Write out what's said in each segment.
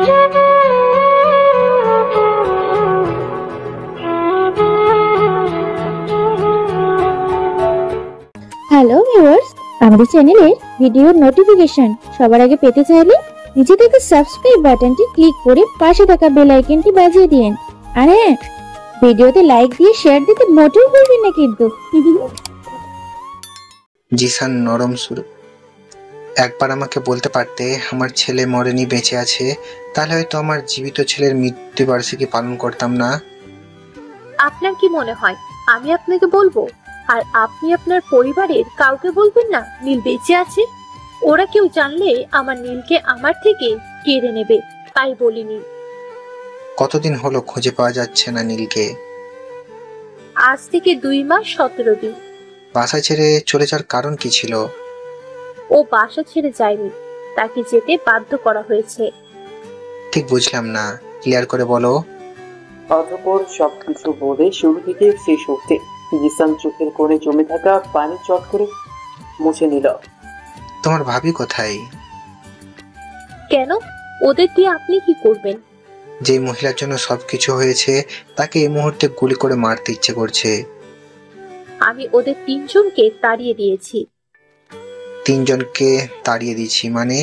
Hello viewers, আমাদের চ্যানেলের ভিডিওর নোটিফিকেশন সবার আগে পেতে চাইলে নিচে থেকে সাবস্ক্রাইব বাটনটি ক্লিক করে পাশে থাকা বেল আইকনটি বাজিয়ে দিন। আর হ্যাঁ, ভিডিওতে লাইক দিয়ে শেয়ার দিতে মোটেও ভুলবেন না কিন্তু। জিসান নরম সুর, একবার আমাকে বলতে পারতে আমার ছেলে মরেনি, বেঁচে আছে, তাহলে হয়তো আমার জীবিত ছেলের মৃত্যুবার্ষিকী পালন করতাম না। আপনার কি মনে হয় আমি আপনাকে বলবো আর আপনি আপনার পরিবারের কাউকে বলবেন না নীল বেঁচে আছে? ওরা কেউ জানলে আমার নীলকে আমার থেকে কেড়ে নেবে, তাই বলিনি। কতদিন হলো খুঁজে পাওয়া যাচ্ছে না নীলকে? আজ থেকে 2 মাস 17 দিন। বাসা ছেড়ে চলে যাওয়ার কারণ কি ছিল? ও বাসা ছেড়ে যায়নি, তাকে যেতে বাধ্য করা হয়েছে। ঠিক বুঝলাম না, ক্লিয়ার করে বলো। অতঃপর সবকিছু বলে শুরু থেকে শেষ অবধি জিসান চোখের কোণে জমে থাকা পানি চট করে মুছে নিল। তোমার ভাবি কোথায়? কেন? ওদের দিয়ে আপনি কি করবেন? যে মহিলার জন্য সবকিছু হয়েছে তাকে এই মুহূর্তে গুলি করে মারতে ইচ্ছে করছে। আমি ওদের 3 জনকে তাড়িয়ে দিয়েছি। 3 জনকে তাড়িয়ে দিয়েছি মানে?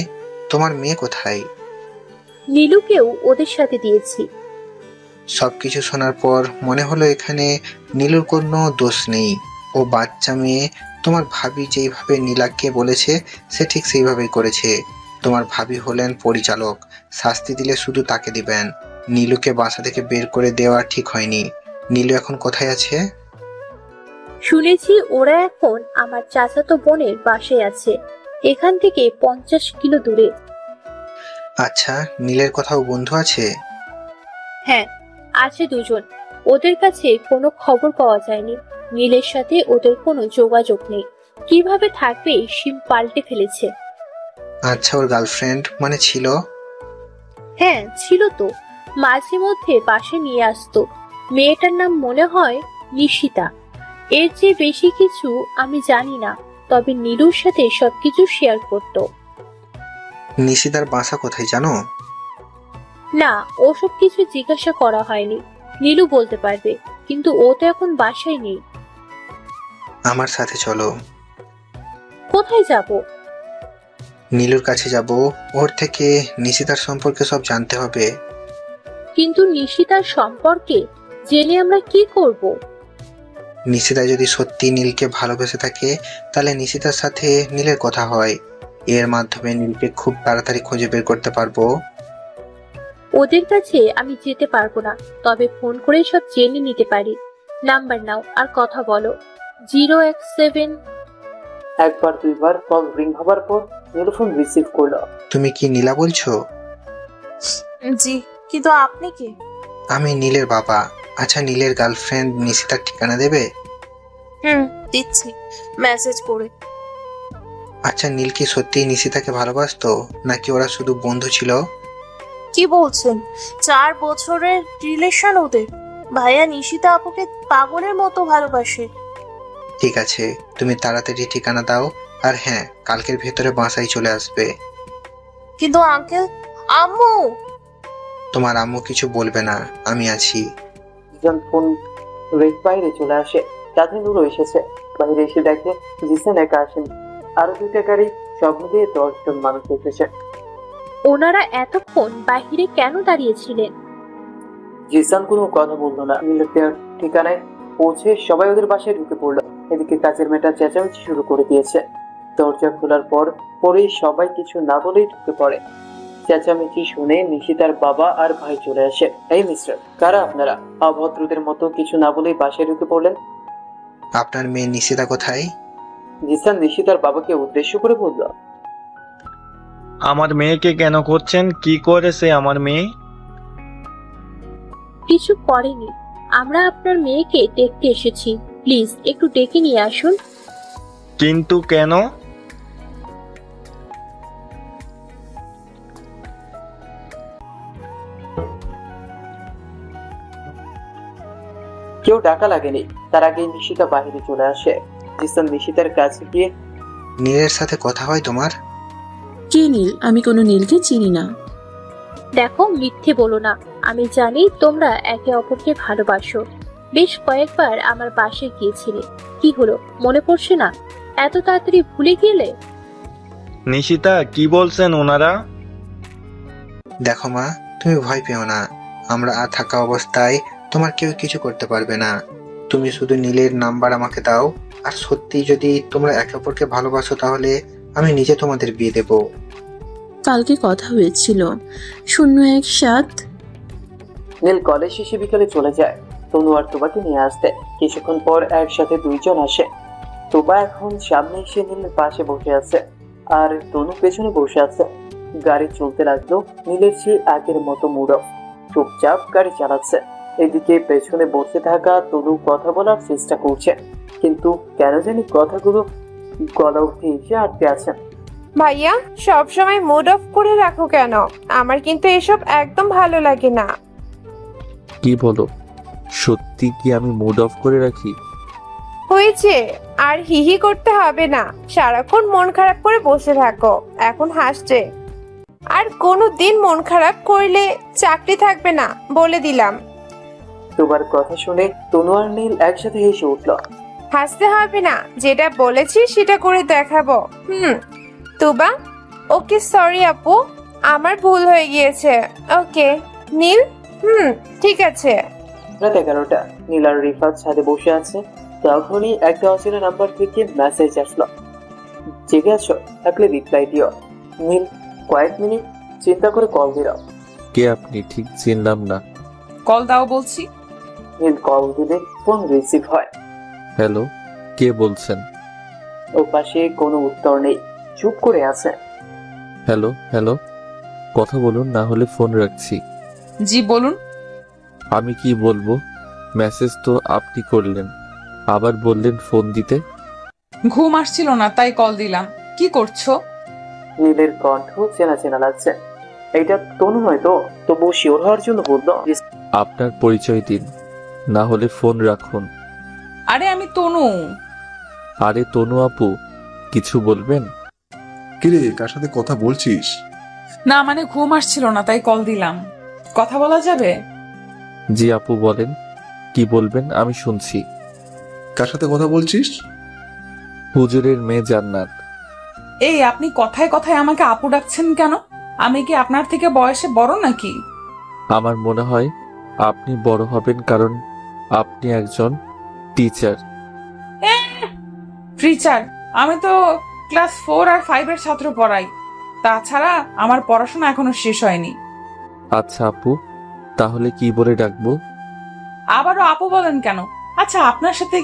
তোমার মেয়ে কোথায়? নীলুকেও ওদের সাথে দিয়েছি। সবকিছু শোনার পর মনে হলো এখানে নীলুর কোনো দোষ নেই, ও বাচ্চা মেয়ে। তোমার ভাবি যেইভাবে নীলাকে বলেছে সে ঠিক সেইভাবেই করেছে। তোমার ভাবি হলেন পরিচালক, শাস্তি দিলে শুধু তাকে দিবেন, নীলুকে বাসা থেকে বের করে দেওয়া ঠিক হয়নি। নীলু এখন কোথায় আছে? শুনেছি ওরা এখন আমার চাচাতো বোনের বাসায় আছে, এখান থেকে 50 কিলো দূরে। আচ্ছা, নীলের কোথাও বন্ধু আছে? হ্যাঁ, আছে 2 জন। ওদের কাছে কোনো খবর পাওয়া যায়নি, নীলের সাথে ওদের কোনো যোগাযোগ নেই। কিভাবে থাকবে, সিম পাল্টে ফেলেছে। আচ্ছা, ওর গার্লফ্রেন্ড মানে ছিল? হ্যাঁ ছিল তো, মাঝে মধ্যে বাসে নিয়ে আসতো। মেয়েটার নাম মনে হয় নিশিতা। এর চেয়ে বেশি কিছু আমি জানি না, তবে নীলুর সাথে সবকিছু শেয়ার করতো। নিশিতার বাসা কোথায় জানো? না, ওসব কিছু জিজ্ঞাসা করা হয়নি। নীলু বলতে পারবে, কিন্তু ও তো এখন বাসায় নেই। আমার সাথে চলো। কোথায় যাব? নীলুর কাছে যাব, ওর থেকে নিশিতার সম্পর্কে সব জানতে হবে। কিন্তু নিশিতার সম্পর্কে জেনে আমরা কি করব? নিশিতা যদি সত্যি নীলকে ভালোবেসে থাকে তাহলে নিশিতার সাথে নীলের কথা হয়, এর মাধ্যমে নীলকে খুব তাড়াতাড়ি খুঁজে বের করতে পারবো। ওদের কাছে আমি যেতে পারবো না, তবে ফোন করে সব জেনে নিতে পারি। নাম্বার নাও আর কথা বলো। 017। একবার 2বার কল রিং হবার পর নীলু ফোন রিসিভ করলো। তুমি কি নীলা বলছো? জি, কিন্তু আপনি কি? আমি নীলের বাবা। আচ্ছা, নীলের গার্লফ্রেন্ড নিশিতার ঠিকানা দেবে? দিচ্ছি, মেসেজ করে। আচ্ছা, নীল কি সত্যি নিশিতাকে ভালোবাসতো নাকি ওরা শুধু বন্ধু ছিল? কি বলছেন? 4 বছরের রিলেশন ওদের। ভাইয়া নিশিতা আপুকে পাগলের মতো ভালোবাসে। ঠিক আছে, তুমি তাড়াতাড়ি ঠিকানা দাও, আর হ্যাঁ, কালকের ভেতরে বাসায় চলে আসবে। কিন্তু আঙ্কেল, আম্মু। তোমার আম্মু কিছু বলবে না, আমি আছি। জিসান ফোন রেখে বাইরে চলে আসে। সাথে নুরও এসেছে। বাইরে এসে দেখে জিসান একা আসেন, আরো 2টা গাড়ি, সব মিলিয়ে 10 জন মানুষ এসেছে। ওনারা এতক্ষণ বাহিরে কেন দাঁড়িয়েছিলেন? জিসান কোনো কথা বললো না। নীলের ঠিকানায় পৌঁছে সবাই ওদের বাসায় ঢুকে পড়লো। এদিকে কাজের মেয়েটা চেঁচামেচি শুরু করে দিয়েছে। দরজা খোলার পরেই সবাই কিছু না বলেই ঢুকে পড়ে। চেঁচামেচি শুনে নিশিতার বাবা আর ভাই চলে আসে। এই মিস্টার, কারা আপনারা? অভদ্রদের মতো কিছু না বলেই বাসায় ঢুকে পড়লেন। আপনার মেয়ে নিশিতা কোথায়? জিসান নিশিতার বাবাকে উদ্দেশ্য করে বলল, আমার মেয়েকে কেন করছেন? কি করেছে আমার মেয়ে? কিছু করেনি, আমরা আপনার মেয়েকে দেখতে এসেছি। প্লিজ একটু ডেকে নিয়ে আসুন। কিন্তু কেন? কেউ ডাকা লাগেনি, তার আগেই নিশিতা বাহিরে চলে আসে। জিসান নিশিতার কাছে গিয়ে, নীলের সাথে কথা হয় তোমার? কে নীল? আমি কোনো নীলকে চিনি না। দেখো, মিথ্যে বলো না। আমি জানি তোমরা একে অপরকে ভালোবাসো। বেশ কয়েকবার আমার পাশে গিয়েছিলে। কি হলো, মনে পড়ছে না? এত তাড়াতাড়ি ভুলে গেলে? নিশিতা, কি বলছেন ওনারা? দেখো মা, তুমি ভয় পেও না। আমরা থাকা অবস্থায় তোমার কেউ কিছু করতে পারবে না। তুমি শুধু নীলের নাম্বার আমাকে দাও, আর সত্যি যদি তোমরা একে অপরকে ভালোবাসো তাহলে আমি নিজে তোমাদের বিয়ে দেবো। কালকে কথা হয়েছিল 017। নীল কলেজ শেষে বিকালে চলে যায় তনু আর তুবাকে নিয়ে আসতে। কিছুক্ষণ পর একসাথে দুইজন আসে। তুবা এখন সামনে এসে নীলের পাশে বসে আছে, আর তনু পেছনে বসে আছে। গাড়ি চলতে লাগলো। নীলের সে আগের মতো মুড অফ, চুপচাপ গাড়ি চালাচ্ছে। এদিকে পেছনে বসে থাকা তনু কথা বলার চেষ্টা করছে, কিন্তু কেন জানি কথাগুলো গলা উঠে এসে আটকে আছে। ভাইয়া, সব সময় মুড অফ করে রাখো কেন? আমার কিন্তু এসব একদম ভালো লাগে না। কি বলো? সত্যি কি আমি মুড অফ করে রাখি? হয়েছে, আর হিহি করতে হবে না। সারাক্ষণ মন খারাপ করে বসে থাকো। এখন হাসছে, আর কোনো দিন মন খারাপ করলে চাকরি থাকবে না, বলে দিলাম। তোমার কথা শুনে তনু আর নীল একসাথে হেসে উঠল। হাসতে হবে না, যেটা বলেছি সেটা করে দেখাবো। তুবা, ওকে সরি আপু, আমার ভুল হয়ে গিয়েছে। ওকে নীল, ঠিক আছে। রাত 11টা। নীল আর রিফাত ছাদে বসে আছে। তখনই একটা অচেনা নাম্বার থেকে মেসেজ আসলো, জেগে আছো? থাকলে রিপ্লাই দিও। নীল কয়েক মিনিট চিন্তা করে কল দিল। কে আপনি? ঠিক চিনলাম না। কল দাও বলছি। নীল কল দিলে ফোন রিসিভ হয়। হ্যালো, কে বলছেন? ও পাশে কোনো উত্তর নেই, চুপ করে আছে। হ্যালো হ্যালো, কথা বলুন, না হলে ফোন রাখছি। জি বলুন। আমি কি বলবো? মেসেজ তো আপনি করলেন, আবার বললেন ফোন দিতে। ঘুম আসছিল না তাই কল দিলাম। কি করছো? নীলের কণ্ঠ চেনা চেনা লাগছে। এটা তনু নয় তো? তবু শিওর হওয়ার জন্য বললো, আপনার পরিচয় দিন, না হলে ফোন রাখুন। আরে আমি তনু। আরে তনু আপু, কিছু বলবেন? কিরে, কার সাথে কথা বলছিস? না মানে ঘুম আসছিল না তাই কল দিলাম। কথা বলা যাবে? জি আপু বলেন, কি বলবেন আমি শুনছি। কার সাথে কথা বলছিস? হুজুরের মেয়ে জান্নাত। এই আপনি কথায় কথায় আমাকে আপু ডাকছেন কেন? আমি কি আপনার থেকে বয়সে বড় নাকি? আমার মনে হয় আপনি বড় হবেন, কারণ আপনি একজন টিচার। টিচার? আমি তো ক্লাস 4 আর 5 এর ছাত্র পড়াই। তাছাড়া আমার পড়াশোনা এখনো শেষ হয়নি। আচ্ছা আপু, তাহলে কি বলে ডাকবো? আবারও আপু বলেন কেন? আচ্ছা, আপনার সাথে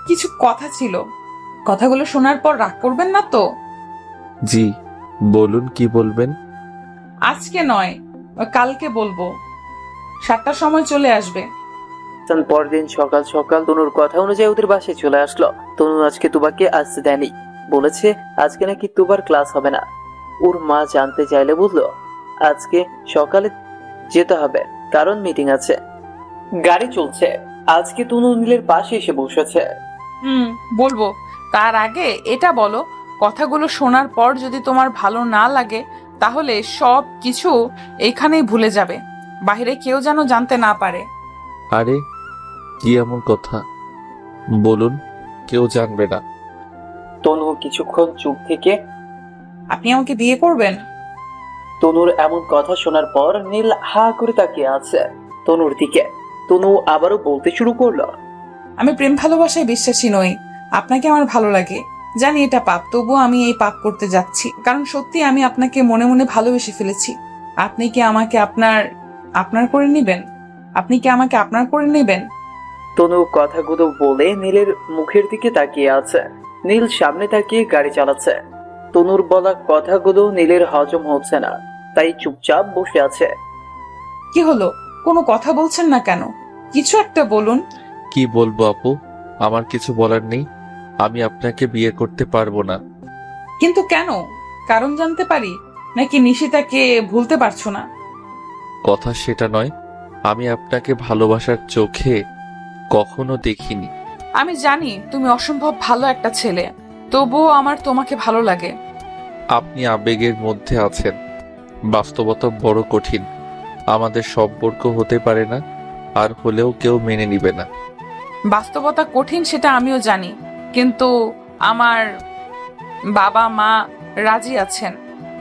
কিছু কথা ছিল। কথাগুলো শোনার পর রাগ করবেন না তো? জি বলুন, কি বলবেন? আজকে নয়, কালকে বলবো। 7টার সময় চলে আসবে। পরদিন সকাল সকাল তনুর কথা অনুযায়ী ওদের বাসায় চলে আসলো। তনু আজকে তুবাকে আসতে দেয়নি, বলেছে আজকে নাকি তুবার ক্লাস হবে না। ওর মা জানতে চাইলে বললো আজকে সকালে যেতে হবে, কারণ মিটিং আছে। গাড়ি চলছে। আজকে তনু নীলের পাশে এসে বসেছে। বলবো। তার আগে এটা বলো, কথাগুলো শোনার পর যদি তোমার ভালো না লাগে তাহলে সব কিছু এইখানেই ভুলে যাবে, বাইরে কেউ যেন জানতে না পারে। আরে কি এমন কথা বলুন, কেউ জানবে না। তনু কিছুক্ষণ চুপ থেকে, আপনি আমাকে বিয়ে করবেন? তনুর এমন কথা শোনার পর নীল হা করে তাকিয়ে আছে তনুর দিকে। তনু আবারও বলতে শুরু করলো, আমি প্রেম ভালোবাসায় বিশ্বাসী নই। আপনাকে আমার ভালো লাগে, জানি এটা পাপ, তবুও আমি এই পাপ করতে যাচ্ছি, কারণ সত্যি আমি আপনাকে মনে মনে ভালোবেসে ফেলেছি। আপনি কি আমাকে আপনার করে নেবেন? আপনি কি আমাকে আপনার করে নেবেন? তনু কথাগুলো বলে নীলের মুখের দিকে তাকিয়ে আছে। নীল সামনে তাকিয়ে গাড়ি চালাচ্ছে। তনুর বলা কথাগুলো নীলের হজম হচ্ছে না, তাই চুপচাপ বসে আছে। কি হলো, কোনো কথা বলছেন না কেন? কিছু একটা বলুন। কি বলবো আপু, আমার কিছু বলার নেই। আমি আপনাকে বিয়ে করতে পারবো না। কিন্তু কেন? কারণ জানতে পারি? নাকি নিশিতাকে ভুলতে পারছো না? কথা সেটা নয়, আমি আপনাকে ভালোবাসার চোখে কখনো দেখিনি। আমি জানি তুমি অসম্ভব ভালো একটা ছেলে, তবুও আমার তোমাকে ভালো লাগে। আপনি আবেগের মধ্যে আছেন, বাস্তবতা বড় কঠিন। আমাদের সম্পর্ক হতে পারে না, আর হলেও কেউ মেনে নিবে না। বাস্তবতা কঠিন সেটা আমিও জানি, কিন্তু আমার বাবা মা রাজি আছেন।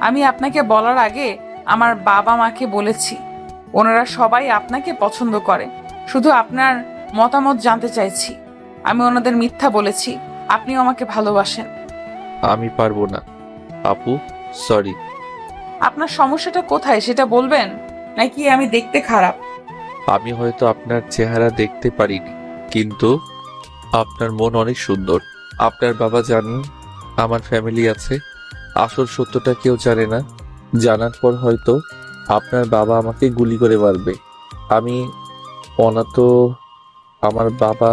আমি আপনাকে বলার আগে আমার বাবা মাকে বলেছি, ওনারা সবাই আপনাকে পছন্দ করে। শুধু আপনার মতামত জানতে চাইছি। আমি ওনাদের মিথ্যা বলেছি, আপনিও আমাকে ভালোবাসেন। আমি পারবো না আপু, সরি। আপনার সমস্যাটা কোথায় সেটা বলবেন, নাকি আমি দেখতে খারাপ? আমি হয়তো আপনার চেহারা দেখতে পারিনি, কিন্তু আপনার মন অনেক সুন্দর। আপনার বাবা জানেন আমার ফ্যামিলি আছে, আসল সত্যটা কেউ জানে না। জানার পর হয়তো আপনার বাবা আমাকে গুলি করে মারবে। আমি অনাথ, আমার বাবা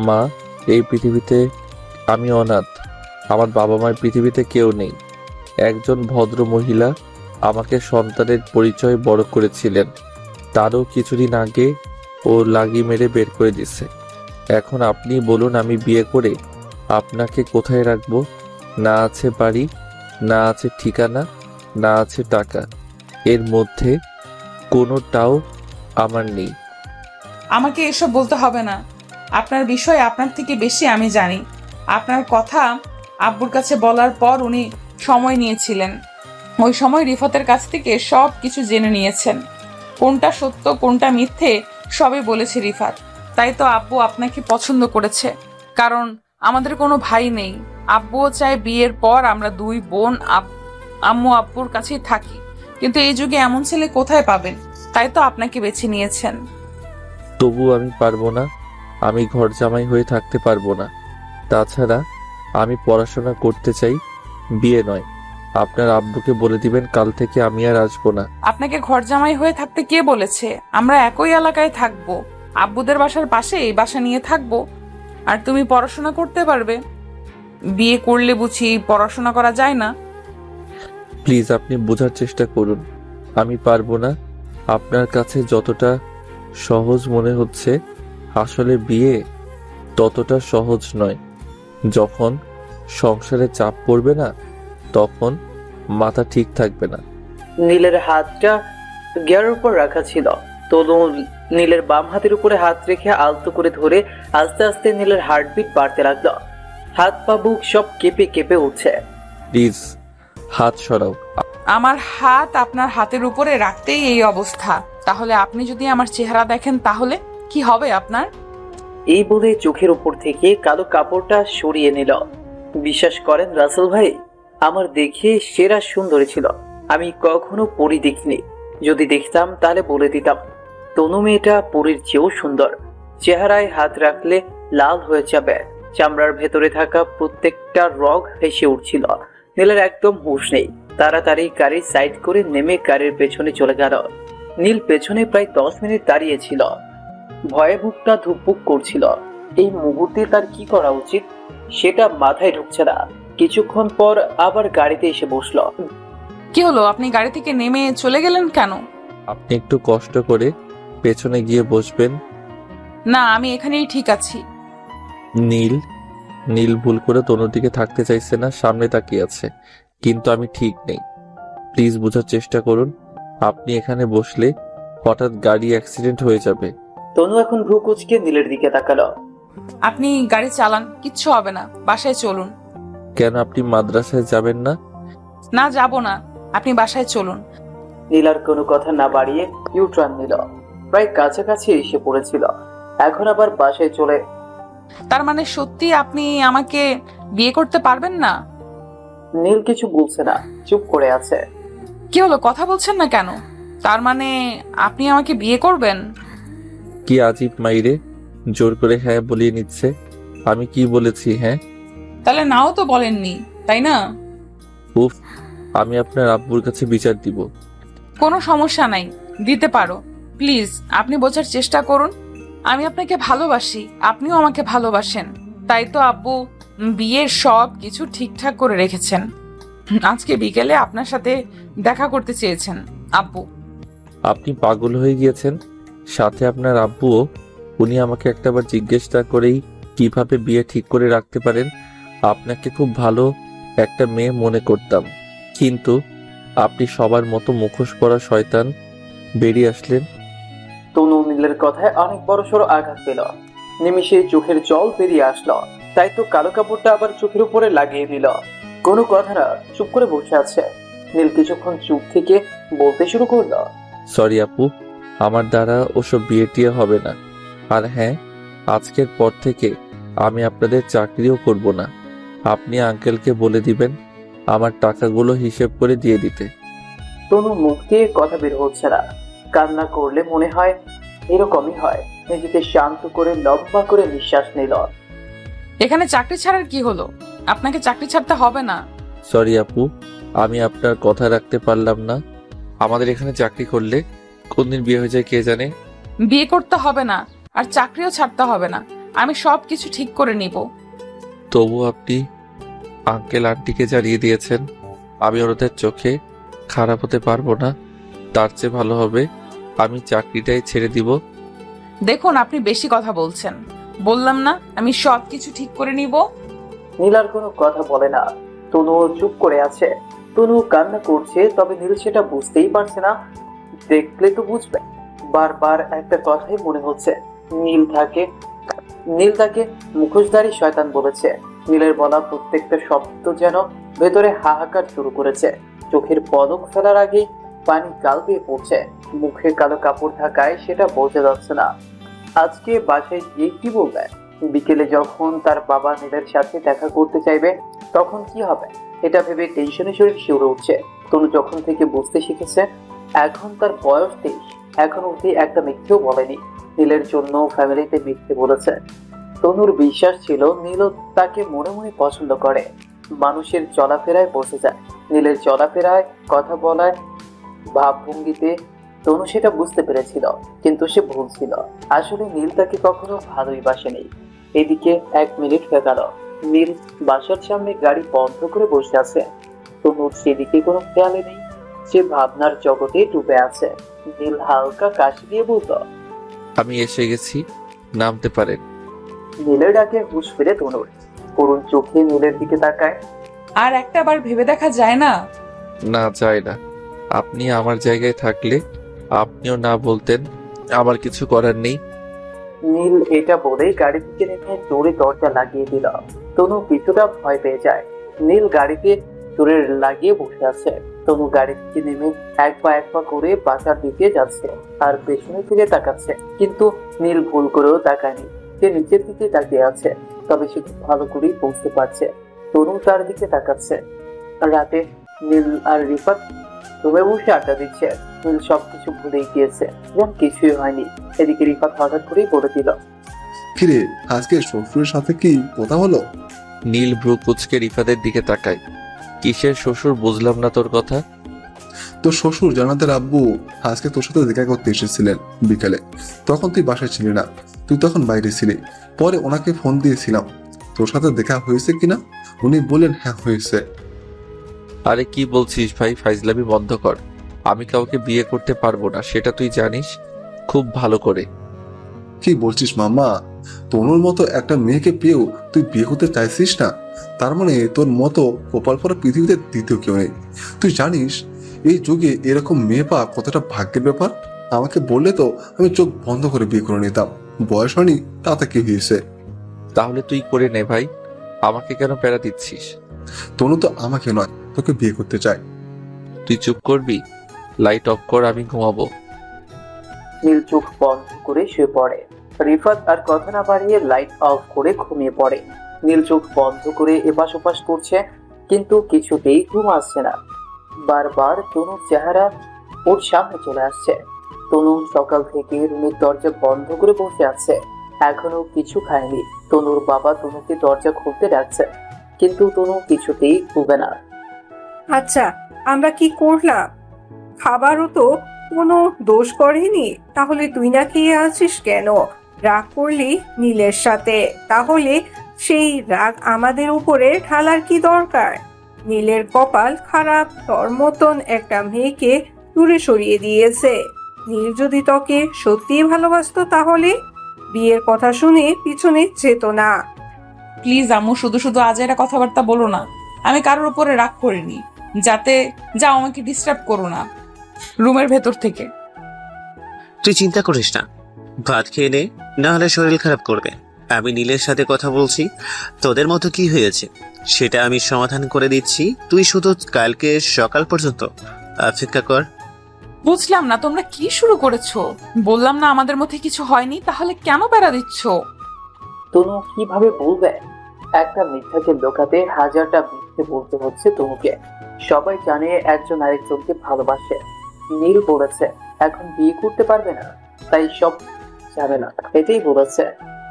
মা এই পৃথিবীতে, আমি অনাথ, আমার বাবা মার পৃথিবীতে কেউ নেই। একজন ভদ্র মহিলা আমাকে সন্তানের পরিচয় বড় করেছিলেন, তারও কিছুদিন আগে ও লাগি মেরে বের করে দিছে। এখন আপনি বলুন, আমি বিয়ে করে আপনাকে কোথায় রাখবো? না আছে বাড়ি, না আছে ঠিকানা, না আছে টাকা, এর মধ্যে কোনোটাও আমার নেই। আমাকে এসব বলতে হবে না। আপনার বিষয় আপনার থেকে বেশি আমি জানি। আপনার কথা আব্বুর কাছে বলার পর উনি সময় নিয়েছিলেন। ওই সময় রিফাতের কাছ থেকে সব কিছু জেনে নিয়েছেন। কোনটা সত্য কোনটা মিথ্যে সবই বলেছে রিফাত। তাই তো আব্বু আপনাকে পছন্দ করেছে, কারণ আমাদের কোনো ভাই নেই। আব্বুও চায় বিয়ের পর আমরা দুই বোন আম্মু আব্বুর কাছেই থাকি, কিন্তু এই যুগে এমন ছেলে কোথায় পাবেন? তাই তো আপনাকে বেছে নিয়েছেন। তবু আমি পারবো না, আমি ঘর জামাই হয়ে থাকতে পারবো না। তাছাড়া আমি পড়াশোনা করতে চাই, বিয়ে নয়। আপনার আব্বুকে বলে দিবেন কাল থেকে আমি আর আসবো না। আপনাকে ঘর জামাই হয়ে থাকতে কে বলেছে? আমরা একই এলাকায় থাকবো, আব্বুদের বাসার পাশে এই বাসা নিয়ে থাকবো, আর তুমি পড়াশোনা করতে পারবে। বিয়ে করলে বুঝি পড়াশোনা করা যায় না? প্লিজ আপনি বোঝার চেষ্টা করুন, আমি পারবো না। আপনার কাছে যতটা সহজ মনে হচ্ছে, আসলে বিয়ে ততটা সহজ নয়। যখন সংসারে চাপ পড়বে না, তখন মাথা ঠিক থাকবে না। নীলের হাতটা গিয়ারের উপর রাখা ছিল। তনু নীলের বাম হাতের উপরে হাত রেখে আলতো করে ধরে আস্তে আস্তে নীলের হার্টবিট বাড়তে লাগলো। হাত পা বুক সব কেঁপে কেঁপে উঠছে। প্লিজ হাত সরাও। আমার হাত আপনার হাতের উপরে রাখতেই এই অবস্থা। তাহলে আপনি যদি আমার চেহারা দেখেন তাহলে কি হবে আপনার? এই বলে চোখের উপর থেকে কালো কাপড়টা সরিয়ে নিল। বিশ্বাস করেন রাসেল ভাই, আমার দেখে সেরা সুন্দরী ছিল। আমি কখনো পরী দেখিনি। যদি দেখতাম তাহলে বলে দিতাম। তনু মেয়েটা পরীর চেয়েও সুন্দর। চেহারায় হাত রাখলে লাল হয়ে যাবে। চামড়ার ভেতরে থাকা প্রত্যেকটা রগ ভেসে উঠছিল। নীলের একদম হুঁশ নেই। তাড়াতাড়ি গাড়ি সাইড করে নেমে গাড়ির পেছনে চলে গেল। নীল পেছনে প্রায় 10 মিনিট দাঁড়িয়েছিল। ভয়ে বুকটা ধুকপুক করছিল। এই মুহূর্তে তার কি করা উচিত সেটা মাথায় ঢুকছে না। কিছুক্ষণ পর আবার গাড়িতে এসে বসলো। কি হলো, আপনি গাড়ি থেকে নেমে চলে গেলেন কেন? আপনি একটু কষ্ট করে পেছনে গিয়ে বসবেন। না, আমি এখানেই ঠিক আছি। নীল ভুল করে তনুর দিকে থাকতে চাইছে না, সামনে তাকিয়ে আছে, কিন্তু আমি ঠিক নেই। প্লিজ বোঝার চেষ্টা করুন। আপনি এখানে বসলে হঠাৎ গাড়ি অ্যাক্সিডেন্ট হয়ে যাবে। তনু এখন ভ্রু কুঁচকে নীলের দিকে তাকালো। আপনি গাড়ি চালান, কিচ্ছু হবে না, বাসায় চলুন। কেন, আপনি মাদ্রাসায় যাবেন না? না, যাব না, আপনি বাসায় চলুন। নীল আর কোনো কথা না বাড়িয়ে ইউটার্ন নিল। প্রায় কাছাকাছি এসে পড়েছিল। এখন আবার বাসায় চলে। তার মানে সত্যি আপনি আমাকে বিয়ে করতে পারবেন না? নীল কিছু বলছে না, চুপ করে আছে। কি হলো, কথা বলছেন না কেন? তার মানে আপনি আমাকে বিয়ে করবেন? কি আজীব মাইরে, জোর করে হ্যাঁ বলিয়ে নিচ্ছে। আমি কি বলেছি হ্যাঁ? তাহলে নাও তো বলেননি, তাই না? উফ, আমি আপনার আব্বুর কাছে বিচার দিব। কোনো সমস্যা নাই, দিতে পারো। প্লিজ আপনি বোঝার চেষ্টা করুন। আমি আপনাকে ভালোবাসি, আপনিও আমাকে ভালোবাসেন। তাই তো আব্বু বিয়ের সব কিছু ঠিকঠাক করে রেখেছেন। আজকে বিকেলে আপনার সাথে দেখা করতে চেয়েছেন আব্বু। আপনি পাগল হয়ে গিয়েছেন? সাথে আপনার আব্বুও? উনি আমাকে একটাবার জিজ্ঞেস না করেই কিভাবে বিয়ে ঠিক করে রাখতে পারেন? আপনাকে খুব ভালো একটা মেয়ে মনে করতাম, কিন্তু আপনি সবার মতো মুখোশ পরা শয়তান। বেরিয়ে আসলেন? তনু নীলের কথায় অনেক বড়সড় আঘাত পেল। নিমিষে চোখের জল বেরিয়ে আসলো। তাই তো কালো কাপড়টা আবার চোখের উপরে লাগিয়ে নিল। কোনো কথা না, চুপ করে বসে আছে। নীল কিছুক্ষণ চুপ থেকে বলতে শুরু করলো, সরি আপু, আমার দ্বারা ওসব বিয়ে টিয়ে হবে না। আর হ্যাঁ, আজকের পর থেকে আমি আপনাদের চাকরিও করব না। আপনি আঙ্কেলকে বলে দিবেন আমার টাকাগুলো হিসেব করে দিয়ে দিতে। তনু মুখ দিয়ে কথা বের হচ্ছে না। কান্না করলে মনে হয় এরকমই হয়। নিজেকে শান্ত করে লম্বা করে নিঃশ্বাস নিল। এখানে চাকরি ছাড়ার কি হলো? আপনাকে চাকরি ছাড়তে হবে না। সরি আপু, আমি আপনার কথা রাখতে পারলাম না। আমাদের এখানে চাকরি করলে কোন দিন বিয়ে হয়ে যায় কে জানে। বিয়ে করতে হবে না, আর চাকরিও ছাড়তে হবে না। আমি সবকিছু ঠিক করে নিব। তবু আপনি আঙ্কেল আন্টিকে জানিয়ে দিয়েছেন আমি ওদের চোখে খারাপ হতে পারবো না। তার চেয়ে ভালো হবে আমি চাকরিটাই ছেড়ে দিব। দেখুন, আপনি বেশি কথা বলছেন। বললাম না আমি সবকিছু ঠিক করে নিব। নীল আর কোনো কথা বলে না। তনু চুপ করে আছে। তনু কান্না করছে, তবে নীল সেটা বুঝতেই পারছে না। দেখলে তো বুঝবে। বারবার একটা কথাই মনে হচ্ছে, নীল তাকে মুখোশধারী শয়তান বলেছে। নীলের বলা প্রত্যেকটা শব্দ যেন ভেতরে হাহাকার শুরু করেছে। চোখের পলক ফেলার আগেই পানি গাল দিয়ে পড়ছে। মুখে কালো কাপড় ঢাকায় সেটা বোঝা যাচ্ছে না। আজকে বাসায় গিয়ে কি বলবে? বিকেলে যখন তার বাবা নীলের সাথে দেখা করতে চাইবে তখন কি হবে? এটা ভেবে টেনশনে শরীর শিউরে উঠছে। তনু যখন থেকে বুঝতে শিখেছে এখন তার বয়স 23, এখন অবধি একটা মিথ্যেও বলেনি। নীলের জন্য ফ্যামিলিতে মিথ্যে বলেছে। তনুর বিশ্বাস ছিল নীল তাকে মনে মনে পছন্দ করে। মানুষের চলাফেরায় বসে যায়, নীলের চলাফেরায়, কথা বলায়, ভাবভঙ্গিতে। তনু সেটা বুঝতে পেরেছিল, কিন্তু সে ভুল ছিল। আসলে নীল তাকে কখনো ভালোই বাসেনি। এদিকে 1 মিনিট হয়ে গেল। নীল বাসার সামনে গাড়ি বন্ধ করে বসে আছে। তনুর সেদিকে কোনো খেয়ালে নেই। সে ভাবনার জগতে ডুবে আছে। নীল হালকা কাশি দিয়ে বলল, আমি এসে গেছি, নামতে পারেন। নীলের ডাকে হুঁশ ফিরে তনুর। করুণ চোখে নীলের দিকে তাকায়। আর একটা বার ভেবে দেখা যায় না? না, যায় না। আপনি আমার জায়গায় থাকলে আপনিও না বলতেন আমার কিছু করার নেই। নীল এটা বলেই গাড়ি থেকে নেমে জোরে দরজা লাগিয়ে দিল। তনু কিছুটা ভয় পেয়ে যায়। নীল গাড়িতে জোরে লাগিয়ে বসে আছে। তনু গাড়ি থেকে নেমে এক পা করে বাসার দিকে যাচ্ছে আর পেছনে ফিরে তাকাচ্ছে। কিন্তু নীল ভুল করেও তাকায়নি। সে নিচের দিকে তাকিয়ে আছে। তবে সে খুব ভালো করেই বুঝতে পারছে তনু তার দিকে তাকাচ্ছে। রাতে নীল আর রিফাত রুমে বসে আড্ডা দিচ্ছে। নীল সবকিছু ভুলেই গিয়েছে, যেমন কিছুই হয়নি। এদিকে রিফাত হঠাৎ করেই বলে দিল, কিরে আজকে শ্বশুরের সাথে কি কথা হলো? নীল ভ্রু কুচকে রিফাতের দিকে তাকায়। কিসের শ্বশুর, বুঝলাম না তোর কথা। তোর শ্বশুর জানাতের আব্বু আজকে তোর সাথে দেখা করতে এসেছিলেন বিকেলে। তখন তুই বাসায় ছিলি না, তুই তখন বাইরে ছিলি। পরে ওনাকে ফোন দিয়েছিলাম তোর সাথে দেখা হয়েছে কিনা। উনি বললেন হ্যাঁ হয়েছে। আরে কি বলছিস ভাই, ফাইজলামি বন্ধ কর। আমি কাউকে বিয়ে করতে পারবো না, সেটা তুই জানিস খুব ভালো করে। কি বলছিস মামা? তনুর মতো একটা মেয়েকে পেয়েও তুই বিয়ে করতে চাইছিস না? তার মানে তোর মতো কপাল পরা পৃথিবীতে দ্বিতীয় কেউ নেই। তুই জানিস এই যুগে এরকম মেয়ে পাওয়া কতটা ভাগ্যের ব্যাপার? আমাকে বললে তো আমি চোখ বন্ধ করে বিয়ে করে নিতাম। বয়স হয়নি তাতে কি হয়েছে? তাহলে তুই করে নে ভাই, আমাকে কেন প্যারা দিচ্ছিস? তনু তো আমাকে নয়, তোকে বিয়ে করতে চায়। তুই চুপ করবি? লাইট অফ কর, আমি ঘুমাবো। নীল চোখ বন্ধ করে শুয়ে পড়ে। রিফাত আর কথা না বাড়িয়ে লাইট অফ করে ঘুমিয়ে পড়ে। নীল চোখ বন্ধ করে এপাশ ওপাশ করছে, কিন্তু কিছুতেই ঘুম আসছে না। বারবার তনুর চেহারা ওর সামনে চলে আসছে। তনু সকাল থেকে রুমের দরজা বন্ধ করে বসে আছে, এখনো কিছু খায়নি। তনুর বাবা তনুকে দরজা খুলতে ডাকছে, কিন্তু তনু কিছুতেই খুলবে না। আচ্ছা, আমরা কি করলাম? খাবারও তো কোনো দোষ করেনি, তাহলে তুই না খেয়ে আছিস কেন? রাগ করলি নীলের সাথে, তাহলে সেই রাগ আমাদের উপরে ঢালার কি দরকার? নীলের কপাল খারাপ, তোর মতন একটা মেয়েকে দূরে সরিয়ে দিয়েছে। নীল যদি তোকে সত্যিই ভালোবাসতো তাহলে বিয়ের কথা শুনে পিছনে যেত না। প্লিজ আম্মু, শুধু শুধু আজেরা কথাবার্তা বলো না। আমি কারোর উপরে রাগ করিনি। যাও, আমাকে ডিস্টার্ব করো না রুমের ভেতর থেকে। তুই চিন্তা করিস না, ভাত খেয়ে নে, না হলে শরীর খারাপ করবে। আমি নীলের সাথে কথা বলছি, তোদের মতো কি হয়েছে সেটা আমি সমাধান করে দিচ্ছি। তুই শুধু কালকে সকাল পর্যন্ত অপেক্ষা কর। বুঝলাম না তোমরা কি শুরু করেছো। বললাম না আমাদের মধ্যে কিছু হয়নি, তাহলে কেন বেড়া দিচ্ছ? তনু কিভাবে বলবে? একটা মিথ্যাকে লোকাতে হাজারটা মিথ্যে বলতে হচ্ছে তনুকে। সবাই জানে একজন আরেকজনকে ভালোবাসে। নীল বলেছে এখন বিয়ে করতে পারবে না, তাই সব ঝামেলা এটাই বলেছে।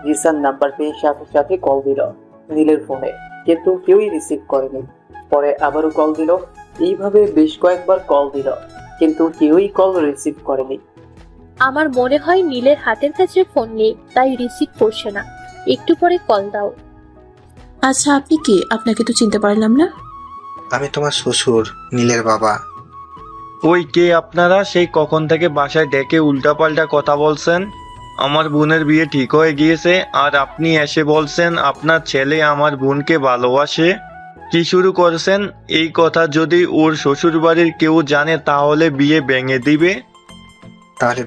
জিসান নাম্বার পেয়ে সাথে সাথে কল দিল নীলের ফোনে, কিন্তু কেউই রিসিভ করেনি। পরে আবারও কল দিল, এইভাবে বেশ কয়েকবার কল দিল, কিন্তু কেউই কল রিসিভ করেনি। আমার মনে হয় নীলের হাতের কাছে ফোন নেই, তাই রিসিভ করছে না। একটু পরে কল দাও। আচ্ছা আপনি কে? আপনাকে তো চিনতে পারলাম না। আমি তোমার শ্বশুর, নীলের বাবা। ওই কে আপনারা? সেই কখন থেকে বাসায় ডেকে উল্টাপাল্টা কথা বলছেন। আমার বোনের বিয়ে ঠিক হয়ে গিয়েছে আর আপনি এসে বলছেন আপনার ছেলে আমার বোনকে ভালোবাসে। কি শুরু করছেন? এই কথা যদি ওর শ্বশুর বাড়ির কেউ জানে তাহলে বিয়ে ভেঙে দিবে। তাহলে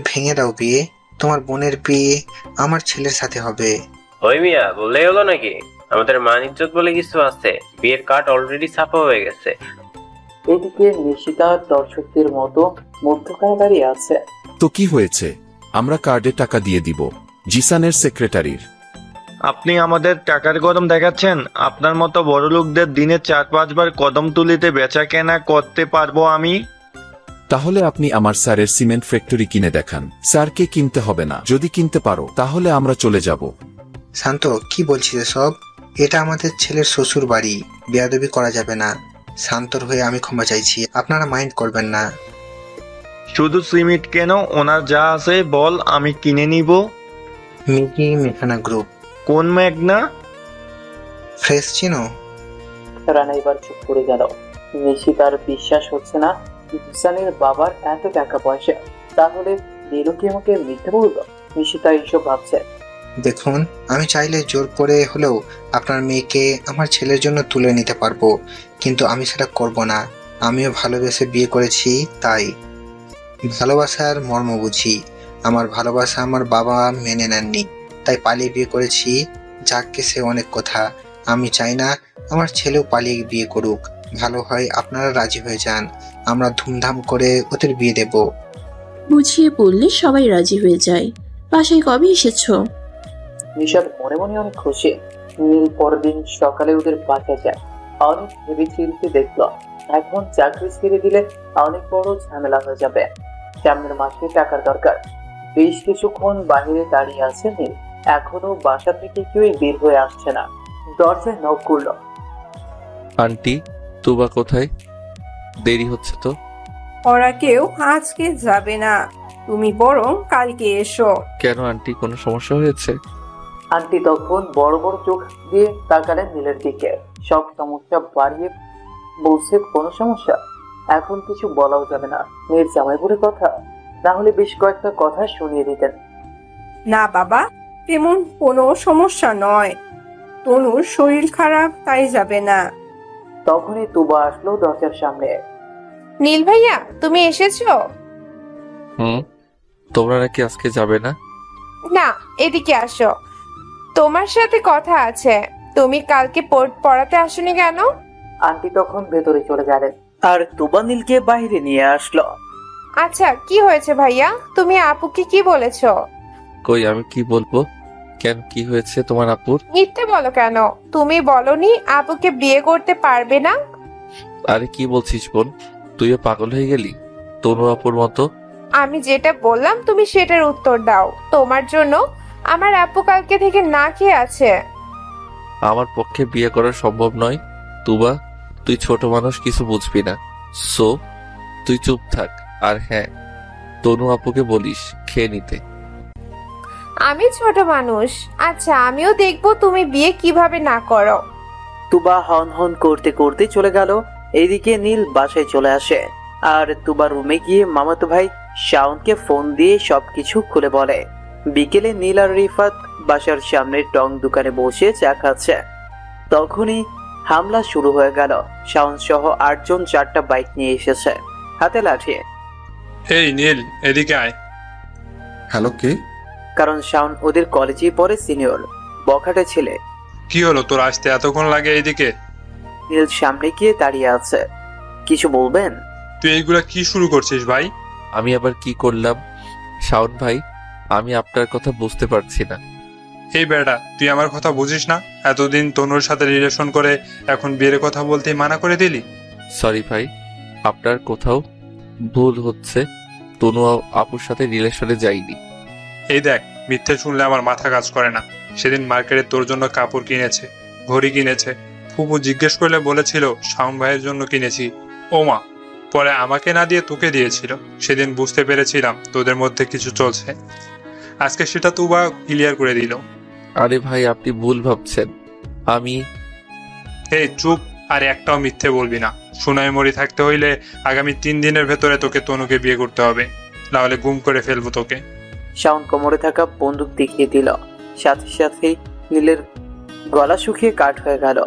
ভেঙে দাও বিয়ে। তোমার বোনের বিয়ে আমার ছেলের সাথে হবে। ওই মিয়া বললেই হলো নাকি? আমাদের মান ইজ্জত বলে কিছু আছে। বিয়ের কার্ড অলরেডি ছাপা হয়ে গেছে। এদিকে নিশিতা দর্শকদের মতো মধ্যখানে দাঁড়িয়ে আছে। তো কি হয়েছে? আমরা কার্ডে টাকা দিয়ে দিব জিসানের সেক্রেটারির। আপনি আমাদের টাকার গরম দেখাচ্ছেন? আপনার মতো বড় লোকদের দিনে 4-5 বার কদম তুলিতে বেচা কেনা করতে পারবো আমি। তাহলে আপনি আমার স্যারের সিমেন্ট ফ্যাক্টরি কিনে দেখান। স্যারকে কিনতে হবে না। যদি কিনতে পারো তাহলে আমরা চলে যাব। শান্ত, কি বলছিস সব? এটা আমাদের ছেলের শ্বশুর বাড়ি, বেয়াদবি করা যাবে না। শান্তর হয়ে আমি ক্ষমা চাইছি, আপনারা মাইন্ড করবেন না। শুধু সিমেন্ট কেন, ওনার যা আছে বল, আমি কিনে নিব। মিকি মেঘনা গ্রুপ। কোন মেঘনা? ফ্রেশ চিনো? রানা এবার চুপ করে গেল। নিশিতার বিশ্বাস হচ্ছে না জিসানের বাবার এত টাকা পয়সা, তাহলে নীলু কি আমাকে মিথ্যে বললো? নিশিতা এইসব ভাবছে। দেখুন, আমি চাইলে জোর করে হলেও আপনার মেয়েকে আমার ছেলের জন্য তুলে নিতে পারবো, কিন্তু আমি সেটা করব না। আমিও ভালোবেসে বিয়ে করেছি, তাই ভালোবাসার মর্ম বুঝি। আমার ভালোবাসা আমার বাবা মেনে নেননি, তাই পালিয়ে বিয়ে করেছি। যাকে সে অনেক কথা, আমি চাই না আমার ছেলেও পালিয়ে বিয়ে করুক। ভালো হয় আপনারা রাজি হয়ে যান, আমরা ধুমধাম করে ওদের বিয়ে দেব। বুঝিয়ে বললে সবাই রাজি হয়ে যায়। বাসায় কবে এসেছো? নিশাদ মনে মনে অনেক খুশি। নীল পরদিন সকালে ওদের বাসায় যায়। অনেক ভেবে চিন্তে দেখলো এখন চাকরি ছেড়ে দিলে অনেক বড় ঝামেলা হয়ে যাবে। সামনের মাসে টাকার দরকার। বেশ কিছুক্ষণ বাহিরে দাঁড়িয়ে আছে নীল, এখনো বাসা থেকে কেউই বের হয়ে আসছে না। দরজায় নক করলো। আন্টি, তুবা কোথায়? দেরি হচ্ছে তো। ওরা কেউ আজকে যাবে না, তুমি বরং কালকে এসো। কেন আন্টি, কোনো সমস্যা হয়েছে? আন্টি তখন বড় বড় চোখ দিয়ে তাকালেন নীলের দিকে। সব সমস্যা বাড়িয়ে বলছে কোনো সমস্যা? এখন কিছু বলাও যাবে না, মেয়ের জামাই বলে কথা, না হলে বেশ কয়েকটা কথা শুনিয়ে দিতেন। না বাবা, তেমন কোনো সমস্যা নয়, তনুর শরীর খারাপ তাই যাবে না। তখনই তুবা আসলো দরজার সামনে। নীল ভাইয়া, তুমি এসেছো? তোমরা নাকি আজকে যাবে না? না, এদিকে আসো, তোমার সাথে কথা আছে। তুমি কালকে পড়াতে আসোনি কেন? আন্টি তখন ভেতরে চলে গেলেন আর তুবা নীলকে বাইরে নিয়ে আসলো। আচ্ছা, কি হয়েছে ভাইয়া? তুমি আপুকে কি বলেছো? কই, আমি কি বলবো? কেন, কি হয়েছে তোমার আপুর? মিথ্যে বলো কেন? তুমি বলনি আপুকে বিয়ে করতে পারবে না? আরে কি বলছিস বোন, তুইও পাগল হয়ে গেলি তনু আপুর মতো? আমি যেটা বললাম তুমি সেটার উত্তর দাও। তোমার জন্য আমার আপু কালকে থেকে না খেয়ে আছে। আমার পক্ষে বিয়ে করা সম্ভব নয় তুবা, তুই ছোট মানুষ, কিছু বুঝবি না। সো তুই চুপ থাক। আর হ্যাঁ, তনু আপুকে বলিস খেয়ে নিতে। আমি ছোট মানুষ? আচ্ছা, আমিও দেখবো তুমি বিয়ে কিভাবে না করো। তুবা হন হন করতে করতে চলে গেল। এইদিকে নীল বাসায় চলে আসে আর তুবা রুমে গিয়ে মামাতো ভাই শাওনকে ফোন দিয়ে সবকিছু খুলে বলে। বিকেলে নীল আর রিফাত বাসার সামনে টং দোকানে বসে চা খাচ্ছে। তখনই হামলা শুরু হয়ে গেল। শাওন সহ 8 জন 4টা বাইক নিয়ে এসেছে, হাতে লাঠি। এই নীল, এদিকে আয়। হ্যালো, কে? কারণ শাওন ওদের কলেজেই পড়ে, সিনিয়র, বখাটে ছেলে। কি হলো তোর আসতে এতক্ষণ লাগে এইদিকে? নীল সামনে গিয়ে দাঁড়িয়ে আছে। কিছু বলবেন? তুই এইগুলা কি শুরু করছিস ভাই? আমি আবার কি করলাম শাওন ভাই? আমি আপনার কথা বুঝতে পারছি না। এই বেটা, তুই আমার কথা বুঝিস না? এতদিন তনুর সাথে রিলেশন করে এখন বিয়ের কথা বলতেই মানা করে দিলি? সরি ভাই, আপনার কোথাও ভুল হচ্ছে। তনু আপুর সাথে রিলেশনে যাইনি। এই দেখ, মিথ্যে শুনলে আমার মাথা কাজ করে না। সেদিন মার্কেটে তোর জন্য কাপড় কিনেছে, ঘড়ি কিনেছে। ফুপু জিজ্ঞেস করলে বলেছিল শাওন ভাইয়ের জন্য কিনেছি। ও মা, পরে আমাকে না দিয়ে তোকে দিয়েছিল। সেদিন বুঝতে পেরেছিলাম তোদের মধ্যে কিছু চলছে। আজকে সেটা তুবা ক্লিয়ার করে দিল। আরে ভাই, আপনি ভুল ভাবছেন। আমি এই চুপ, আর একটাও মিথ্যে বলবি না। সোনায় মরি থাকতে হইলে আগামী 3 দিনের ভেতরে তোকে তনুকে বিয়ে করতে হবে, নাহলে গুম করে ফেলবো তোকে। শাওন কোমরে থাকা বন্দুক দেখিয়ে দিল। সাথে সাথেই নীলের গলা শুকিয়ে কাঠ হয়ে গেল।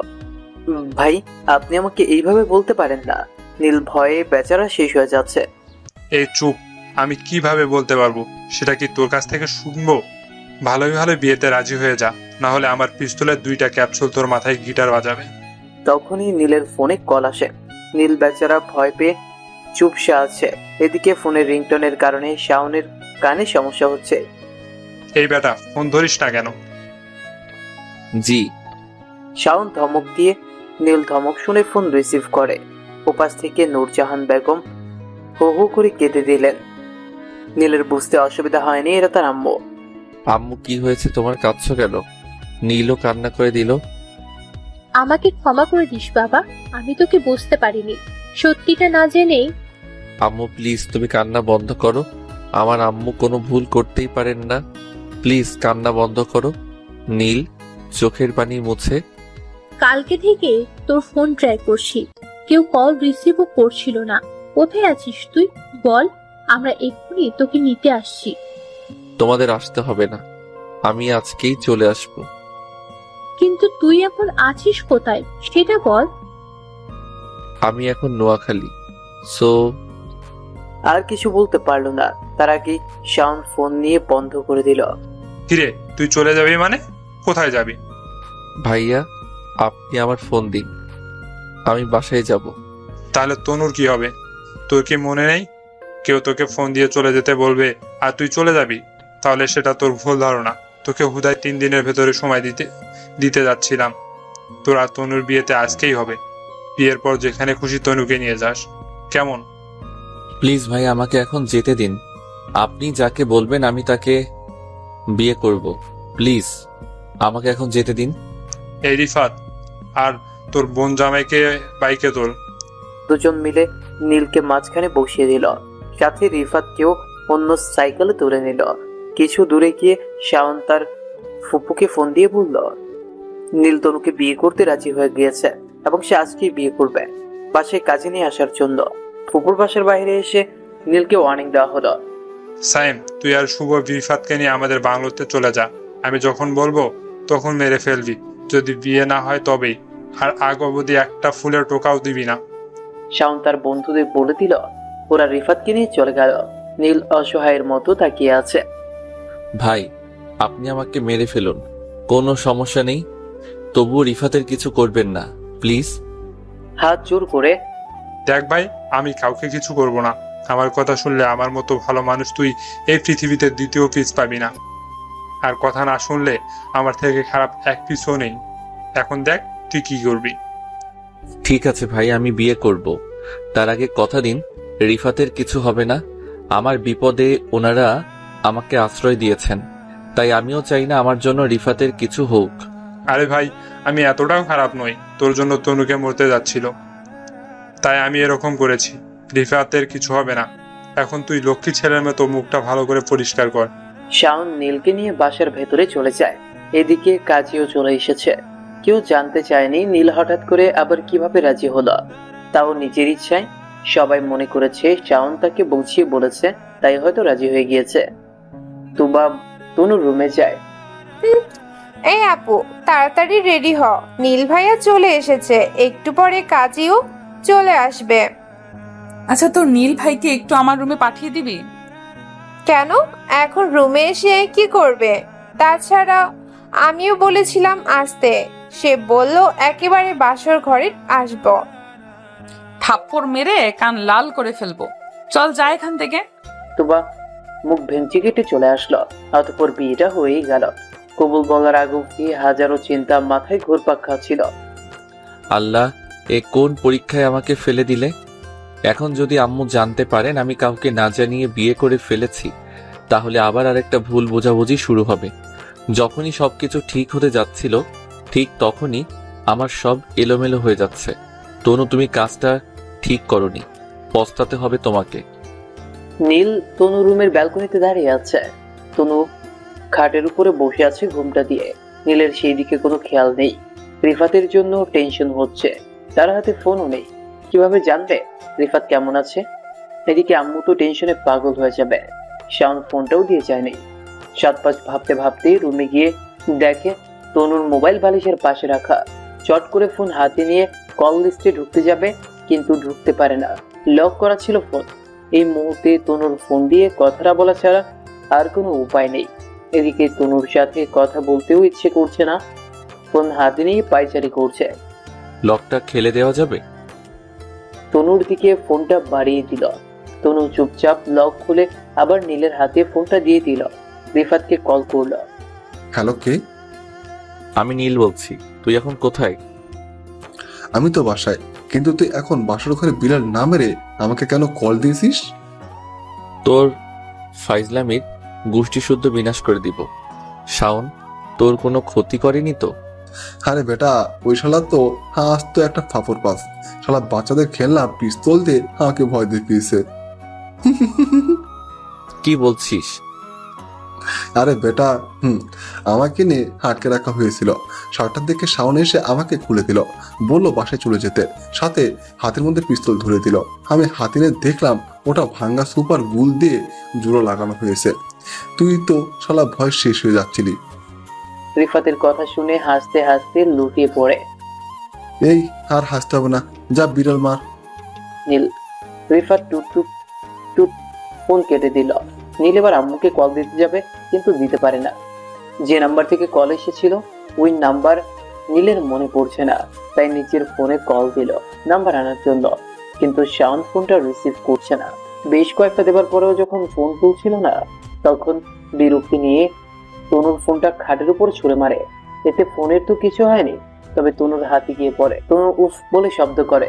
ভাই, আপনি আমাকে এইভাবে বলতে পারেন না। নীল ভয়ে বেচারা শেষ হয়ে যাচ্ছে। এই চুপ, আমি কিভাবে বলতে পারবো? সেটা কি তোর কাছ থেকে শুনবো? ভালোই ভালো বিয়েতে রাজি হয়ে যা, না হলে আমার পিস্তলের 2টা ক্যাপসুল তোর মাথায় গিটার বাজাবে। তখনই নীলের ফোনে কল আসে। নীল বেচারা ভয় পেয়ে চুপসে আছে। এদিকে ফোনের রিংটোনের কারণে শাওনের কানে সমস্যা হচ্ছে। এই বেটা, ফোন ধরিস না কেন? জি। শাওন ধমক দিয়ে নীল ধমক শুনে ফোন রিসিভ করে। ওপাশ থেকে নূরজাহান বেগম হো হো করে কেঁদে দিলেন। নীলের বুঝতে অসুবিধা হয়নি এরা তার আম্মু। আম্মু, কি হয়েছে তোমার? কাঁদছো কেন? নীলও কান্না করে দিল। আমাকে ক্ষমা করে দিস বাবা, আমি তোকে বুঝতে পারিনি, সত্যিটা না জেনেই। আম্মু প্লিজ, তুমি কান্না বন্ধ করো। আমার আম্মু কোনো ভুল করতেই পারেন না। প্লিজ কান্না বন্ধ করো। নীল চোখের পানি মুছে। কালকে থেকে তোর ফোন ট্রাই করছি, কেউ কল রিসিভও করছিল না। কোথায় আছিস তুই বল, আমরা এক্ষুনি তোকে নিতে আসছি। তোমাদের আসতে হবে না, আমি আজকেই চলে আসবো। কিন্তু তুই এখন আছিস কোথায় সেটা বল। আমি এখন নোয়াখালী। সো আর কিছু বলতে পারলো না। তার আগে শাওন ফোন নিয়ে বন্ধ করে দিল। কিরে, তুই চলে যাবি মানে? কোথায় যাবি? ভাইয়া, আপনি আমার ফোন দিন, আমি বাসায় যাব। তাহলে তনুর কি হবে? তোর কি মনে নেই কেউ তোকে ফোন দিয়ে চলে যেতে বলবে আর তুই চলে যাবি? তাহলে সেটা তোর ভুল ধারণা। তোকে হুদায় 3 দিনের ভেতরে সময় দিতে যাচ্ছিলাম। তোর আর তনুর বিয়েতে আজকেই হবে। বিয়ের পর যেখানে খুশি তনুকে নিয়ে যাস, কেমন? প্লিজ ভাই, আমাকে এখন যেতে দিন। আপনি যাকে বলবেন আমি তাকে বিয়ে করব। প্লিজ আমাকে এখন যেতে দিন। এই রিফাত, আর তোর বোন জামাইকে বাইকে তোল। দুজন মিলে নীলকে মাঝখানে বসিয়ে দিল। সাথে রিফাতকেও অন্য সাইকেলে তুলে নিল। কিছু দূরে গিয়ে শাওন তার ফুপুকে ফোন দিয়ে বলল নীল তনুকে বিয়ে করতে রাজি হয়ে গিয়েছে এবং সে আজকেই বিয়ে করবে, বাসায় কাজে নিয়ে আসার জন্য। ফুপুর বাসার বাইরে এসে নীলকে ওয়ার্নিং দেওয়া হলো। সাইম, তুই আর শুভ রিফাতকে নিয়ে আমাদের বাংলোতে চলে যা। আমি যখন বলবো তখন মেরে ফেলবি। যদি বিয়ে না হয় তবেই, আর আগ অবধি একটা ফুলের টোকাও দিবি না। শাওন তার বন্ধুদের বলে দিল। ওরা রিফাতকে নিয়ে চলে গেল। নীল অসহায়ের মতো তাকিয়ে আছে। ভাই, আপনি আমাকে মেরে ফেলুন, কোনো সমস্যা নেই, তবুও রিফাতের কিছু করবেন না প্লিজ। হাত জোর করে। দেখ ভাই, আমি কাউকে কিছু করব না। আমার কথা শুনলে আমার মতো ভালো মানুষ তুই এই পৃথিবীতে দ্বিতীয় পিস পাবি না। আর কথা না শুনলে আমার থেকে খারাপ এক পিসও নেই। এখন দেখ তুই কি করবি। ঠিক আছে ভাই, আমি বিয়ে করব। তার আগে কথা দিন রিফাতের কিছু হবে না। আমার বিপদে ওনারা আমাকে আশ্রয় দিয়েছেন, তাই আমিও চাই না আমার জন্য রিফাতের কিছু হোক। আরে ভাই, আমি এতটাও খারাপ নই। তোর জন্য তনুকে মরতে যাচ্ছিল, তাই আমি এরকম করেছি। রিফাতের কিছু হবে না। এখন তুই লক্ষ্মী ছেলের মতো মুখটা ভালো করে পরিষ্কার কর। শাওন নীলকে নিয়ে বাসার ভেতরে চলে যায়। এদিকে কাজীও চলে এসেছে। কেউ জানতে চায়নি নীল হঠাৎ করে আবার কিভাবে রাজি হলো, তাও নিজের ইচ্ছায়। সবাই মনে করেছে শাওন তাকে বুঝিয়ে বলেছে, তাই হয়তো রাজি হয়ে গিয়েছে। তুবা তনুর রুমে যায়। এই আপু, তাড়াতাড়ি রেডি হ, নীল ভাইয়া চলে এসেছে, একটু পরে কাজীও চলে আসবে। আচ্ছা, তোর নীল ভাইকে একটু আমার রুমে পাঠিয়ে দিবি? কেন, এখন রুমে এসে কি করবে? তাছাড়া আমিও বলেছিলাম আসতে, সে বলল একেবারে বাসর ঘরে আসবো। থাপ্পড় মেরে কান লাল করে ফেলবো। চল যা এখান থেকে। তুবা মুখ ভেঙচি কেটে চলে আসলো। অতঃপর বিয়েটা হয়েই গেল। কবুল বলার আগে কি হাজারো চিন্তা মাথায় ঘুরপাক খাচ্ছিল। আল্লাহ, এ কোন পরীক্ষায় আমাকে ফেলে দিলে? এখন যদি আম্মু জানতে পারেন আমি কাউকে না জানিয়ে বিয়ে করে ফেলেছি, তাহলে আবার আরেকটা ভুল বোঝাবুঝি শুরু হবে। যখনই সবকিছু ঠিক হতে যাচ্ছিল, ঠিক তখনই আমার সব এলোমেলো হয়ে যাচ্ছে। তনু, তুমি কাজটা ঠিক করনি, পস্তাতে হবে তোমাকে। নীল তনু রুমের ব্যালকনিতে দাঁড়িয়ে আছে। তনু খাটের উপরে বসে আছে ঘুমটা দিয়ে। নীলের সেই দিকে কোনো খেয়াল নেই। রিফাতের জন্য টেনশন হচ্ছে। তার হাতে ফোনও নেই, কিভাবে জানবে রিফাত কেমন আছে? এদিকে আম্মু তো টেনশনে পাগল হয়ে যাবে। শাওন ফোনটাও দিয়ে যায়নি। 7-5 ভাবতে ভাবতে রুমে গিয়ে দেখে তনুর মোবাইল বালিশের পাশে রাখা। চট করে ফোন হাতে নিয়ে কল লিস্টে ঢুকতে যাবে, কিন্তু ঢুকতে পারে না, লক করা ছিল ফোন। এই মুহূর্তে তনুর ফোন দিয়ে কথাটা বলা ছাড়া আর কোনো উপায় নেই। এদিকে তনুর সাথে কথা বলতেও ইচ্ছে করছে না, ফোন হাতে নিয়ে পায়চারি করছে। লকটা খেলে দেওয়া যাবে? তনুর দিকে ফোনটা বাড়িয়ে দিল। তনু চুপচাপ লক খুলে আবার নীলের হাতে ফোনটা দিয়ে দিল। রিফাতকে কল করলো। হ্যালো, কে? আমি নীল বলছি। তুই এখন কোথায়? আমি তো বাসায়, কিন্তু তুই এখন বাসর ঘরে বিলাল না মেরে আমাকে কেন কল দিয়েছিস? তোর ফাইজলামির গোষ্ঠী শুদ্ধ বিনাশ করে দিব। শাওন তোর কোনো ক্ষতি করেনি তো? আরে বেটা, ওই শালা তো তো একটা ফাপড় পাস। শালা বাচ্চাদের খেলনা পিস্তল দিয়ে আমাকে ভয় দেখিয়েছে। কি বলছিস? আরে বেটা, আমাকে নিয়ে আটকে রাখা হয়েছিল। 7টার দিকে শাওন এসে আমাকে খুলে দিল, বললো বাসায় চলে যেতে, সাথে হাতের মধ্যে পিস্তল ধরে দিল। আমি হাতে নিয়ে দেখলাম ওটা ভাঙ্গা সুপার গুল দিয়ে জোড়ো লাগানো হয়েছে। তুই তো শালা ভয় শেষ হয়ে যাচ্ছিলি। রিফাতের কথা শুনে হাসতে হাসতে লুটিয়ে পড়ে। এই আর হাসতে হবে না, যা বিড়াল মার। নীল রিফাত টুট টুট টুট ফোন কেটে দিল। নীল এবার আম্মুকে কল দিতে যাবে, কিন্তু দিতে পারে না। যে নাম্বার থেকে কল এসেছিল ওই নাম্বার নীলের মনে পড়ছে না, তাই নিজের ফোনে কল দিল নাম্বার আনার জন্য, কিন্তু শাওন ফোনটা রিসিভ করছে না। বেশ কয়েকটা দেবার পরেও যখন ফোন তুলছিল না, তখন বিরক্তি নিয়ে তনুর ফোনটা খাটের উপর ছুঁড়ে মারে। এতে ফোনের তো কিছু হয়নি, তবে তনুর হাতে গিয়ে পড়ে। তনু উফ বলে শব্দ করে।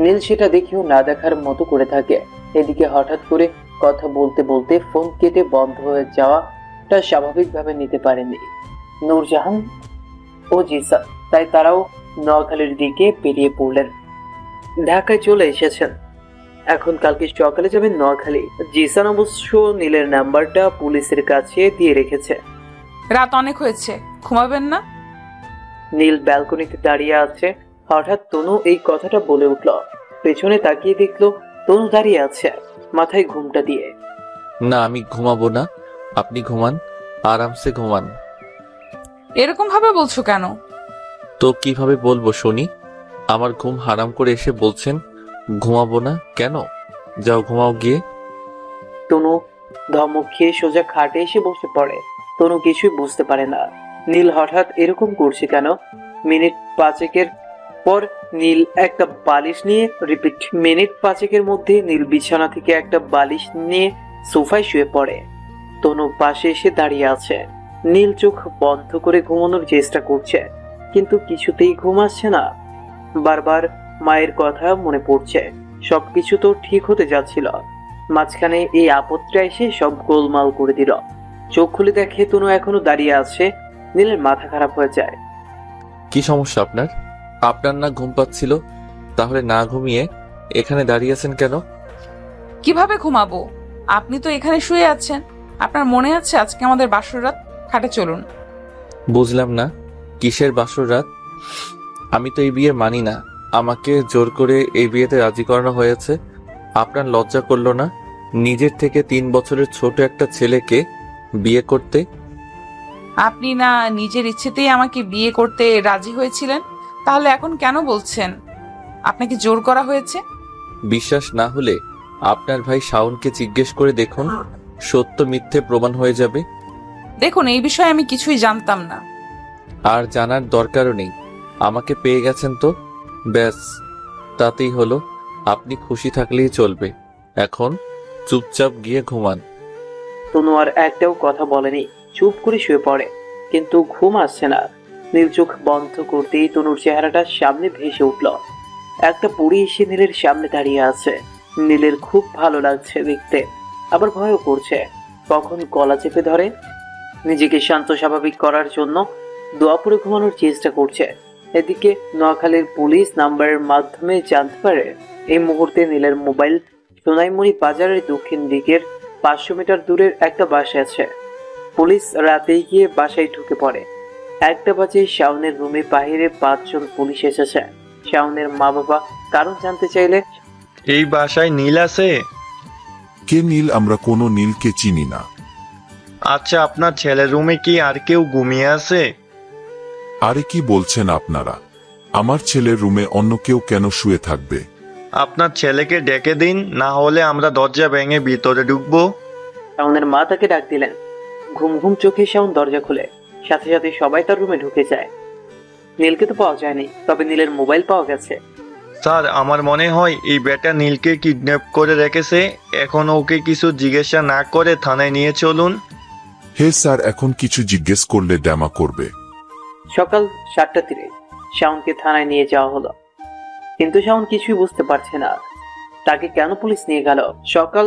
নীল সেটা দেখেও না দেখার মতো করে থাকে। এদিকে হঠাৎ করে কথা বলতে বলতে ফোন কেটে বন্ধ হয়ে যাওয়াটা স্বাভাবিকভাবে নিতে পারেনি নূরজাহান ও জিসান, তাই তারাও নোয়াখালীর দিকে বেরিয়ে পড়লেন। ঢাকায় চলে এসেছেন, এখন কালকে সকালে যাবেন নোয়াখালী। জিসান অবশ্য নীলের নাম্বারটা পুলিশের কাছে দিয়ে রেখেছে। রাত অনেক হয়েছে, ঘুমাবেন না? নীল ব্যালকনিতে দাঁড়িয়ে আছে। হঠাৎ তনু এই কথাটা বলে উঠল। পেছনে তাকিয়ে দেখলো তনু দাঁড়িয়ে আছে, মাথায় ঘুমটা দিয়ে। না, আমি ঘুমাবো না, আপনি ঘুমান, আরামসে ঘুমান। এরকম ভাবে বলছো কেন? তো কিভাবে বলবো শুনি? আমার ঘুম হারাম করে এসে বলছেন ঘুমাবো না কেন? যাও ঘুমাও গিয়ে। তনু ধমক খেয়ে সোজা খাটে এসে বসে পড়ে। তনু কিছুই বুঝতে পারে না নীল হঠাৎ এরকম করছে কেন। মিনিট 5 পর নীল একটা বালিশ নিয়ে মিনিট 5 মধ্যে নীল বিছানা থেকে একটা বালিশ নিয়ে সোফায় শুয়ে পড়ে। তনু পাশে এসে দাঁড়িয়ে আছে। নীল চোখ বন্ধ করে ঘুমানোর চেষ্টা করছে, কিন্তু কিছুতেই ঘুম আসছে না। বারবার মায়ের কথা মনে পড়ছে। সবকিছু তো ঠিক হতে যাচ্ছিল, মাঝখানে এই আপদটা এসে সব গোলমাল করে দিল। চোখ খুলে দেখে তনু এখনো দাঁড়িয়ে আছে। নীলের মাথা খারাপ হয়ে যায়। কি সমস্যা আপনার? আপনার না ঘুম পাচ্ছিল, তাহলে না ঘুমিয়ে এখানে দাঁড়িয়ে আছেন কেন? কিভাবে ঘুমাবো? আপনি তো এখানে শুয়ে আছেন। আপনার মনে আছে আজকে আমাদের বাসর রাত? খাটে চলুন। বুঝলাম না, কিসের বাসর রাত? আমি তো এই বিয়ে মানি না। আমাকে জোর করে এই বিয়েতে রাজি করানো হয়েছে। আপনার লজ্জা করলো না নিজের থেকে 3 বছরের ছোট একটা ছেলেকে বিয়ে করতে? আপনি না নিজের ইচ্ছেতেই আমাকে বিয়ে করতে রাজি হয়েছিলেন, তাহলে এখন কেন বলছেন আপনাকে জোর করা হয়েছে? বিশ্বাস না হলে আপনার ভাই শাওনকে জিজ্ঞেস করে দেখুন, সত্য মিথ্যে প্রমাণ হয়ে যাবে। দেখুন, এই বিষয়ে আমি কিছুই জানতাম না। আর জানার দরকারও নেই, আমাকে পেয়ে গেছেন তো ব্যাস, তাতেই হলো। আপনি খুশি থাকলেই চলবে। এখন চুপচাপ গিয়ে ঘুমান। তনু আর একটাও কথা বলেনি, চুপ করে শুয়ে পড়ে। কিন্তু ঘুম আসছে না। নীল চোখ বন্ধ করতেই তনুর চেহারাটা সামনে ভেসে উঠল। একটা বুড়ি এসে নীলের সামনে দাঁড়িয়ে আছে। নীলের খুব ভালো লাগছে দেখতে, আবার ভয়ও করছে। কখন গলা চেপে ধরে। নিজেকে শান্ত স্বাভাবিক করার জন্য দোয়া পড়ে ঘুমানোর চেষ্টা করছে। এদিকে নোয়াখালীর পুলিশ নাম্বারের মাধ্যমে জানতে পারে এই মুহূর্তে নীলের মোবাইল সোনাইমুড়ি বাজারের দক্ষিণ দিকের 500 মিটার দূরের একটা বাসায় আছে। পুলিশ রাতেই গিয়ে বাসায় ঢুকে পড়ে। 1টা বাজে শাওনের রুমে বাহিরে 5 জন পুলিশ এসেছে। শাওনের মা বাবা কারণ জানতে চাইলে, এই বাসায় নীল আছে? কে নীল? আমরা কোনো নীলকে চিনি না। আচ্ছা, আপনার ছেলের রুমে কি আর কেউ ঘুমিয়ে আছে? আরে কি বলছেন আপনারা? আমার ছেলের রুমে অন্য কেউ কেন শুয়ে থাকবে? আপনার ছেলেকে ডেকে দিন, না হলে আমরা দরজা ভেঙে ভিতরে ঢুকবো। শাওনের মা তাকে ডাক দিলেন। ঘুম ঘুম চোখে শাওন দরজা খুলে। সাথে সাথে সবাই তার রুমে ঢুকে যায়। নীলকে তো পাওয়া যায়নি, তবে নীলের মোবাইল পাওয়া গেছে। স্যার, আমার মনে হয় এই বেটা নীলকে কিডন্যাপ করে রেখেছে। এখন ওকে কিছু জিজ্ঞাসা না করে থানায় নিয়ে চলুন। হে স্যার, এখন কিছু জিজ্ঞেস করলে ড্যামা করবে। সকাল 7:30 শাওনকে থানায় নিয়ে যাওয়া হলো, কিন্তু শাওন কিছুই বুঝতে পারছে না তাকে কেন পুলিশ নিয়ে গেল। সকাল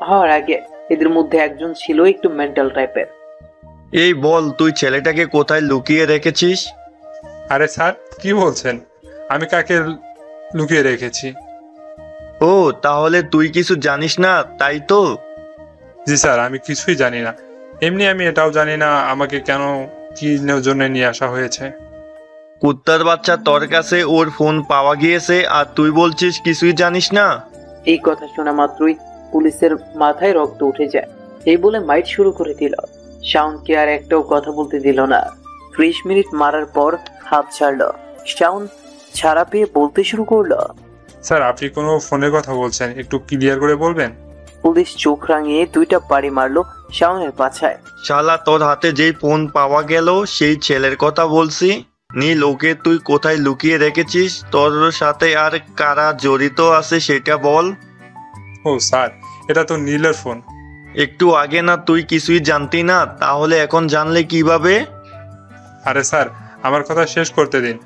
হওয়ার আগে এদের মধ্যে একজন ছিল একটু মেন্টাল টাইপের। এই বল, তুই ছেলেটাকে কোথায় লুকিয়ে রেখেছিস? আরে স্যার, কি বলছেন? আমি কাকে লুকিয়ে রেখেছি? ও, তাহলে তুই কিছু জানিস না, তাই তো? জি স্যার, আমি কিছুই জানি না। এমনি আমি এটাও জানি না আমাকে কেন কি জন্য নিয়ে আসা হয়েছে। কুত্তার বাচ্চা, তোর কাছে ওর ফোন পাওয়া গিয়েছে আর তুই বলছিস কিছুই জানিস না? এই কথা শোনা মাত্রই পুলিশের মাথায় রক্ত উঠে যায়। এই বলে মাইট শুরু করে দিল। শাওনকে আর একটাও কথা বলতে দিল না। 30 মিনিট মারার পর হাত ছাড়ল। শাওন ছাড়া পেয়ে বলতে শুরু করলো, স্যার, আপনি কোনো ফোনের কথা বলছেন, একটু ক্লিয়ার করে বলবেন? পুলিশ চোখ রাঙিয়ে 2টা বাড়ি মারলো শাওনের পাছায়। শালা, তোর হাতে যেই ফোন পাওয়া গেল সেই ছেলের কথা বলছি। নীল, ওকে তুই কোথায় লুকিয়ে রেখেছিস? তোর সাথে আর কারা জড়িত আছে সেটা বল। ও স্যার, এটা তো নীলের ফোন। একটু আগে না তুই কিছুই জানতি না, তাহলে এখন জানলে কিভাবে? আরে স্যার, আমার কথা শেষ করতে দিন।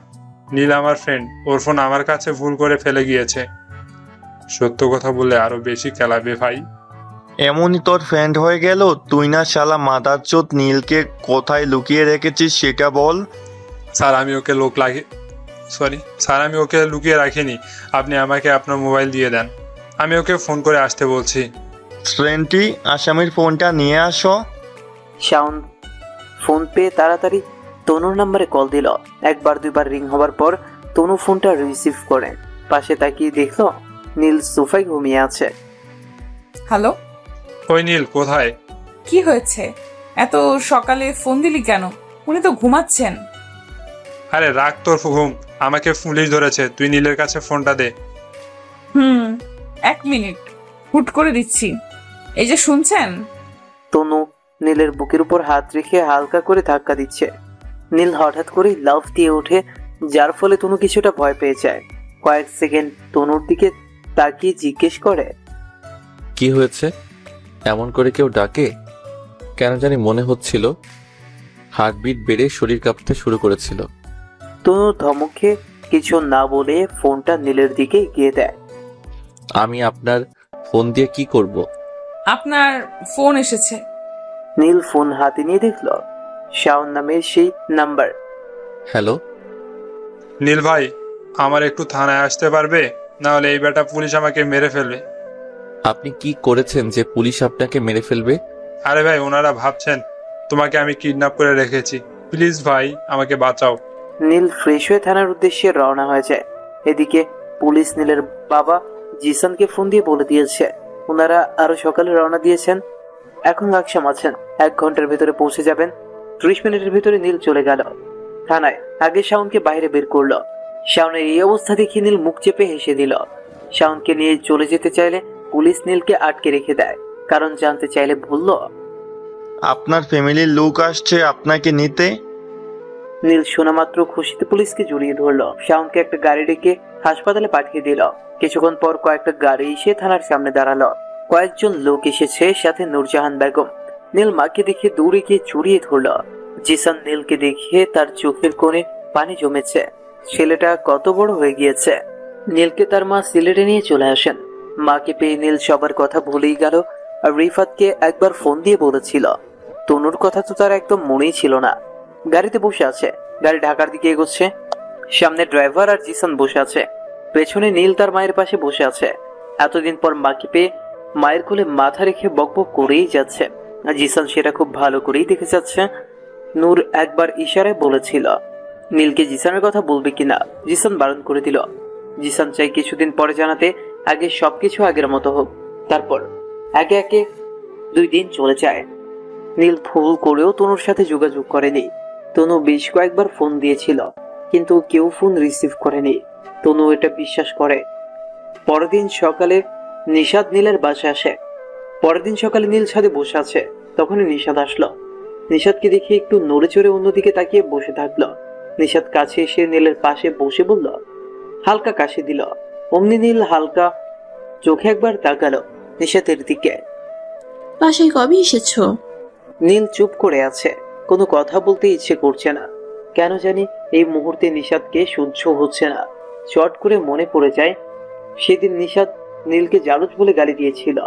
নীল আমার ফ্রেন্ড, ওর ফোন আমার কাছে ভুল করে ফেলে গিয়েছে। সত্য কথা বললে আরো বেশি খেলাবে ভাই। এমনই তোর ফ্রেন্ড হয়ে গেল? তুই না শালা মাদারচোদ, নীলকে কোথায় লুকিয়ে রেখেছিস সেটা বল। স্যার, আমি ওকে লুকিয়ে রাখিনি। আপনি আমাকে আপনার মোবাইল দিয়ে দেন, আমি ওকে ফোন করে আসতে বলছি। ফ্রেন্ডটি, আসামির ফোনটা নিয়ে আসো। শাওন ফোন পেয়ে তাড়াতাড়ি তনুর নাম্বারে কল দিল। 1বার 2বার রিং হবার পর তনু ফোনটা রিসিভ করে পাশে তাকিয়ে দেখলো নীল সোফায় ঘুমিয়ে আছে। হ্যালো। ওই নীল, কোথায়? কি হয়েছে? এত সকালে ফোন দিলি কেন? উনি তো ঘুমাচ্ছেন। আরে রাখ তোর ঘুম, আমাকে পুলিশ ধরেছে। তুই নীলের কাছে ফোনটা দে। 1 মিনিট, হুট করে দিচ্ছি। এই যে শুনছেন? তনু নীলের বুকের উপর হাত রেখে হালকা করে ধাক্কা দিচ্ছে। নীল হঠাৎ করে লাফ দিয়ে ওঠে, যার ফলে তনু কিছুটা ভয় পেয়ে যায়। কয়েক সেকেন্ড তনুর দিকে তাকিয়ে জিজ্ঞেস করে, কি হয়েছে? এমন করে কেউ ডাকে? কেন জানি মনে হচ্ছিল হার্টবিট বেড়ে শরীর কাঁপতে শুরু করেছিল। তনু ধমকে কিছু না বলে ফোনটা নীলের দিকে এগিয়ে দেয়। আমি আপনার ফোন দিয়ে কি করব? আপনার ফোন এসেছে। নীল ফোন হাতে নিয়ে দেখলো শাওন নামের সেই নাম্বার। হ্যালো নীল ভাই, আমার একটু থানায় আসতে পারবে? না হলে এই বেটা পুলিশ আমাকে মেরে ফেলবে। আপনি কি করেছেন যে পুলিশ আপনাকে মেরে ফেলবে? আরে ভাই, ওনারা ভাবছেন তোমাকে আমি কিডন্যাপ করে রেখেছি। প্লিজ ভাই, আমাকে বাঁচাও। নীল ফ্রেশ হয়ে থানার উদ্দেশ্যে রওনা হয়ে যায়। এদিকে পুলিশ নীলের বাবা জিসানকে ফোন দিয়ে বলে দিয়েছে ওনারা আরো সকালে রওনা দিয়েছেন, এখন লাকসাম আছেন, 1 ঘন্টার ভিতরে পৌঁছে যাবেন। 30 মিনিটের ভিতরে নীল চলে গেল থানায়। আগে শাওনকে বাইরে বের করলো। শাওনের এই অবস্থা দেখে নীল মুখ চেপে হেসে দিল। শাওনকে নিয়ে চলে যেতে চাইলে পুলিশ নীলকে আটকে রেখে দেয়। কারণ জানতে চাইলে বলল, আপনার ফ্যামিলির লোক আসছে আপনাকে নিতে। নীল শোনা মাত্র খুশিতে পুলিশকে জড়িয়ে ধরলো। শাওনকে একটা গাড়ি ডেকে হাসপাতালে পাঠিয়ে দিল। কিছুক্ষণ পর কয়েকটা গাড়ি এসে থানার সামনে দাঁড়ালো। কয়েকজন লোক এসেছে, সাথে নূরজাহান বেগম। নীল মাকে দেখে দৌড়ে গিয়ে জড়িয়ে ধরল। জিসান নীলকে দেখে তার চোখের কোণে পানি জমেছে। ছেলেটা কত বড় হয়ে গিয়েছে। নীলকে তার মা সিলেটে নিয়ে চলে আসেন। মাকে পেয়ে নীল সবার কথা ভুলেই গেল। আর রিফাতকে একবার ফোন দিয়ে বলেছিল। তনুর কথা তো তার একদম মনেই ছিল না। গাড়িতে বসে আছে, গাড়ি ঢাকার দিকে এগোচ্ছে। সামনে ড্রাইভার আর জিসান বসে আছে, পেছনে নীল তার মায়ের পাশে বসে আছে। এতদিন পর মাকে পেয়ে মায়ের কোলে মাথা রেখে বকবক করেই যাচ্ছে। জিসান সেটা খুব ভালো করেই দেখে যাচ্ছে। নূর একবার ইশারায় বলেছিল নীলকে জিসানের কথা বলবে কিনা। জিসান বারণ করে দিল। জিসান চাই কিছুদিন পরে জানাতে, আগে সবকিছু আগের মতো হোক। তারপর একে একে 2 দিন চলে যায়। নীল ভুল করেও তনুর সাথে যোগাযোগ করেনি। তনু বেশ কয়েকবার ফোন দিয়েছিল, কিন্তু কেউ ফোন রিসিভ করেনি। তনু এটা বিশ্বাস করে। পরের দিন সকালে নিশাদ নীলের বাসায় আসে। পরের দিন সকালে নীল ছাদে বসে আছে, তখনই নিশাদ আসলো। নিশাদকে দেখে একটু নড়ে চড়ে অন্যদিকে তাকিয়ে বসে থাকলো। নিশাদ কাছে এসে নীলের পাশে বসে বলল, হালকা কাশি দিল। অমনি নীল হালকা চোখে একবার তাকালো নিশাদের দিকে। বাসায় কবে এসেছো? নীল চুপ করে আছে, কোনো কথা বলতে ইচ্ছে করছে না। কেন জানি এই মুহূর্তে নিশাদকে সহ্য হচ্ছে না। চট করে মনে পড়ে যায় সেদিন নিশাদ নীলকে জালুস বলে গালি দিয়েছিল।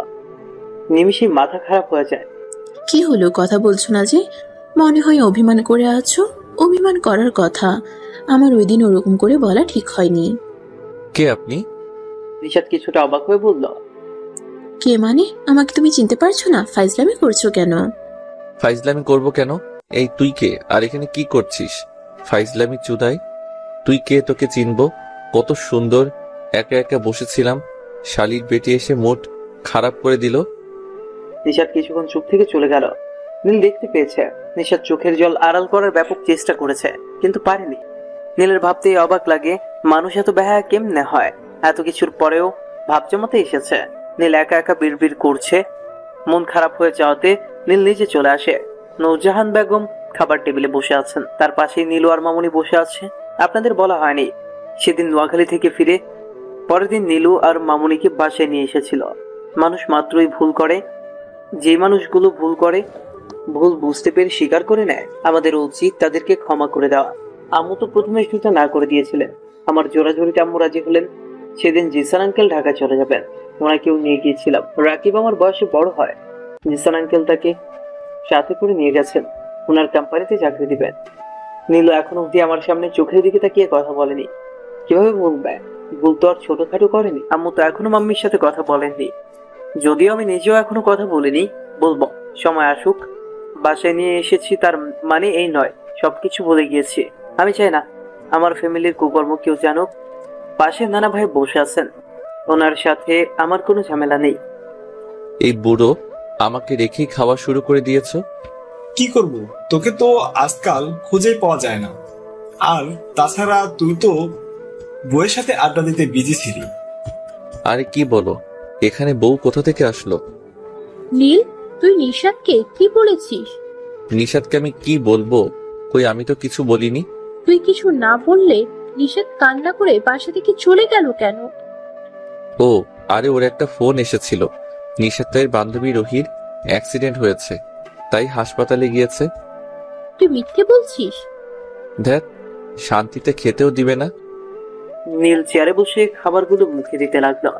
নিমিষে মাথা খারাপ হয়ে যায়। কি হলো, কথা বলছো না যে? মনে হয় অভিমান করে আছো। অভিমান করার কথা, আমার ওই দিন ওরকম করে বলা ঠিক হয়নি। কে আপনি? নিশাদ কিছুটা অবাক হয়ে বলল, কে মানে? আমাকে তুমি চিনতে পারছো না? ফাইজলামি করছো কেন? ফাইজলামি করবো কেন? এই তুই কে, আর এখানে কি করছিস? ফাইজলামি চুদাই, তুই কে? তোকে চিনবো? কত সুন্দর একা একা বসেছিলাম, শালির বেটি এসে মুড খারাপ করে দিল। নিশাদ কিছুক্ষণ চুপ থেকে চলে গেল। নীল দেখতে পেয়েছে নিশাদ চোখের জল আড়াল করার ব্যাপক চেষ্টা করেছে, কিন্তু পারেনি। নীলের ভাবতেই অবাক লাগে, মানুষ এত বেহায়া কেমনে হয়। এত কিছুর পরেও ভাব জমাতে এসেছে। নীল একা একা বিড়বিড় করছে। মন খারাপ হয়ে যাওয়াতে নীল নিচে চলে আসে। নূরজাহান বেগম খাবার টেবিলে বসে আছেন, তার পাশেই নীলু আর মামুনি বসে আছে। আপনাদের বলা হয়নি, সেদিন নোয়াখালী থেকে ফিরে পরের দিন নীলু আর মামুনিকে বাসায় নিয়ে এসেছিল। মানুষ মাত্রই ভুল করে। যে মানুষগুলো ভুল করে, ভুল বুঝতে পেরে স্বীকার করে নেয়, আমাদের উচিত তাদেরকে ক্ষমা করে দেওয়া। আম্মু তো প্রথমে সেটা না করে দিয়েছিলেন। আমার জোরাজোরিতে আম্মু রাজি হলেন। সেদিন জিসান আঙ্কেল ঢাকা চলে যাবেন, ওনাকেও নিয়ে গিয়েছিলাম। রাকিব আমার বয়সে বড় হয়। জিসান আঙ্কেল তাকে সাথে করে নিয়ে গেছেন, ওনার কোম্পানিতে চাকরি দিবেন। নীলু এখনো অব্দি আমার সামনে চোখের দিকে তাকিয়ে কথা বলেনি। কিভাবে বলবে? ভুল তো আর ছোটখাটো করেনি। আম্মু তো এখনো মাম্মির সাথে কথা বলেননি। যদিও আমি নিজেও এখনো কথা বলিনি, বলবো সময় আসুক। বাসায় নিয়ে এসেছি তার মানে এই নয় সবকিছু বলে গিয়েছি। আমি চাই না আমার ফ্যামিলির কুকর্ম কেউ জানুক। পাশে নানা ভাই বসে আছেন, ওনার সাথে আমার কোনো ঝামেলা নেই। এই বুড়ো আমাকে রেখেই খাওয়া শুরু করে দিয়েছো। কি করব, তোকে তো আজকাল খুঁজেই পাওয়া যায় না। আর তাছাড়া তুই তো বউয়ের সাথে আড্ডা দিতে বিজি ছিলি। আরে কি বলো, এখানে বউ কোথা থেকে আসলো? নীল, তুই নিশাদকে কি বলেছিস? নিশাদকে আমি কি বলবো? কই আমি তো কিছু বলিনি। তুই কিছু না বললে নিশাদ কান্না করে বাসা থেকে চলে গেল কেন? ও আরে ওর একটা ফোন এসেছিল। নিশাদ তাইর বান্ধবী রোহির অ্যাক্সিডেন্ট হয়েছে, তাই হাসপাতালে গিয়েছে। তুই মিথ্যে বলছিস? দেখ, শান্তিতে খেতেও দিবে না। নীল চেয়ারে বসে খাবারগুলো মুখে দিতে লাগলো।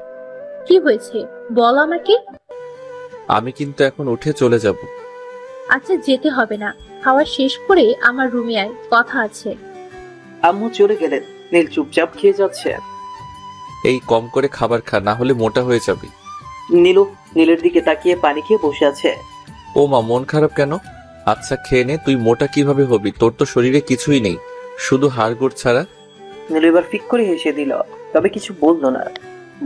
কি হয়েছে বল আমাকে। আমি কিন্তু এখন উঠে চলে যাব। আচ্ছা যেতে হবে না, খাওয়া শেষ করে আমার রুমে আয়, কথা আছে। আম্মু চলে গেলেন। নীল চুপচাপ খেয়ে যাচ্ছে। এই কম করে খাবার খা, না হলে মোটা হয়ে যাবে। নীলু নীলের দিকে তাকিয়ে পানি খেয়ে বসে আছে। ও মা, মন খারাপ কেন? আচ্ছা খেয়ে নে। তুই মোটা কিভাবে হবি? তোর তো শরীরে কিছুই নেই, শুধু হাড়গোড় ছাড়া। নীলু এবার ফিক করে হেসে দিল, তবে কিছু বললো না।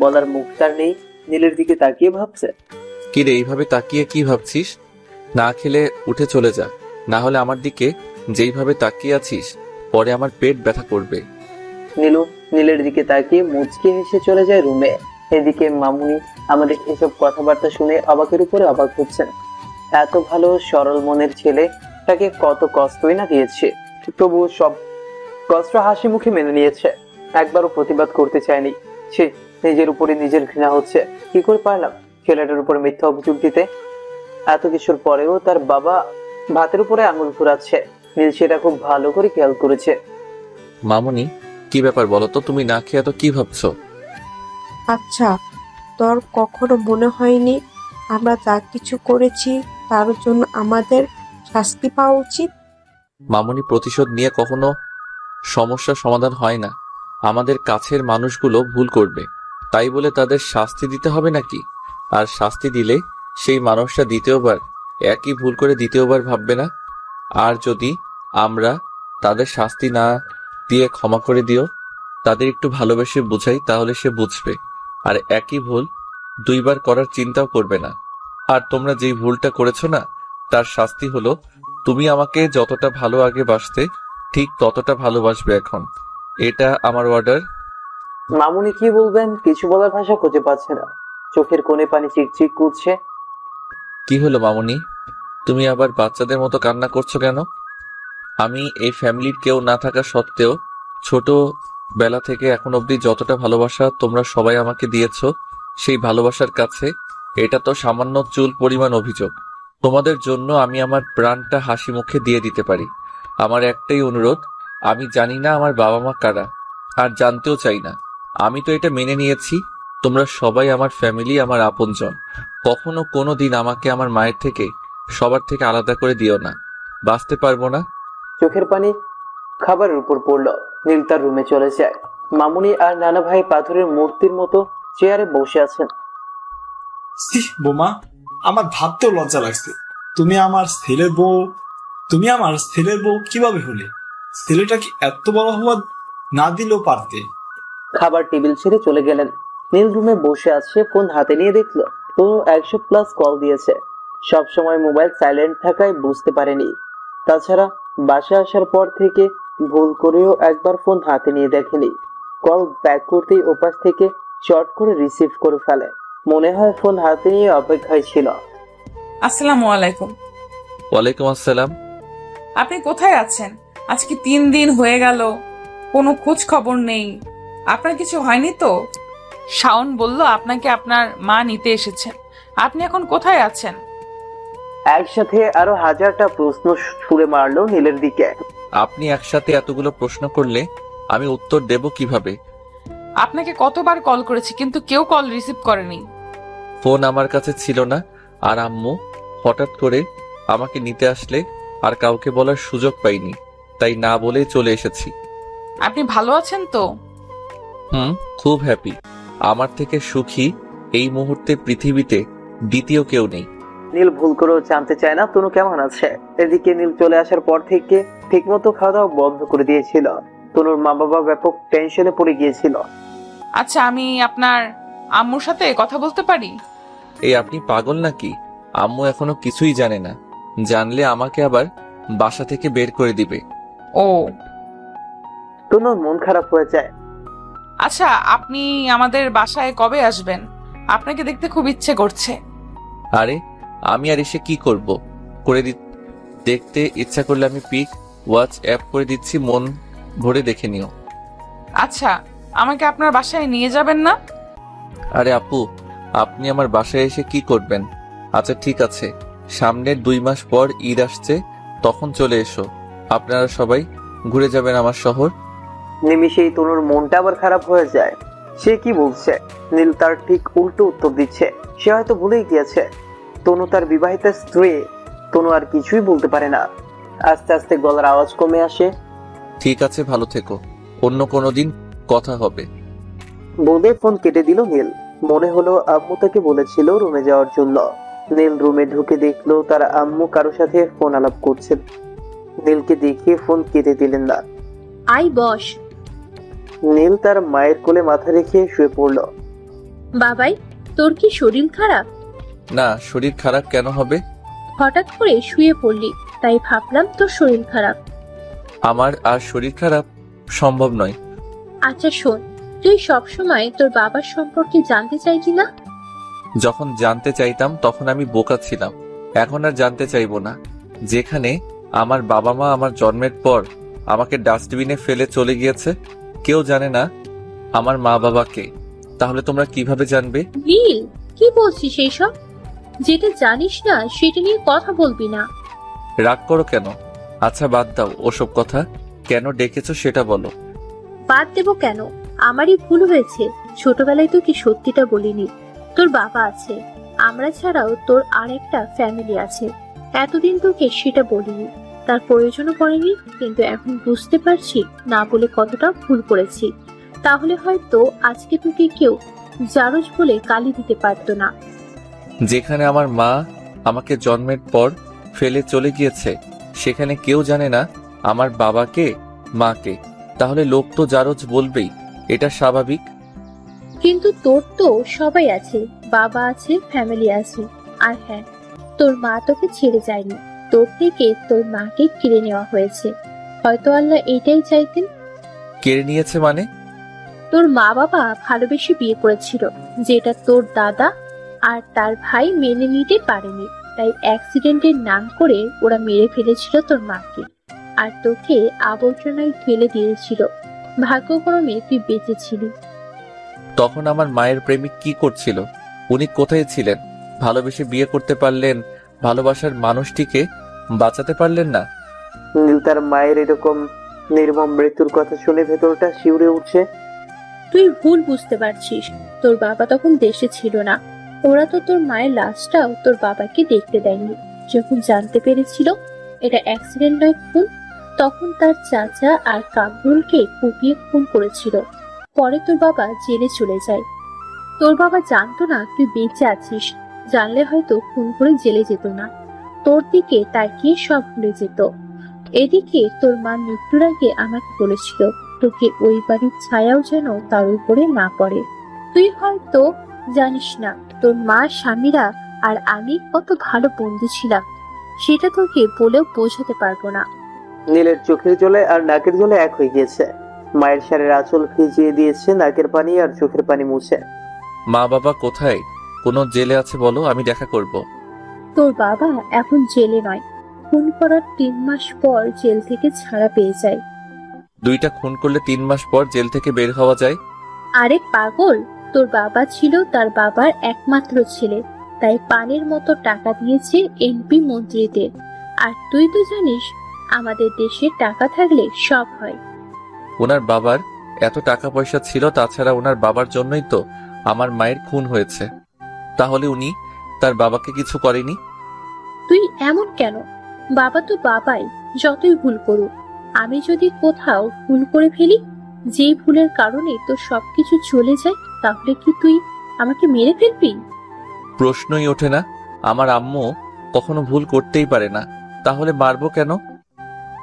বলার মুখ তার নেই। নীলের দিকে তাকিয়ে ভাবছে। কি রে, এইভাবে তাকিয়ে কি ভাবছিস? না খেলে উঠে চলে যা, না হলে আমার দিকে যেইভাবে তাকিয়ে আছিস পরে আমার পেট ব্যথা করবে। নীলু নীলের দিকে তাকিয়ে মুচকে হেসে চলে যায় রুমে। এদিকে মামুনি আমাদের এসব কথাবার্তা শুনে অবাকের উপরে অবাক হচ্ছেন। এত ভালো সরল মনের ছেলে তাকে কত কষ্টই না দিয়েছে, তবুও সব কষ্ট হাসি মুখে মেনে নিয়েছে, একবারও প্রতিবাদ করতে চায়নি। সে নিজের উপরে নিজের ঘৃণা হচ্ছে। কি করে পারলাম ছেলেটার উপর মিথ্যা অভিযোগ দিতে? এত কিছুর পরেও তার বাবা ভাতের উপরে আঙুল ঘুরাচ্ছে। নীল সেটা খুব ভালো করে খেয়াল করেছে। মামুনি, কি ব্যাপার বলো তো? তুমি না খেয়ে তো কি ভাবছো? আচ্ছা, তোর কখনো মনে হয়নি আমরা যা কিছু করেছি তার জন্য আমাদের শাস্তি পাওয়া উচিত? মামুনি, প্রতিশোধ নিয়ে কখনো সমস্যার সমাধান হয় না। আমাদের কাছের মানুষগুলো ভুল করবে, তাই বলে তাদের শাস্তি দিতে হবে নাকি? আর শাস্তি দিলে সেই মানুষটা দ্বিতীয়বার একই ভুল করে দ্বিতীয়বার ভাববে না। আর যদি আমরা তাদের শাস্তি না দিয়ে ক্ষমা করে দিও, তাদের একটু ভালোবেসে বুঝাই, তাহলে সে বুঝবে আর একই ভুল দুইবার করার চিন্তাও করবে না। আর তোমরা যেই ভুলটা করেছো না, তার শাস্তি হলো তুমি আমাকে যতটা ভালো আগে বাসতে ঠিক ততটা ভালোবাসবে এখন। এটা আমার অর্ডার। মামুনি কি বলবেন কিছু বলার ভাষা খুঁজে পাচ্ছে না, চোখের কোণে পানি চিকচিক করছে। কি হলো মামুনি, তুমি আবার বাচ্চাদের মতো কান্না করছো কেন? আমি এই ফ্যামিলির কেউ না থাকা সত্ত্বেও ছোট বেলা থেকে এখন অবধি যতটা ভালোবাসা তোমরা সবাই আমাকে দিয়েছো, সেই ভালোবাসার কাছে এটা তো সামান্য চুল পরিমাণ অভিযোগ। তোমাদের জন্য আমি আমার প্রাণটা হাসি মুখে দিয়ে দিতে পারি। আমার একটাই অনুরোধ, আমি জানি না আমার বাবা মা কারা, আর জানতেও চাই না। আমি তো এটা মেনে নিয়েছি তোমরা সবাই আমার ফ্যামিলি, আমার আপনজন। কখনো কোনো দিন আমাকে আমার মায়ের থেকে সবার থেকে আলাদা করে দিও না, বাঁচতে পারবো না। চোখের পানি খাবারের উপর পড়লো। নীল তার রুমে চলে যায়। মামুনি আর নানা ভাই পাথরের মূর্তির মতো চেয়ারে বসে আছেন। বোমা, আমার ভাবতেও লজ্জা লাগছে। তুমি আমার ছেলের বউ কিভাবে হলে? ছেলেটা কি এত বড় হওয়া না দিলেও পারতে। খাবার টেবিল ছেড়ে চলে গেলেন। নীল রুমে বসে আছে, ফোন হাতে নিয়ে দেখলো তো 100+ কল দিয়েছে। সবসময় মোবাইল সাইলেন্ট থাকায় বুঝতে পারেনি। তাছাড়া বাসা আসার পর থেকে ভুল করেও একবার ফোন হাতে নিয়ে দেখেনি। কল ব্যাক করতেই ওপাশ থেকে শর্ট করে রিসিভ করে ফেলে। মনে হয় ফোন হাতে নিয়ে অপেক্ষায় ছিল। আসসালামু আলাইকুম। ওয়ালাইকুম আসসালাম। আপনি কোথায় আছেন? আজকে 3 দিন হয়ে গেল, কোনো খোঁজ খবর নেই। আপনার কিছু হয়নি তো? শাওন বলল আপনাকে আপনার মা নিতে এসেছেন। আপনি এখন কোথায় আছেন? একসাথে আরো হাজারটা প্রশ্ন ছুড়ে মারলো নীলের দিকে। আপনি একসাথে এতগুলো প্রশ্ন করলে আমি উত্তর দেব কিভাবে? আপনাকে কতবার কল করেছি কিন্তু কেউ কল রিসিভ করেনি। ফোন আমার কাছে ছিল না, আর আম্মু হঠাৎ করে আমাকে নিতে আসলে আর কাউকে বলার সুযোগ পাইনি, তাই না বলেই চলে এসেছি। আপনি ভালো আছেন তো? খুব হ্যাপি। আমার থেকে সুখী এই মুহূর্তে পৃথিবীতে দ্বিতীয় কেউ নেই। নীল ভুল করেও জানতে চায় না তনু কেমন আছে। এদিকে নীল চলে আসার পর থেকে ঠিকমতো খাওয়া দাওয়া বন্ধ করে দিয়েছিল। তনুর মা বাবা ব্যাপক টেনশনে পড়ে গিয়েছিল। আচ্ছা, আমি আপনার আম্মুর সাথে কথা বলতে পারি? এই আপনি পাগল নাকি? আম্মু এখনো কিছুই জানে না, জানলে আমাকে আবার বাসা থেকে বের করে দিবে। ও, তনুর মন খারাপ হয়ে যায়। আচ্ছা, আপনি আমাদের বাসায় কবে আসবেন? আপনাকে দেখতে খুব ইচ্ছে করছে। আরে আমি আর এসে কি করব? দেখতে ইচ্ছা করলে আমি পিক হোয়াটসঅ্যাপ করে দিচ্ছি, মন ভরে দেখে নিও। আচ্ছা, আমাকে আপনার বাসায় নিয়ে যাবেন না? আরে আপু, আপনি আমার বাসায় এসে কি করবেন? আচ্ছা ঠিক আছে, সামনের 2 মাস পর ঈদ আসছে, তখন চলে এসো। আপনারা সবাই ঘুরে যাবেন আমার শহর। নিমিষেই তনুর মনটা আবার খারাপ হয়ে যায়। সে কি বলছে? নীল তার ঠিক উল্টো উত্তর দিচ্ছে। সে হয়তো ভুলেই গিয়েছে তনু তার বিবাহিত স্ত্রী। তনু আর কিছুই বলতে পারে না। আস্তে আস্তে গলার আওয়াজ কমে আসে। ঠিক আছে, ভালো থেকো, অন্য কোনো দিন কথা হবে। বলে ফোন কেটে দিল নীল। মনে হলো আম্মু তাকে বলেছিল রুমে যাওয়ার জন্য। নীল রুমে ঢুকে দেখলো তার আম্মু কারোর সাথে ফোন আলাপ করছে। নীলকে দেখিয়ে ফোন কেটে দিলেন না। আই বস। নীল তার মায়ের কোলে মাথা রেখে শুয়ে পড়লো। বাবাই, তোর কি শরীর খারাপ? না, শরীর খারাপ কেন হবে? হঠাৎ করে শুয়ে পড়লি, তাই ভাবলাম তোর শরীর খারাপ। আমার আর শরীর খারাপ সম্ভব নয়। আচ্ছা শোন, তুই সবসময় তোর বাবার সম্পর্কে জানতে চাইতি না? যখন জানতে চাইতাম তখন আমি বোকা ছিলাম, এখন আর জানতে চাইবো না। যেখানে আমার বাবা মা আমার জন্মের পর আমাকে ডাস্টবিনে ফেলে চলে গিয়েছে, কেউ জানে না আমার মা বাবাকে, তাহলে তোমরা কিভাবে জানবে? নীল, কি বলছিস এইসব? যেটা জানিস না সেটা নিয়ে কথা বলবি না। রাগ করো কেন? আচ্ছা বাদ দাও ওসব কথা, কেন ডেকেছো সেটা বলো। বাদ দেবো কেন? আমারই ভুল হয়েছে, ছোটবেলায় তো কি সত্যিটা বলিনি। তোর বাবা আছে, আমরা ছাড়াও তোর আরেকটা ফ্যামিলি আছে, এতদিন তোকে সেটা বলিনি, তার প্রয়োজনও পড়েনি, কিন্তু এখন বুঝতে পারছি না বলে কতটা ভুল করেছি। তাহলে হয়তো আজকে তোকে কেউ জারজ বলে গালি দিতে পারতো না। যেখানে আমার মা আমাকে জন্মের পর ফেলে চলে গিয়েছে, সেখানে কেউ জানে না আমার বাবাকে মাকে, তাহলে লোক তো জারজ বলবেই, এটা স্বাভাবিক। কিন্তু তোর তো সবাই আছে, বাবা আছে, ফ্যামিলি আছে, আর হ্যাঁ, তোর মা তোকে ছেড়ে যায়নি, তোর থেকে তোর মাকে কেড়ে নেওয়া হয়েছে। হয়তো আল্লাহ এটাই চাইতেন। কেড়ে নিয়েছে মানে? তোর মা বাবা ভালোবেসে বিয়ে করেছিল, যেটা তোর দাদা আর তার ভাই মেনে নিতে পারেনি, তাই অ্যাক্সিডেন্টের নাম করে ওরা মেরে ফেলেছিল তোর মাকে, আর তোকে আবর্জনায় ফেলে দিয়েছিল। ভাগ্যক্রমে তুই বেঁচেছিলি। তখন আমার মায়ের প্রেমিক কি করছিল? উনি কোথায় ছিলেন? ভালোবেসে বিয়ে করতে পারলেন, ভালোবাসার মানুষটিকে বাঁচাতে পারলেন না। নীল তার মায়ের এরকম নির্মম মৃত্যুর কথা শুনে ভেতরটা শিউরে উঠছে। তুই ভুল বুঝতে পারছিস, তোর বাবা তখন দেশে ছিল না, ওরা তো তোর মায়ের লাশটাও তোর বাবাকে দেখতে দেয়নি। যখন জানতে পেরেছিল এটা অ্যাক্সিডেন্ট নয় খুন, তখন তার চাচা আর কামরুলকে কুপিয়ে খুন করেছিল। পরে তোর বাবা জেলে চলে যায়। তোর বাবা জানতো না তুই বেঁচে আছিস, জানলে হয়তো খুন করে জেলে যেত না, তোর দিকে তাকিয়ে সব ভুলে যেত। এদিকে তোর মা মৃত্যুর আগে আমাকে বলেছিল তোকে ওই বাড়ির ছায়াও যেন তার উপরে না পড়ে। তুই হয়তো জানিস না তোর মা, স্বামীরা আর আমি কত ভালো বন্ধু ছিলাম, সেটা তোকে বলেও বোঝাতে পারবো না। নীলের চোখের জলে আর নাকের জলে এক হয়ে গিয়েছে। মায়ের শাড়ির আঁচল ভিজিয়ে দিয়েছে নাকের পানি আর চোখের পানি মুছে। মা বাবা কোথায়? কোন জেলে আছে বলো, আমি দেখা করব। তোর বাবা এখন জেলে নয়, খুন করার 3 মাস পর জেল থেকে ছাড়া পেয়ে যায়। দুইটা খুন করলে 3 মাস পর জেল থেকে বের হওয়া যায়? আরে পাগল, তোর বাবা ছিল তার বাবার একমাত্র ছেলে, তাই পানির মতো টাকা দিয়েছে এমপি মন্ত্রীদের। আর তুই তো জানিস আমাদের দেশে টাকা থাকলে সব হয়। ওনার বাবার এত টাকা পয়সা ছিল, তাছাড়া ওনার বাবার জন্যই তো আমার মায়ের খুন হয়েছে, তাহলে উনি তার বাবাকে কিছু করেনি? তুই এমন কেন? বাবা তো বাবাই, যতই ভুল করুক। আমি যদি কোথাও ভুল করে ফেলি, যে ভুলের কারণে তোর সবকিছু চলে যায়, তাহলে কি তুই আমাকে মেরে ফেলবি? প্রশ্নই ওঠে না। আমার আম্মু কখনো ভুল করতেই পারে না, তাহলে মারবো কেন?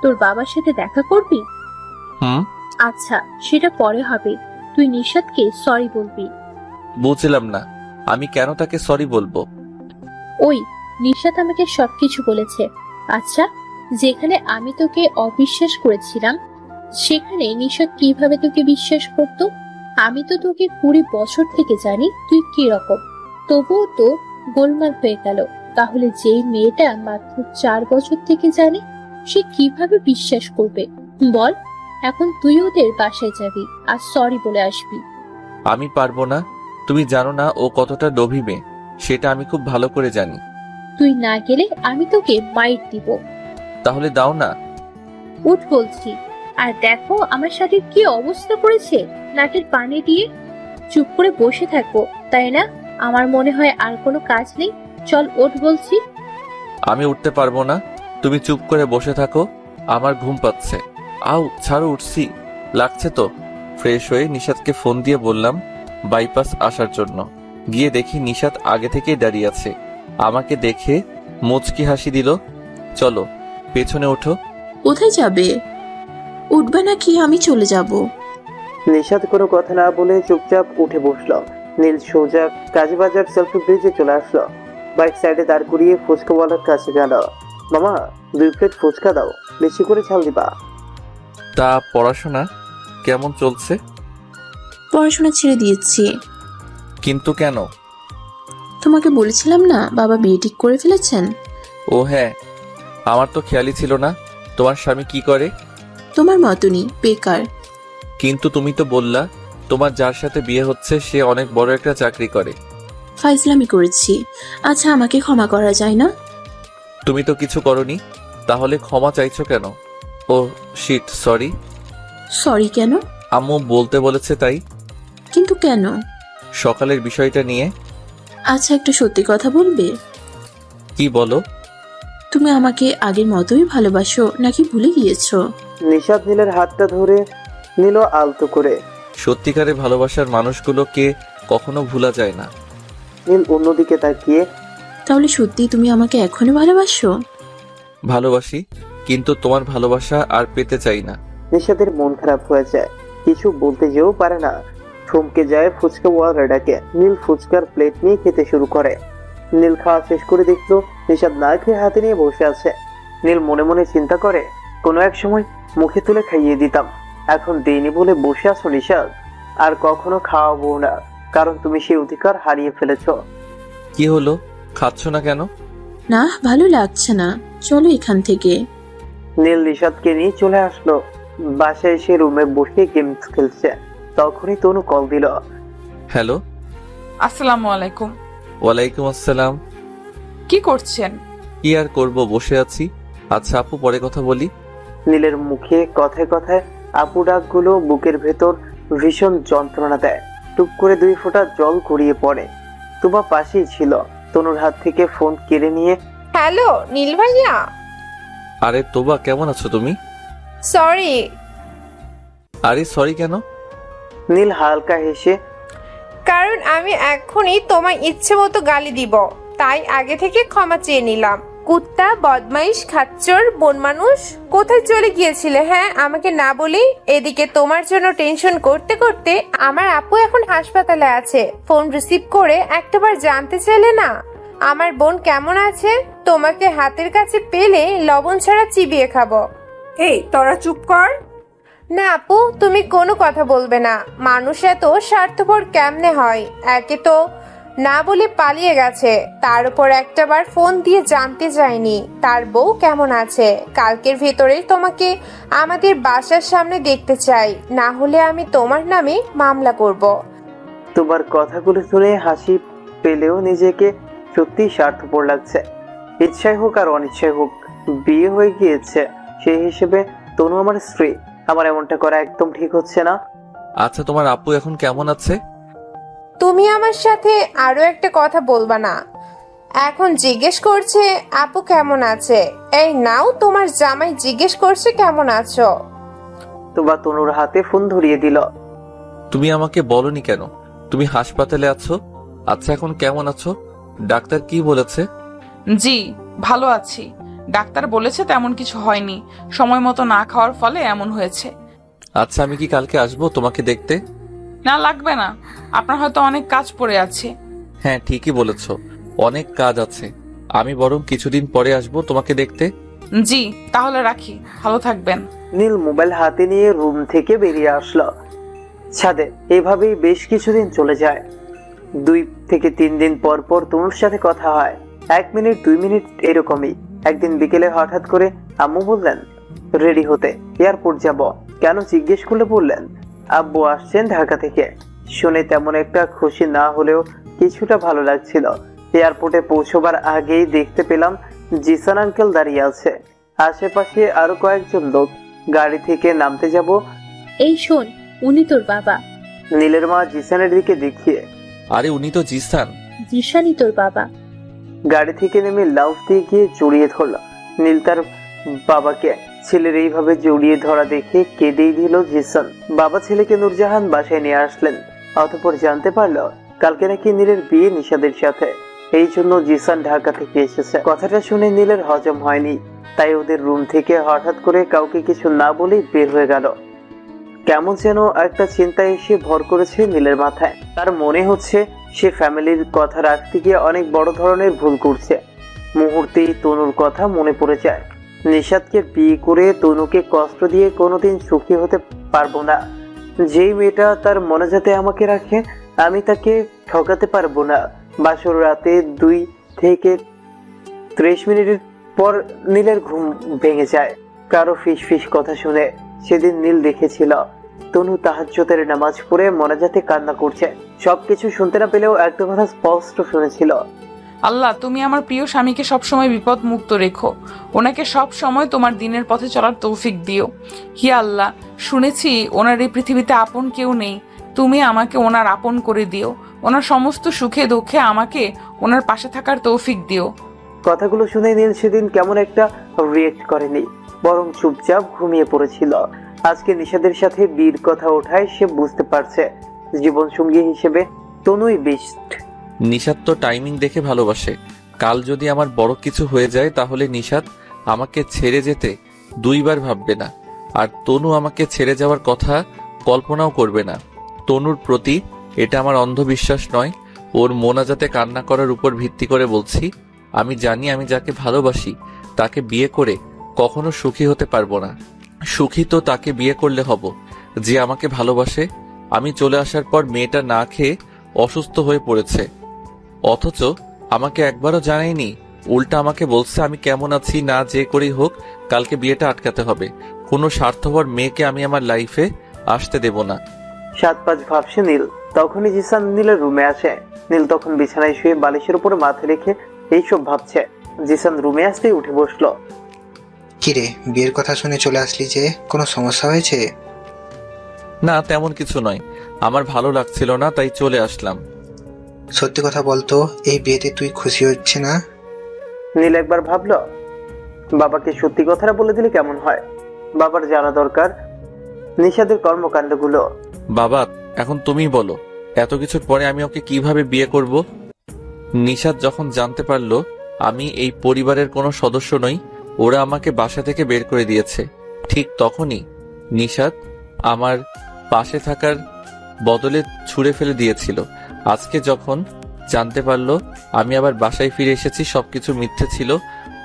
তোর বাবার সাথে দেখা করবি? আচ্ছা, সেটা পরে হবে। তুই নিশাদকে সরি বলবি। বুঝলাম না, আমি কেন তাকে সরি বলবো? ওই নিশাদ আমাকে সবকিছু বলেছে। আচ্ছা, যেখানে আমি তোকে অবিশ্বাস করেছিলাম, সেখানে নিশাদ কিভাবে তোকে বিশ্বাস করতো? আমি তো তোকে 20 বছর থেকে জানি তুই কি রকম, তবুও তো গোলমাল হয়ে গেল। তাহলে যেই মেয়েটা মাত্র 4 বছর থেকে জানে, সে কিভাবে বিশ্বাস করবে বল? এখন তুই ওদের বাসায় যাবি আর সরি বলে আসবি। আমি পারবো না। তুমি জানো না ও কতটা লোভী মেয়ে, সেটা আমি খুব ভালো করে জানি। তুই না গেলে আমি তোকে মাইর দিব। তাহলে দাও না। উঠ বলছি। আর দেখো আমার সাথে কি অবস্থা করেছে, নাকের পানি দিয়ে। চুপ করে বসে থাকবো তাই না? আমার মনে হয় আর কোনো কাজ নেই। চল ওঠ বলছি। আমি উঠতে পারবো না, তুমি চুপ করে বসে থাকো, আমার ঘুম পাচ্ছে। আউ ছাড়ো, উঠছি, লাগছে তো। ফ্রেশ হয়ে নিশাদকে ফোন দিয়ে বললাম বাইপাস আসার জন্য। গিয়ে দেখি নিশাদ আগে থেকেই দাঁড়িয়ে আছে, আমাকে দেখে মুচকি হাসি দিল। চলো পেছনে ওঠো। কোথায় যাবে? উঠবে নাকি আমি চলে যাব? নিশাদ কোনো কথা না বলে চুপচাপ উঠে বসলো। নীল সোজা কাজীবাজার সেলফি ব্রিজে চলে আসলো। বাইক সাইডে দাঁড় করিয়ে ফুচকাওয়ালার কাছে গেল। মামা 2 প্লেট ফুচকা দাও, বেশি করে ঝাল দিবা। তা পড়াশোনা কেমন চলছে? পড়াশোনা ছেড়ে দিয়েছি। কিন্তু কেন? তোমাকে বলেছিলাম না বাবা বিয়ে ঠিক করে ফেলেছেন। ও হ্যাঁ, আমার তো খেয়ালই ছিল না। তোমার স্বামী কি করে? তোমার মতনই বেকার। কিন্তু তুমি তো বললা তোমার যার সাথে বিয়ে হচ্ছে সে অনেক বড় একটা চাকরি করে। ফাইজলামি করেছি। আচ্ছা আমাকে ক্ষমা করা যায় না? তুমি তো কিছু করনি, তাহলে ক্ষমা চাইছো কেন? ও শিট, সরি। সরি কেন? আম্মু বলতে বলেছে তাই। কিন্তু কেন? সকালের বিষয়টা নিয়ে। আচ্ছা একটা সত্যি কথা বলবে? কি বলো? তুমি আমাকে আগের মতোই ভালোবাসো নাকি ভুলে গিয়েছো? নিশাদ নীলের হাতটা ধরে নিল আলতো করে। সত্যিকারের ভালোবাসার মানুষগুলোকে কখনো ভুলা যায় না। নীল অন্যদিকে তাকিয়ে, তাহলে সত্যি তুমি আমাকে এখনো ভালোবাসো? ভালোবাসি, কিন্তু তোমার ভালোবাসা আর পেতে চাই না। নিশাদের মন খারাপ হয়ে যায়, কিছু বলতে যেও পারে না। থমকে যায় ফুচকা ওয়ালা ডাকে। নীল ফুচকার প্লেট নিয়ে খেতে শুরু করে। নীল খাওয়া শেষ করে দেখলো নিশাদ না খেয়ে হাতে নিয়ে বসে আছে। নীল মনে মনে চিন্তা করে, কোনো এক সময় মুখে তুলে খাইয়ে দিতাম, এখন দেইনি বলে বসে আছো নিশাদ। আর কখনো খাওয়াবো না, কারণ তুমি সেই অধিকার হারিয়ে ফেলেছো। কি হলো, খাচ্ছ না কেন? না ভালো লাগছে না, চলো এখান থেকে। নীল নিশাদকে নিয়ে চলে আসলো। বাসায় এসে রুমে বসে গেমস খেলছে। তখনই তনু কল দিল। হ্যালো। আসসালামু আলাইকুম। ওয়ালাইকুম আসসালাম। কি করছেন? কি আর করব, বসে আছি। আচ্ছা আপু, পরে কথা বলি। নীলের মুখে কথায় কথায় আপু ডাকগুলো বুকের ভেতর ভীষণ যন্ত্রণা দেয়। টুপ করে 2 ফোঁটা জল গড়িয়ে পড়ে। তোমার পাশেই ছিল। তনুর হাত থেকে ফোন কেড়ে নিয়ে, হ্যালো নীল ভাইয়া। আরে তোবা, কেমন আছো তুমি? সরি। আরে সরি কেন? নীল হালকা হেসে, কারণ আমি এখনই তোমার ইচ্ছে মতো গালি দিব, তাই আগে থেকে ক্ষমা চেয়ে নিলাম। কুত্তা, বদমাইশ, খাচ্চর, বন মানুষ, কোথায় চলে গিয়েছিলে হ্যাঁ আমাকে না বলি? এদিকে তোমার জন্য টেনশন করতে করতে আমার আপু এখন হাসপাতালে আছে। ফোন রিসিভ করে একটাবার জানতে চাইলে না আমার বোন কেমন আছে? তোমাকে হাতের কাছে পেলে লবণ ছাড়া চিবিয়ে খাবো। এই তোরা চুপ কর। না আপু, তুমি কোনো কথা বলবে না। মানুষ এত স্বার্থপর কেমনে হয়? একে তো না বলে পালিয়ে গেছে, তার উপর একটাবার ফোন দিয়ে জানতে চাইনি তার বউ কেমন আছে। কালকের ভেতরেই তোমাকে আমাদের বাসার সামনে দেখতে চাই, না হলে আমি তোমার নামে মামলা করব। তোমার কথাগুলো শুনে হাসি পেলেও নিজেকে সত্যি স্বার্থপর লাগছে। ইচ্ছায় হোক আর অনিচ্ছায় হোক, বিয়ে হয়ে গিয়েছে, সেই হিসেবে তনু আমার স্ত্রী। আমার এমনটা করা একদম ঠিক হচ্ছে না। আচ্ছা তোমার আপু এখন কেমন আছে? তুমি আমার সাথে আরো একটা কথা বলবা না? এখন জিজ্ঞেস করছে আপু কেমন আছে। এই নাও, তোমার জামাই জিজ্ঞেস করছে কেমন আছো। তোমার তনুর হাতে ফোন ধরিয়ে দিল। তুমি আমাকে বলনি কেন তুমি হাসপাতালে আছো? আচ্ছা এখন কেমন আছো? ডাক্তার কি বলেছে? জি ভালো আছি। ডাক্তার বলেছে তেমন কিছু হয়নি, সময় মতো না খাওয়ার ফলে এমন হয়েছে। আচ্ছা আমি কি কালকে আসবো তোমাকে দেখতে? না লাগবে না, আপনার হয়তো অনেক কাজ পড়ে আছে। হ্যাঁ ঠিকই বলেছো, অনেক কাজ আছে। আমি বরং কিছুদিন পরে আসবো তোমাকে দেখতে। জি তাহলে রাখি, ভালো থাকবেন। নীল মোবাইল হাতে নিয়ে রুম থেকে বেরিয়ে আসলো। ছাদে এভাবেই বেশ কিছুদিন চলে যায়। 2 থেকে 3 দিন পর পর তনুর সাথে কথা হয়, 1 মিনিট 2 মিনিট এরকমই। একদিন বিকেলে হঠাৎ করে আম্মু বললেন রেডি হতে, এয়ারপোর্ট যাব। কেন জিজ্ঞেস করলে বললেন আব্বু আসছেন ঢাকা থেকে। শুনে তেমন একটা খুশি না হলেও কিছুটা ভালো লাগছিল। এয়ারপোর্টে পৌঁছবার আগেই দেখতে পেলাম জিসান আঙ্কেল দাঁড়িয়ে আছে, আশেপাশে আরো কয়েকজন লোক। গাড়ি থেকে নামতে যাব, এই শোন, উনি তোর বাবা। নীলের মা জিসানের দিকে দেখিয়ে, আরে উনি তো জিসান। জিসানই তোর বাবা। গাড়ি থেকে নেমে লাফ দিয়ে গিয়ে জড়িয়ে ধরল নীল তার বাবাকে। ছেলের এইভাবে জড়িয়ে ধরা দেখে কেঁদেই দিল জিসান। বাবা ছেলেকে নূরজাহান বাসায় নিয়ে আসলেন। অতঃপর জানতে পারলো কালকে নাকি নীলের বিয়ে নিশাদের সাথে, এই জন্য জিসান ঢাকা থেকে এসেছে। কথাটা শুনে নীলের হজম হয়নি, তাই ওদের রুম থেকে হঠাৎ করে কাউকে কিছু না বলেই বের হয়ে গেল। কেমন যেন একটা চিন্তা এসে ভর করেছে নীলের মাথায়। তার মনে হচ্ছে সে ফ্যামিলির কথা রাখতে গিয়ে অনেক বড় ধরনের ভুল করছে। মুহূর্তেই তনুর কথা মনে পড়ে যায়। নিশাদকে বিয়ে করে তনুকে কষ্ট দিয়ে কোনোদিন সুখী হতে পারবো না। যেই মেয়েটা তার মনাজাতে আমাকে রাখে আমি তাকে ঠকাতে পারবো না। বাসর রাতে 2 থেকে 30 মিনিটের পর নীলের ঘুম ভেঙে যায় কারো ফিস ফিস কথা শুনে। সেদিন নীল দেখেছিল তনু তাহাজ্জুদের নামাজ পড়ে মনাজাতে কান্না করছে। সবকিছু শুনতে না পেলেও একটা কথা স্পষ্ট শুনেছিল, আল্লাহ তুমি আমার প্রিয় স্বামীকে সবসময় বিপদ মুক্ত রেখো, ওনাকে সব সময় তোমার দিনের পথে চলার তৌফিক দিও। হি আল্লাহ, শুনেছি ওনার এই পৃথিবীতে আপন কেউ নেই, তুমি আমাকে ওনার আপন করে দিও। ওনার সমস্ত সুখে দুঃখে আমাকে ওনার পাশে থাকার তৌফিক দিও। কথাগুলো শুনে নীল সেদিন কেমন একটা রিয়েক্ট করেনি, বরং চুপচাপ ঘুমিয়ে পড়েছিল। আজকে নিশাদের সাথে বীর কথা ওঠায় সে বুঝতে পারছে জীবন সঙ্গী হিসেবে তনুই বেস্ট। নিশাত তো টাইমিং দেখে ভালোবাসে। কাল যদি আমার বড় কিছু হয়ে যায় তাহলে নিশাত আমাকে ছেড়ে যেতে 2 বার ভাববে না। আর তনু আমাকে ছেড়ে যাওয়ার কথা কল্পনাও করবে না। তনুর প্রতি এটা আমার অন্ধবিশ্বাস নয়, ওর মোনাজাতে কান্না করার উপর ভিত্তি করে বলছি। আমি জানি আমি যাকে ভালোবাসি তাকে বিয়ে করে কখনো সুখী হতে পারবো না। সুখী তো তাকে বিয়ে করলে হব যে আমাকে ভালোবাসে। আমি চলে আসার পর মেয়েটা না খেয়ে অসুস্থ হয়ে পড়েছে, অথচ আমাকে একবারও জানায়নি। উল্টা আমাকে বলছে আমি কেমন আছি না যে করেই হোক কালকে বিয়েটা আটকাতে হবে। কোনো স্বার্থপর মেয়েকে আমি আমার লাইফে আসতে দেব না। 7-5 ভাবছে নীল। তখনই জিসান নীলের রুমে আসে। নীল তখন বিছানায় শুয়ে বালিশের উপরে মাথা রেখে এইসব ভাবছে। জিসান রুমে আসতেই উঠে বসলো। কিরে, বিয়ের কথা শুনে চলে আসলি যে, কোনো সমস্যা হয়েছে? না, তেমন কিছু নয়, আমার ভালো লাগছিল না তাই চলে আসলাম। সত্যি কথা বলতো, এই বিয়েতে তুই খুশি হচ্ছে না? নীল একবার ভাবলো বাবাকে সত্যি কথাটা বলে দিলে কেমন হয়। বাবার জানা দরকার নিশাদের কর্মকাণ্ডগুলো। বাবা, এখন তুমি বলো, এত কিছুর পরে আমি ওকে কিভাবে বিয়ে করব? নিশাদ যখন জানতে পারলো আমি এই পরিবারের কোনো সদস্য নই, ওরা আমাকে বাসা থেকে বের করে দিয়েছে। ঠিক তখনই নিশাদ আমার পাশে থাকার বদলে ছুঁড়ে ফেলে দিয়েছিল। আজকে যখন জানতে পারলো আমি আবার বাসায় ফিরে এসেছি, সবকিছু মিথ্যে ছিল,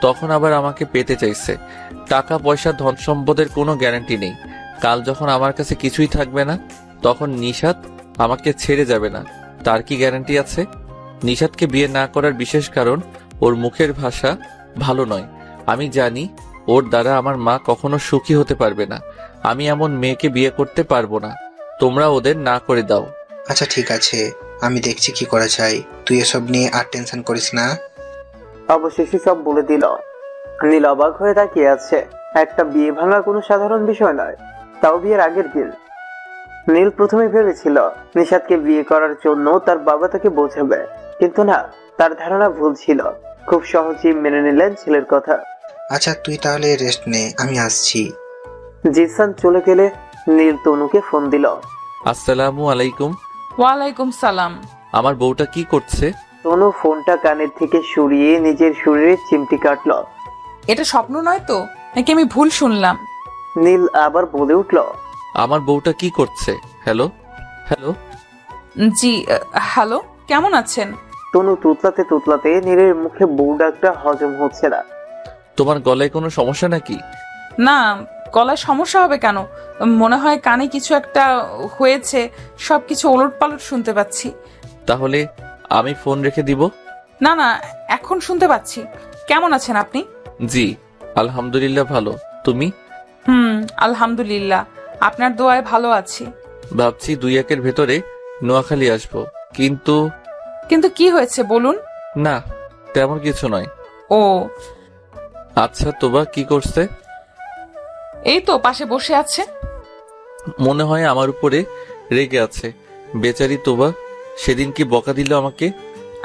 তখন আবার আমাকে পেতে চাইছে। টাকা পয়সা ধন সম্পদের কোনো গ্যারান্টি নেই। কাল যখন আমার কাছে কিছুই থাকবে না তখন নিশাদ আমাকে ছেড়ে যাবে না, তার কি গ্যারান্টি আছে? নিশাদকে বিয়ে না করার বিশেষ কারণ ওর মুখের ভাষা ভালো নয়। আমি জানি ওর দ্বারা আমার মা কখনো সুখী হতে পারবে না। আমি এমন মেয়েকে বিয়ে করতে পারবো না। তোমরা ওদের না করে দাও। আচ্ছা ঠিক আছে, আমি দেখছি কি করা যায়। তুই এসব নিয়ে আর টেনশন করিস না। অবশেষে সব বলে দিল। নীল অবাক হয়ে তাকিয়ে আছে। একটা বিয়ে ভাঙা কোনো সাধারণ বিষয় নয়, তাও বিয়ের আগের দিন। নীল প্রথমে ভেবেছিল নিশাদকে বিয়ে করার জন্য তার বাবা তাকে বোঝাবে, কিন্তু না, তার ধারণা ভুল ছিল। খুব সহজেই মেনে নিলেন ছেলের কথা। আচ্ছা তুই তাহলে রেস্ট নে, আমি আসছি। জিসান চলে গেলে নীল তনুকে ফোন দিল। আসসালামু আলাইকুম। ওয়ালাইকুম সালাম। আমার বউটা কি করছে? তনু ফোনটা কানের থেকে সরিয়ে নিজের শরীরে চিমটি কাটলো। এটা স্বপ্ন নয় তো, নাকি আমি ভুল শুনলাম? নীল আবার বলে উঠল, আমার বউটা কি করছে? Hello hello. জি হ্যালো, কেমন আছেন? তনু তুতলাতে তুতলাতে নীলের মুখে বউ ডাকটা হজম হচ্ছে না। তোমার গলায় কোনো সমস্যা নাকি? না, গলায় সমস্যা হবে কেন? মনে হয় কানে কিছু একটা হয়েছে, সবকিছু ওলটপালট শুনতে পাচ্ছি। তাহলে আমি ফোন রেখে দিব? না না, এখন শুনতে পাচ্ছি। কেমন আছেন আপনি? জি আলহামদুলিল্লাহ ভালো, তুমি? আলহামদুলিল্লাহ, আপনার দোয়ায় ভালো আছি। ভাবছি 2-1 ভেতরে নোয়াখালী আসবো, কিন্তু কিন্তু কি হয়েছে বলুন? না তেমন কিছু নয়। ও আচ্ছা, তোবা কি করছে? এই তো পাশে বসে আছে। মনে হয় আমার উপরে রেগে আছে। বেচারি তোবা সেদিন কি বকা দিল আমাকে।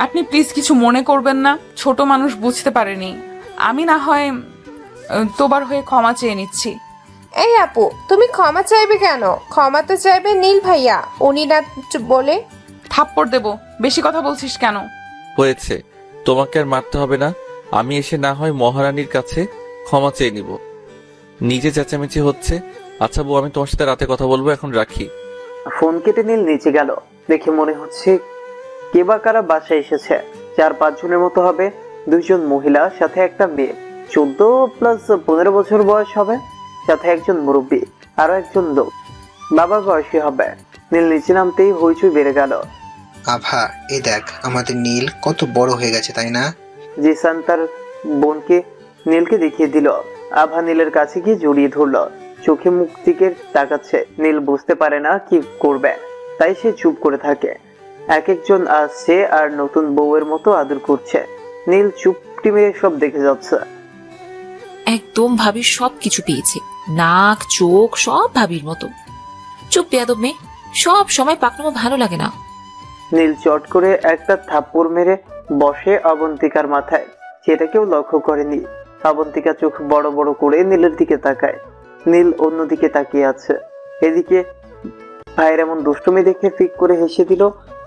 আপনি প্লিজ কিছু মনে করবেন না, ছোট মানুষ বুঝতে পারেনি। আমি না হয় তোবার হয়ে ক্ষমা চেয়ে নিচ্ছি। এই আপু, তুমি ক্ষমা চাইবে কেন? ক্ষমা তো চাইবে নীল ভাইয়া, উনি না বলে। থাপ্পড় দেব, বেশি কথা বলছিস কেন? হয়েছে, তোমাকে আর মারতে হবে না। আমি এসে না হয় মহারানীর কাছে ক্ষমা চেয়ে নিব। নিজে চেঁচামেচি হচ্ছে। আচ্ছা বউ, আমি তোমার সাথে রাতে কথা বলবো, এখন রাখি। ফোন কেটে নীল নিচে গেল। দেখে মনে হচ্ছে কে বা কারা বাসায় এসেছে। 4-5 জনের মতো হবে। 2 জন মহিলা, সাথে একটা মেয়ে, 14 + 15 বছর বয়স হবে, সাথে একজন মুরব্বী, আরো একজন লোক। বাবা বয়সী হবে। নীল নিচে নামতেই হইচই বেড়ে গেল। আভা, এই দেখ আমাদের নীল কত বড় হয়ে গেছে, তাই না? জিসান তার বোনকে নীলকে দেখিয়ে দিল। আভা নীলের কাছে গিয়ে জড়িয়ে ধরলো, চোখে মুখ দিকে তাকাচ্ছে। নীল বুঝতে পারে না কি করবে, তাই সে চুপ করে থাকে। এক একজন আসছে আর নতুন বউয়ের মতো আদর করছে। নীল চুপটি মেরে সব দেখে যাচ্ছে। একদম ভাবির সব কিছু পেয়েছে, নাক চোখ সব ভাবির মতো। চুপ বেয়াদব মেয়ে, সব সময় পাকনামো ভালো লাগে না। নীল চট করে একটা থাপ্পড় মেরে বসে অবন্তিকার মাথায়। সেটা কেউ লক্ষ্য করেনি। অবন্তিকা চোখ বড় বড় করে নীলের দিকে তাকায়। নীল অন্যদিকে তাকিয়ে আছে। এদিকে ভাইয়ের এমন দুষ্টুমি দেখে ফিক করে হেসে দিল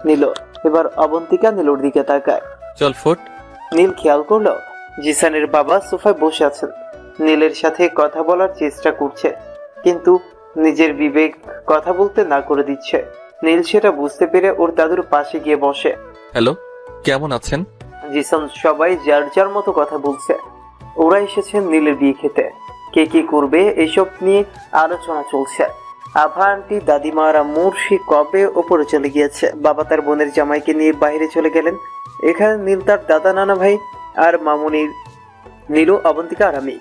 নীল। এবার অবন্তিকা নীলর দিকে তাকায়। চল ফোট। নীল খেয়াল করলো জিসানের বাবা সোফায় বসে আছেন, নীলের সাথে কথা বলার চেষ্টা করছে, কিন্তু নিজের বিবেক কথা বলতে না করে দিচ্ছে। নীল সেটা বুঝতে পেরে ওর দাদুর পাশে গিয়ে বসে। হ্যালো, কেমন আছেন? জিসান সবাই যার যার মতো কথা বলছে। ওরা এসেছেন নীলের বিয়ে খেতে। কে কি করবে এসব নিয়ে আলোচনা চলছে। আভা আন্টি দাদিমার আম্মুর সে কবে ওপরে চলে গিয়েছে। বাবা তার বোনের জামাইকে নিয়ে বাইরে চলে গেলেন। এখানে নীল তার দাদা নানা ভাই আর মামুনির, নীলু অবন্তিকা আর আমি।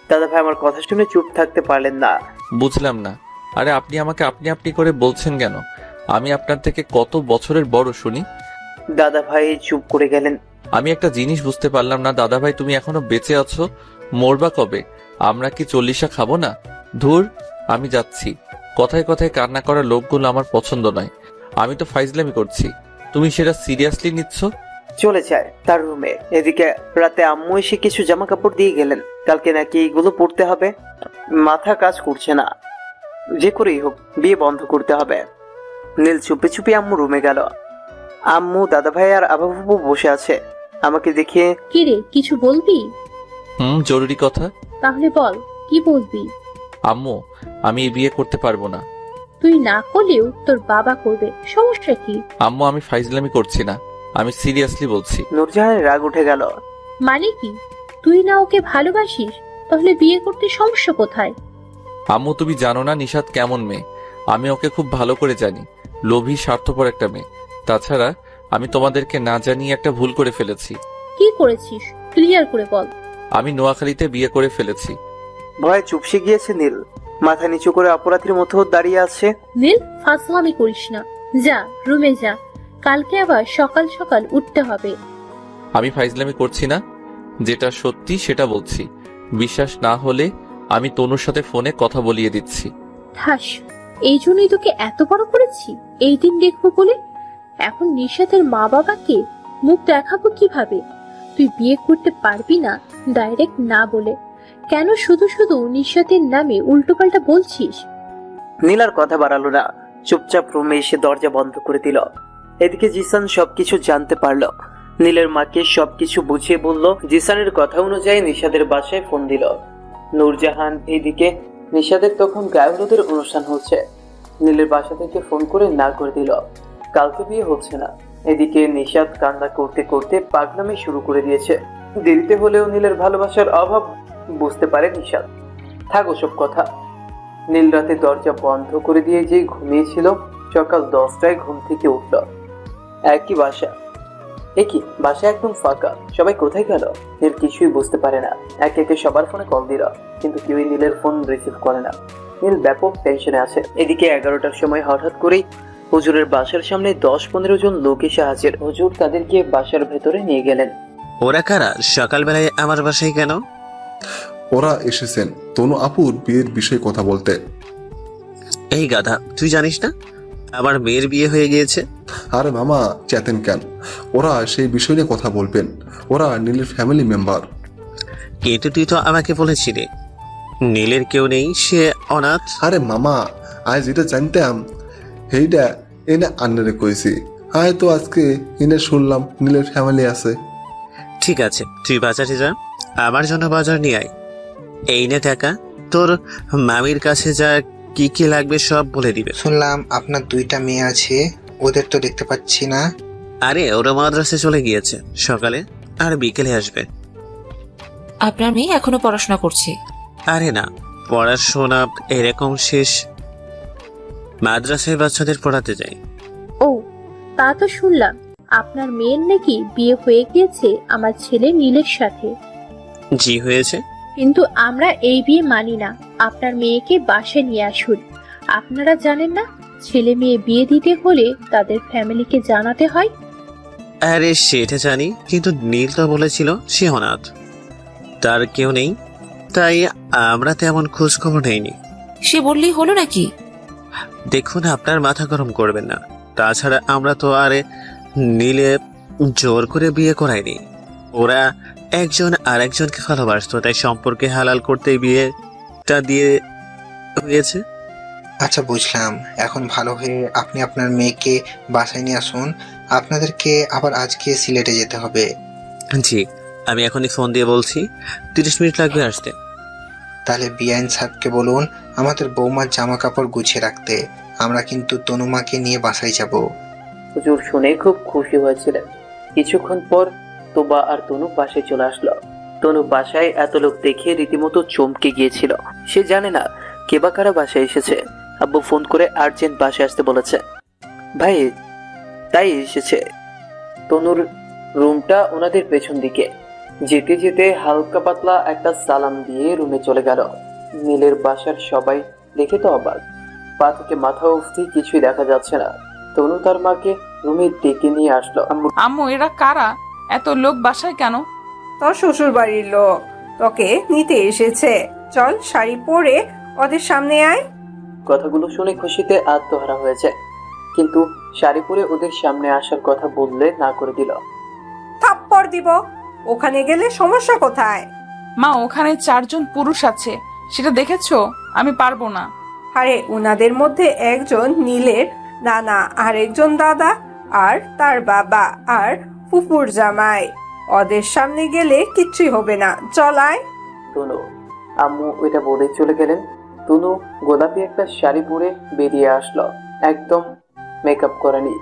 দাদা ভাই আমার কথা শুনে চুপ থাকতে পারলেন না। বুঝলাম না, আরে আপনি আমাকে আপনি আপনি করে বলছেন কেন? আমি আপনার থেকে কত বছরের বড় শুনি। দাদা ভাই চুপ করে গেলেন। আমি একটা জিনিস বুঝতে পারলাম না দাদা ভাই, তুমি এখনো বেঁচে আছো? মরবা কবে? আমরা কি 40 খাবো না? ধুর, আমি যাচ্ছি। কথায় কথায় কান্না করার লোকগুলো আমার পছন্দ নয়। আমি তো ফাইজলামি করছি, তুমি সেটা সিরিয়াসলি নিচ্ছ? চলে যায় তার রুমে। এদিকে রাতে আম্মু এসে কিছু জামা কাপড় দিয়ে গেলেন। কালকে নাকি এগুলো পরতে হবে। মাথা কাজ করছে না, যে করেই হোক বিয়ে বন্ধ করতে হবে। নীল চুপে চুপে আম্মু রুমে গেল। আম্মু, দাদা ভাই আর আবা বাবু বসে আছে। আমাকে দেখে, কি রে, কিছু বলবি? জরুরি কথা। তাহলে বল, কি বলবি? আম্মু, আমি এই বিয়ে করতে পারবো না। তুই না করলেও তোর বাবা করবে, সমস্যা কি? আম্মু, আমি ফাইজলামি করছি না, আমি সিরিয়াসলি বলছি। নূরজাহানের রাগ উঠে গেল। মানে কি? তুই না ওকে ভালোবাসিস, তাহলে বিয়ে করতে সমস্যা কোথায়? আম্মু, তুমি জানো না নিশাত কেমন মেয়ে। আমি ওকে খুব ভালো করে জানি। লোভী, স্বার্থপর একটা মেয়ে। তাছাড়া আমি তোমাদেরকে না জানিয়ে একটা ভুল করে ফেলেছি। কি করেছিস? ক্লিয়ার করে বল। আমি নোয়াখালীতে বিয়ে করে ফেলেছি। ভয়ে চুপসে গিয়েছে নীল। মাথা নিচু করে অপরাধীর মতো দাঁড়িয়ে আছে। নীল, ফাজলামি করিস না, যা রুমে যা, কালকে আবার সকাল সকাল উঠতে হবে। আমি ফাইজলামি করছি না, যেটা সত্যি সেটা বলছি। বিশ্বাস না হলে আমি তনুর সাথে ফোনে কথা বলিয়ে দিচ্ছি। ঠাস, এই জন্যই তোকে এত বড় করেছি, এই দিন দেখবো বলে। এখন নিশাতের মা বাবাকে মুখ দেখাবো কিভাবে? তুই বিয়ে করতে পারবি না ডাইরেক্ট না বলে, কেন শুধু শুধু নিশাতের নামে উল্টোপাল্টা বলছিস? নীল আর কথা বাড়ালো না, চুপচাপ রুমে এসে দরজা বন্ধ করে দিল। এদিকে জিসান সবকিছু জানতে পারলো। নীলের মাকে সবকিছু বুঝিয়ে বলল। জিসানের কথা অনুযায়ী নিশাদের বাসায় ফোন দিল নূরজাহান। এদিকে নিশাদের তখন গায়ে অনুষ্ঠান হচ্ছে। নীলের বাসা থেকে ফোন করে না করে দিল, কালকে বিয়ে হচ্ছে না। এদিকে নিশাদ কান্না করতে করতে পাগলামি শুরু করে দিয়েছে। দেরিতে হলেও নীলের ভালোবাসার অভাব বুঝতে পারে নিশাদ। থাক ওসব কথা। নীল রাতে দরজা বন্ধ করে দিয়ে যে ঘুমিয়েছিল, সকাল 10টায় ঘুম থেকে উঠল। একই বাসা, একই বাসা একদম ফাঁকা। সবাই কোথায় গেল নীল কিছুই বুঝতে পারে না। একে একে সবার ফোনে কল দিল, কিন্তু কেউই নীলের ফোন রিসিভ করে না। নীল ব্যাপক টেনশনে আছে। এদিকে 11টার সময় হঠাৎ করেই হুজুরের বাসার সামনে 10-15 জন লোক এসে হাজির। হুজুর তাদেরকে বাসার ভেতরে নিয়ে গেলেন। ওরা কারা? সকালবেলায় আমার বাসায় কেন? ওরা এসেছেন তনু আপুর বিয়ের বিষয়ে কথা বলতে। এই গাধা, তুই জানিস না আমার মেয়ের বিয়ে হয়ে গিয়েছে? আরে মামা, চেতেন কেন? ওরা সেই বিষয় নিয়ে কথা বলবেন। ওরা নীলের ফ্যামিলি মেম্বার। কিন্তু তুই তো আমাকে বলেছিলি নীলের কেউ নেই, সে অনাথ। আরে মামা, আজ যেটা জানতাম সেইটা এনে আন্নারে কইছি। আয় তো আজকে এনে শুনলাম নীলের ফ্যামিলি আছে। ঠিক আছে, তুই বাজারে যা, আমার জন্য বাজার নিয়ে আয়। এই নে টাকা, তোর মামির কাছে যা কি কি লাগবে সব বলে দিবে। শুনলাম আপনার 2টা মেয়ে আছে, ওদের তো দেখতে পাচ্ছি না। আরে ওরা মাদ্রাসে চলে গিয়েছে, সকালে আর বিকেলে আসবে। আপনার মেয়ে এখনো পড়াশোনা করছে? আরে না, পড়াশোনা এরকম শেষ। মাদ্রাসায় বাচ্চাদের পড়াতে যাই। ও, তা তো শুনলাম আপনার মেয়ের নাকি বিয়ে হয়ে গিয়েছে আমার ছেলে নীলের সাথে। জি হয়েছে। কিন্তু আমরা এই বিয়ে মানি না। আপনার মেয়েকে বাসায় নিয়ে আসুন। আপনারা জানেন না, ছেলে মেয়ে বিয়ে দিতে হলে তাদের ফ্যামিলিকে জানাতে হয়। আরে সেটা জানি, কিন্তু নীল তো বলেছিল সে অনাথ, তার কেউ নেই, তাই আমরা তেমন খোঁজ খবর নেইনি। সে বললেই হলো নাকি? দেখুন, আপনার মাথা গরম করবেন না। তাছাড়া আমরা তো আরে নীলে জোর করে বিয়ে করাইনি। ওরা একজন আর একজনকে ভালোবাসতো, তাই সম্পর্কে হালাল করতে বিয়েটা দিয়ে হয়েছে। আচ্ছা বুঝলাম। এখন ভালো হয়ে আপনি আপনার মেয়েকে বাসায় নিয়ে আসুন। আপনাদেরকে আবার আজকে সিলেটে যেতে হবে। জি, আমি এখনই ফোন দিয়ে বলছি, 30 মিনিট লাগবে আসতে। তাহলে বিআইন সাহেবকে বলুন আমাদের বৌমার জামা কাপড় গুছিয়ে রাখতে। আমরা কিন্তু তনুমাকে নিয়ে বাসায় যাব। হুজুর শুনে খুব খুশি হয়েছিলেন। কিছুক্ষণ পর তোবা আর তনু বাসায় চলে আসলো। তনু বাসায় এত লোক দেখে রীতিমতো চমকে গিয়েছিল। সে জানে না কে বা কারা বাসায় এসেছে। আব্বু ফোন করে আর্জেন্ট বাসায় আসতে বলেছে। ভাই তাই এসেছে। তনুর রুমটা ওনাদের পেছন দিকে। যেতে যেতে হালকা পাতলা একটা সালাম দিয়ে রুমে চলে গেল। নীলের বাসার সবাই দেখে তো অবাক। পা থেকে মাথা অবধি কিছুই দেখা যাচ্ছে না। তনু তার মাকে রুমে ডেকে নিয়ে আসলো। আম্মু এরা কারা? এত লোক বাসায় কেন? তোর শ্বশুর বাড়ির লোক তোকে নিতে এসেছে। চল শাড়ি পরে ওদের সামনে আয়। কথাগুলো শুনে খুশিতে আত্মহারা হয়েছে, কিন্তু শাড়ি পরে ওদের সামনে আসার কথা বললে না করে দিল। থাপ্পড় দিব। ওখানে গেলে সমস্যা কোথায়? মা ওখানে 4 জন পুরুষ আছে, সেটা দেখেছো? আমি পারবো না। আরে উনাদের মধ্যে একজন নীলের নানা, আর একজন দাদা, আর তার বাবা, আর ফুপুর জামাই। ওদের সামনে গেলে কিচ্ছুই হবে না। চলায়। তনু আম্মু ওইটা বলে চলে গেলেন। তনু গোলাপি একটা শাড়ি পরে বেরিয়ে আসলো। একদম মেকআপ করেনি,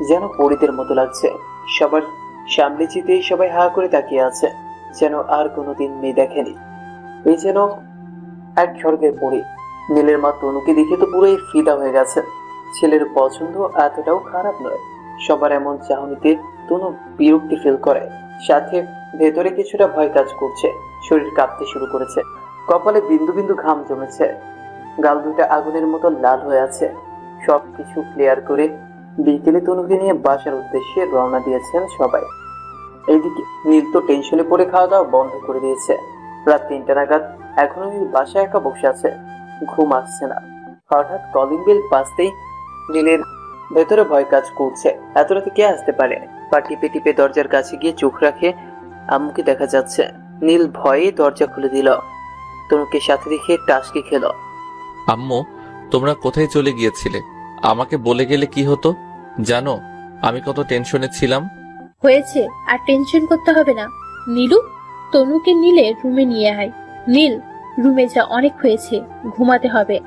যেন পরীদের মতো লাগছে। সবার সামনে যেতেই সবাই হা করে তাকিয়ে আছে, যেন আর কোনোদিন মেয়ে দেখেনি। এই যেন এক স্বর্গের পরী। নীলের মা তনুকে দেখে তো পুরোই ফিদা হয়ে গেছে। ছেলের পছন্দ এতটাও খারাপ নয়। সবার এমন চাহনিতে তনু বিরক্তি ফিল করে, সাথে ভেতরে কিছুটা ভয় কাজ করছে। শরীর কাঁপতে শুরু করেছে, কপালে বিন্দু বিন্দু ঘাম জমেছে, গাল দুটা আগুনের মতো লাল হয়ে আছে। সবকিছু ক্লিয়ার করে বিকেলে তনুকে নিয়ে বাসার উদ্দেশ্যে রওনা দিয়েছেন সবাই। এইদিকে নীল তো টেনশনে পড়ে খাওয়া দাওয়া বন্ধ করে দিয়েছে। রাত 3টা নাগাদ এখনো নীল বাসায় একা বসে আছে, ঘুম আসছে না। হঠাৎ কলিং বেল বাজতেই নীলের ভেতরে ভয় কাজ করছে। এত রাতে কে আসতে পারে? পা টিপে টিপে দরজার কাছে গিয়ে চোখ রাখে আম্মুকে দেখা যাচ্ছে। নীল ভয়ে দরজা খুলে দিল। তনুকে সাথে রেখে টাসকি খেল। আম্মু তোমরা কোথায় চলে গিয়েছিলে? আমাকে বলে গেলে কি হতো? জানো আমি কত টেনশনে ছিলাম। হয়েছে, আর টেনশন করতে হবে না। নীলু, তনুকে নিলে রুমে নিয়ে আয়। নীল, রুমে যা, অনেক হয়েছে, ঘুমাতে হবে।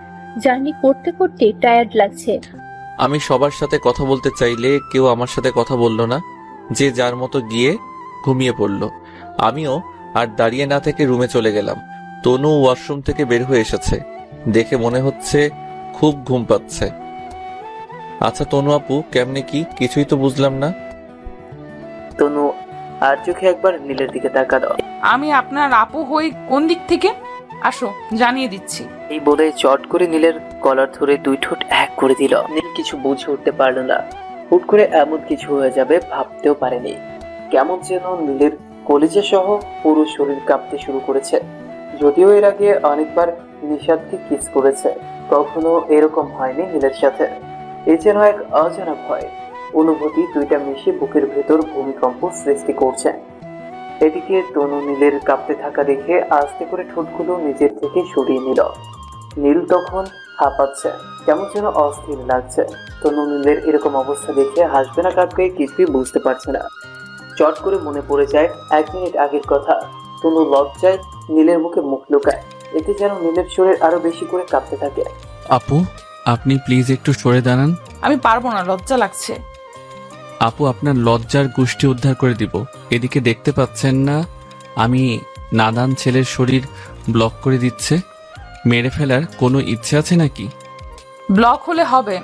জার্নি করতে করতে টায়ার্ড লাগছে। আমি সবার সাথে কথা বলতে চাইলে কেউ আমার সাথে কথা বললো না। যে যার মতো গিয়ে ঘুমিয়ে পড়লো। আমিও আর দাঁড়িয়ে না থেকে রুমে চলে গেলাম। তনু ওয়াশরুম থেকে বের হয়ে এসেছে, দেখে মনে হচ্ছে খুব ঘুম পাচ্ছে। আচ্ছা তনু আপু কেমনে কি? কিছুই তো বুঝলাম না। তনু আর চোখে একবার নীলের দিকে তাকালো। আমি আপনার আপু হই। কোন দিক থেকে? আসো জানিয়ে দিচ্ছি। এই বলে চট করে নীলের কলার ধরে 2 ঠোঁট এক করে দিল। নীল কিছু বুঝে উঠতে পারলো না। হুট করে এমন কিছু হয়ে যাবে ভাবতেও পারেনি। কেমন যেন নীলের কলিজা সহ পুরো শরীর কাঁপতে শুরু করেছে। যদিও এর আগে অনেকবার নিশাদকে কিস করেছে, কখনো এরকম হয়নি নীলের সাথে। এই যেন এক অজানা ভয়, অনুভূতি দুইটা মিশে বুকের ভেতর ভূমিকম্প সৃষ্টি করছে। এদিকে তনু নীলের কাঁপতে থাকা দেখে আস্তে করে ঠোঁটগুলো নিজের থেকে সরিয়ে নিল। নীল তখন হাঁপাচ্ছে, কেমন যেন অস্থির লাগছে। তনু নীলের এরকম অবস্থা দেখে হাসবে না কাঁদবে কিছুই বুঝতে পারছে না। চট করে মনে পড়ে যায় 1 মিনিট আগের কথা। তনু লজ্জায় নীলের মুখে মুখ লুকায়, এতে যেন নীলের শরীর আরো বেশি করে কাঁপতে থাকে। আপু আপনি প্লিজ একটু সরে দাঁড়ান। আমি পারবো না, লজ্জা লাগছে। আপু আপনার লজ্জার গোষ্ঠী উদ্ধার করে দিব। এদিকে দেখতে পাচ্ছেন না আমি নাদান ছেলের শরীর ব্লক করে দিচ্ছে? মেরে ফেলার কোনো ইচ্ছে আছে নাকি? ব্লক হলে হবে।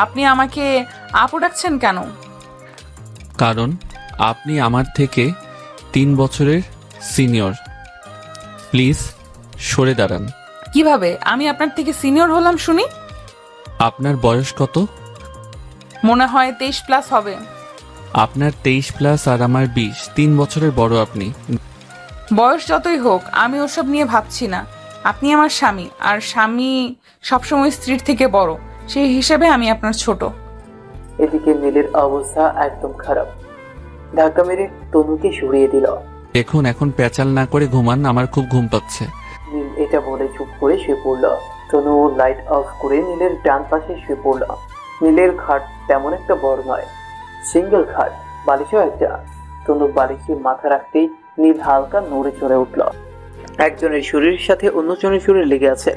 আপনি আমাকে আপু ডাকছেন কেন? কারণ আপনি আমার থেকে 3 বছরের সিনিয়র। প্লিজ সরে দাঁড়ান। কিভাবে আমি আপনার থেকে সিনিয়র হলাম শুনি? আপনার বয়স কত? মনে হয় 23+ হবে। আপনার 23+ আর আমার 20, 3 বছরের বড় আপনি। বয়স যতই হোক আমি ওসব নিয়ে ভাবছি না। আপনি আমার স্বামী, আর স্বামী সবসময় স্ত্রীর থেকে বড়, সেই হিসেবে আমি আপনার ছোট। এদিকে নীলের অবস্থা একদম খারাপ। ধাক্কা মেরে তনুকে সরিয়ে দিল। এখন পেঁচাল না করে ঘুমান, আমার খুব ঘুম পাচ্ছে। নীল এটা বলে চুপ করে শুয়ে পড়ল। তনু লাইট অফ করে নীলের ডান পাশে শুয়ে পড়ল। নীলের খাট তেমন একটা বড় নয়, সিঙ্গেল খাট, বালিশও একটা। তনু বালিশে মাথা রাখতেই নীল হালকা নড়ে চড়ে উঠল। একজনের শরীরের সাথে অন্যজনের শরীর লেগে আছে।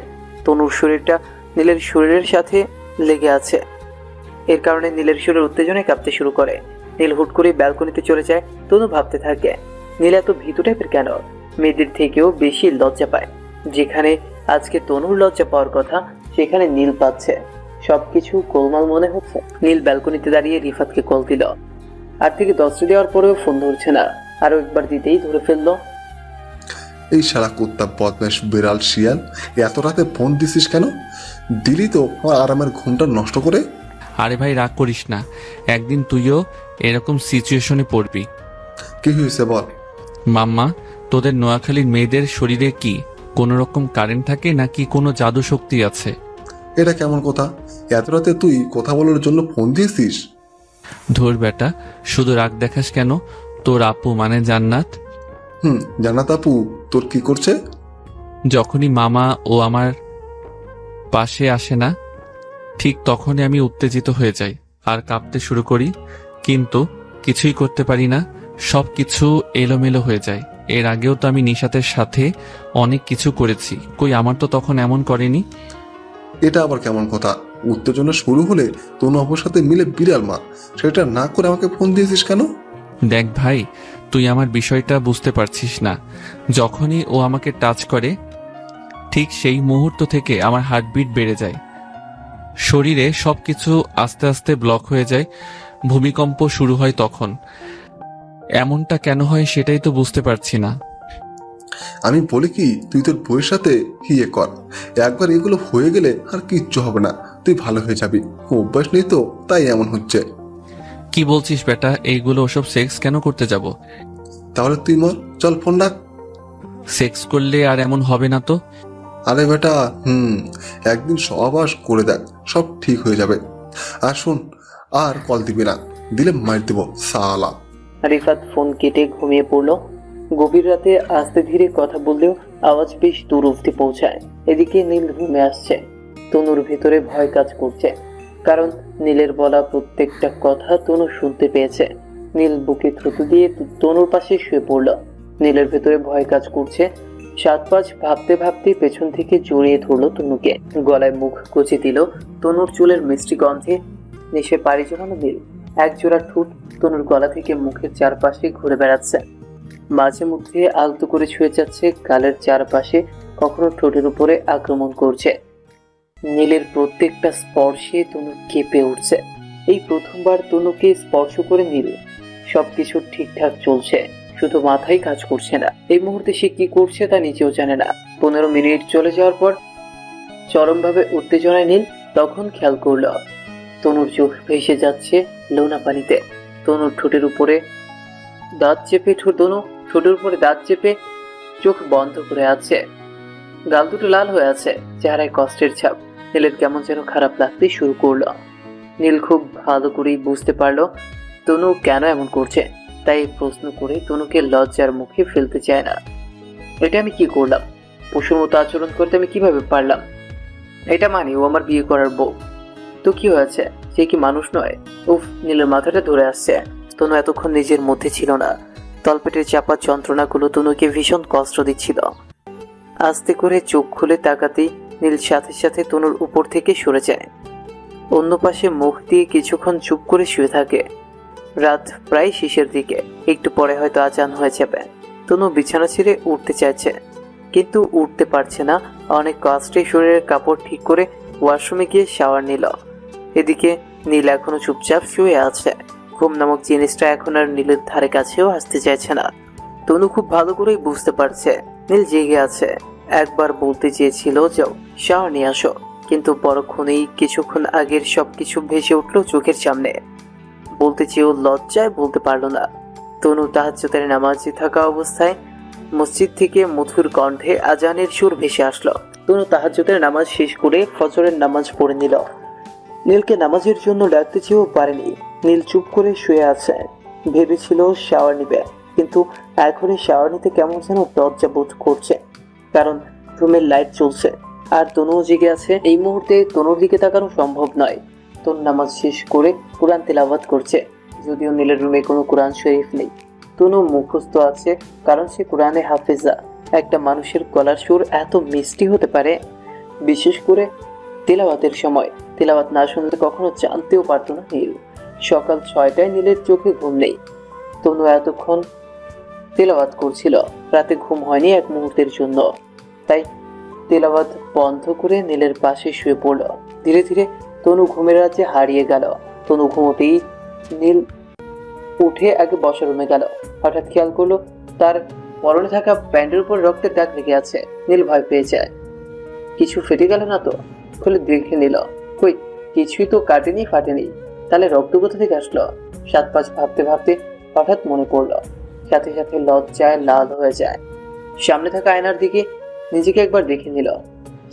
তনুর শরীরটা নীলের শরীরের সাথে লেগে আছে। এর কারণে নীলের শরীর উত্তেজনায় কাঁপতে শুরু করে। নীল হুট করে ব্যালকনিতে চলে যায়। তনু ভাবতে থাকে, নীল এত ভীতু টাইপের কেন? মেয়েদের থেকেও বেশি লজ্জা পায়। যেখানে আজকে তনুর লজ্জা পাওয়ার কথা, সেখানে নীল পাচ্ছে। সবকিছু গোলমাল মনে হচ্ছে। নীল ব্যালকনিতে দাঁড়িয়ে রিফাতকে কল দিল। 8 থেকে 10 দেওয়ার পরেও ফোন ধরছে না। আরো একবার দিতেই ধরে ফেললো। এই শালা কুত্তা বদমাশ বিড়াল শিয়াল, এত রাতে ফোন দিছিস কেন? দিলি তো আমার আরামের ঘুমটা নষ্ট করে। আরে ভাই রাগ করিস না, একদিন তুইও এরকম সিচুয়েশনে পড়বি। কি হয়েছে বল। মাম্মা, তোদের নোয়াখালীর মেয়েদের শরীরে কি কোনো রকম কারেন্ট থাকে নাকি কোনো জাদু শক্তি আছে? এটা কেমন কথা? এত রাতে তুই কথা বলার জন্য ফোন দিয়েছিস? ধর বেটা, শুধু রাগ দেখাস কেন? তোর আপু মানে জান্নাত। জান্নাত আপু তোর কি করছে? যখনই মামা ও আমার পাশে আসে না, ঠিক তখনই আমি উত্তেজিত হয়ে যাই আর কাঁপতে শুরু করি, কিন্তু কিছুই করতে পারি না। সব কিছু এলোমেলো হয়ে যায়। এর আগেও তো আমি নিশাতের সাথে অনেক কিছু করেছি, কই আমার তো তখন এমন করেনি। এটা আবার কেমন কথা? উত্তেজনা শুরু হলে তনু আপুর সাথে মিলে বিড়াল মা, সেটা না করে আমাকে ফোন দিয়েছিস কেন? দেখ ভাই, তুই আমার বিষয়টা বুঝতে পারছিস না। যখনই ও আমাকে টাচ করে, ঠিক সেই মুহূর্ত থেকে আমার হার্টবিট বেড়ে যায়। শরীরে সবকিছু আস্তে আস্তে ব্লক হয়ে যায়। ভূমিকম্প শুরু হয় তখন। এমনটা কেন হয় সেটাই তো বুঝতে পারছি না। আমি বলি কি, তুই তোর বইয়ের সাথে ইয়ে কর। একবার এগুলো হয়ে গেলে আর কিচ্ছু হবে না, তুই ভালো হয়ে যাবি। অভ্যাস নেই তো, তাই এমন হচ্ছে। কি বলছিস বেটা? এইগুলো ওসব সেক্স কেন করতে যাব? তাহলে তুই মর, চল ফোন রাখ। সেক্স করলে আর এমন হবে না তো? আরে বেটা, একদিন সহবাস করে দেখ, সব ঠিক হয়ে যাবে। আর শোন, আর কল দিবি না, দিলে মার দেব সালা। রিফাত ফোন কেটে ঘুমিয়ে পড়ল। গভীর রাতে আস্তে ধীরে কথা বললেও আওয়াজ বেশ দূর অব্দি পৌঁছায়। এদিকে নীল রুমে আসছে। তনুর ভেতরে ভয় কাজ করছে, কারণ নীলের বলা প্রত্যেকটা কথা তনু শুনতে পেয়েছে। নীল বুকে থুতু দিয়ে তনুর পাশে শুয়ে পড়ল। নীলের ভেতরে ভয় কাজ করছে। 7-5 ভাবতে ভাবতে পেছন থেকে জড়িয়ে ধরলো তনুকে। গলায় মুখ গুজে দিল। তনুর চুলের মিষ্টি গন্ধে নেশে পাড়ি জমানো নীল। এক জোড়া ঠোঁট তনুর গলা থেকে মুখের চারপাশে ঘুরে বেড়াচ্ছে। মাঝে মধ্যে আলতো করে ছুঁয়ে যাচ্ছে গালের চারপাশে, কখনো ঠোঁটের উপরে আক্রমণ করছে। নীলের প্রত্যেকটা স্পর্শে তনু কেঁপে উঠছে। এই প্রথমবার তনুকে স্পর্শ করে নীল। সবকিছু ঠিকঠাক চলছে, শুধু মাথায় কাজ করছে না। এই মুহূর্তে সে কি করছে তা নিজেও জানে না। 15 মিনিট চলে যাওয়ার পর চরমভাবে উত্তেজনায় নীল তখন খেয়াল করল তনুর চোখ ভেসে যাচ্ছে লোনা পানিতে। তনুর ঠোঁটের উপরে দাঁত চেপে ঠোঁটের উপরে দাঁত চেপে চোখ বন্ধ করে আছে। গাল দুটো লাল হয়ে আছে, চেহারায় কষ্টের ছাপ। নীলের কেমন যেন খারাপ লাগতে শুরু করলো। নীল খুব ভালো করেই বুঝতে পারলো তনু কেন এমন করছে, তাই প্রশ্ন করে তনুকে লজ্জার মুখে ফেলতে চায় না। এটা আমি কি করলাম? পশুর মতো আচরণ করতে আমি কিভাবে পারলাম? এটা মানে ও আমার বিয়ে করার বউ, তো কি হয়েছে? সে কি মানুষ নয়? উফ, নীলের মাথাটা ধরে আসছে। তনু এতক্ষণ নিজের মধ্যে ছিল না। তলপেটের চাপা যন্ত্রণাগুলো তনুকে ভীষণ কষ্ট দিচ্ছিল। আস্তে করে চোখ খুলে তাকাতেই নীল সাথে সাথে তনুর উপর থেকে সরে যায়। অন্য পাশে মুখ দিয়ে কিছুক্ষণ চুপ করে শুয়ে থাকে। রাত প্রায় শেষের দিকে, একটু পরে হয়তো আজান হয়ে যাবে। তনু বিছানা ছেড়ে উঠতে চাইছে, কিন্তু উঠতে পারছে না। অনেক কষ্টে শরীরের কাপড় ঠিক করে ওয়াশরুমে গিয়ে শাওয়ার নিল। এদিকে নীল এখনো চুপচাপ শুয়ে আছে। ঘুম নামক জিনিসটা এখন আর নীলের ধারে কাছেও আসতে চাইছে না। তনু খুব ভালো করেই বুঝতে পারছে নীল জেগে আছে। একবার বলতে চেয়েছিল যাও শাওয়ার নিয়ে আসো, কিন্তু পরক্ষণেই কিছুক্ষণ আগের সবকিছু ভেসে উঠলো চোখের সামনে। বলতে চেয়েও লজ্জায় বলতে পারলো না। তনু তাহাজ্জুদের নামাজে থাকা অবস্থায় মসজিদ থেকে মধুর কণ্ঠে আজানের সুর ভেসে আসলো। তনু তাহাজ্জুদের নামাজ শেষ করে ফজরের নামাজ পড়ে নিল। নীলকে নামাজের জন্য ডাকতে চেয়েও পারেনি। নীল চুপ করে শুয়ে আছে। ভেবেছিল শাওয়ার নিবে, কিন্তু এখনই শাওয়ার নিতে কেমন যেন লজ্জা বোধ করছে, কারণ রুমের লাইট চলছে আর তনুও জেগে আছে। এই মুহূর্তে তনুর দিকে তাকানো সম্ভব নয়। তনু নামাজ শেষ করে কোরআন তেলাওয়াত করছে, যদিও নীলের রুমে কোনো কোরআন শরীফ নেই। তনু মুখস্থ আছে, কারণ সে কোরআনে হাফেজা। একটা মানুষের গলার সুর এত মিষ্টি হতে পারে, বিশেষ করে তেলাওয়াতের সময়। তেলাওয়াত না শুনলে কখনো জানতেও পারতো না নীল। সকাল 6টায় নীলের চোখে ঘুম নেই। তনু এতক্ষণ তেলাওয়াত করছিল। রাতে ঘুম হয়নি এক মুহূর্তের জন্য, তাই তেলাওয়াত বন্ধ করে নীলের পাশে শুয়ে পড়ল। ধীরে ধীরে তনু ঘুমের রাজ্যে হারিয়ে গেল। তনু ঘুমোতেই নীল উঠে আগে বসার রুমে গেল। হঠাৎ খেয়াল করলো তার পরনে থাকা প্যান্টের উপর রক্তের দাগ লেগে আছে। নীল ভয় পেয়ে যায়, কিছু ফেটে গেল না তো? খুলে দেখে নিল, কই কিছুই তো কাটেনি ফাটেনি, তাহলে রক্ত কোথা থেকে আসলো? 7-5 ভাবতে ভাবতে হঠাৎ মনে পড়লো, সাথে সাথে লজ্জায় লাল হয়ে যায়। সামনে থাকা আয়নার দিকে নিজেকে একবার দেখে নিল।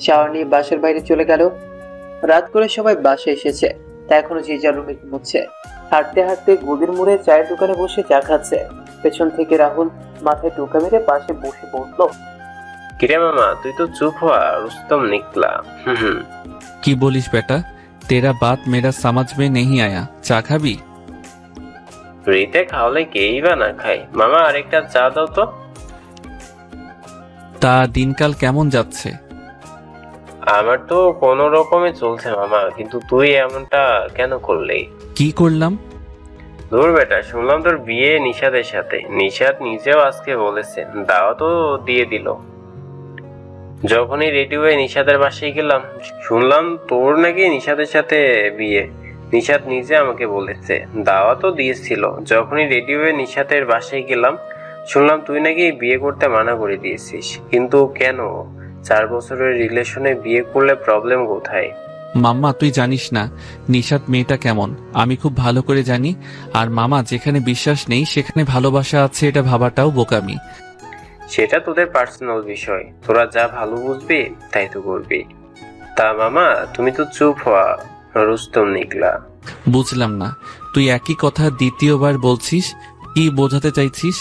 শাওয়ার নিয়ে বাসার বাইরে চলে গেল। রাত করে সবাই বাসায় এসেছে, তা এখনো যে যার রুমে ঘুমোচ্ছে। হাঁটতে হাঁটতে গদির মোড়ে চায়ের দোকানে বসে চা খাচ্ছে। পেছন থেকে রাহুল মাথায় টোকা মেরে পাশে বসে বললো, কিরে মামা, তুই তো চুপ হওয়া, রুস্তম নিকলা। কি বলিস বেটা, তেরা বাত মেরা সমাজ মে नहीं आया। চা খাবি? ফ্রিতে খাওয়ালে কেই বা না খাই। মামা আরেকটা চা দাও তো। তা দিনকাল কেমন যাচ্ছে? আমার তো কোনো রকমে চলছে মামা, কিন্তু তুই এমনটা কেন করলি? কি করলাম? দূর বেটা, শুনলাম তোর বিয়ে নিশাদের সাথে। নিশাদ নিজেও আজকে বলেছে, দাওয়াতও দিয়ে দিল। যখনই রেডি হয়ে নিশাদের বাসায় গেলাম, শুনলাম তোর নাকি নিশাদের সাথে বিয়ে। নিশাদ নিজে আমাকে বলেছে, দাওয়াতও দিয়েছিল। যখনই রেডি হয়ে নিশাদের বাসায় গেলাম, শুনলাম তুই নাকি বিয়ে করতে মানা করে দিয়েছিস। কিন্তু কেন? 4 বছরের রিলেশনে বিয়ে করলে প্রবলেম কোথায়? মাম্মা তুই জানিস না নিশাত মেয়েটা কেমন, আমি খুব ভালো করে জানি। আর মামা, যেখানে বিশ্বাস নেই সেখানে ভালোবাসা আছে, এটা ভাবাটাও বোকামি। সেটা তোদের পার্সোনাল বিষয়, তোরা যা ভালো বুঝবি তাই তো করবি। তা মামা তুমি তো চুপ হওয়া, রুস্তম নিকলা। বুঝলাম না, তুই একই কথা দ্বিতীয়বার বলছিস, কি বোঝাতে চাইছিস?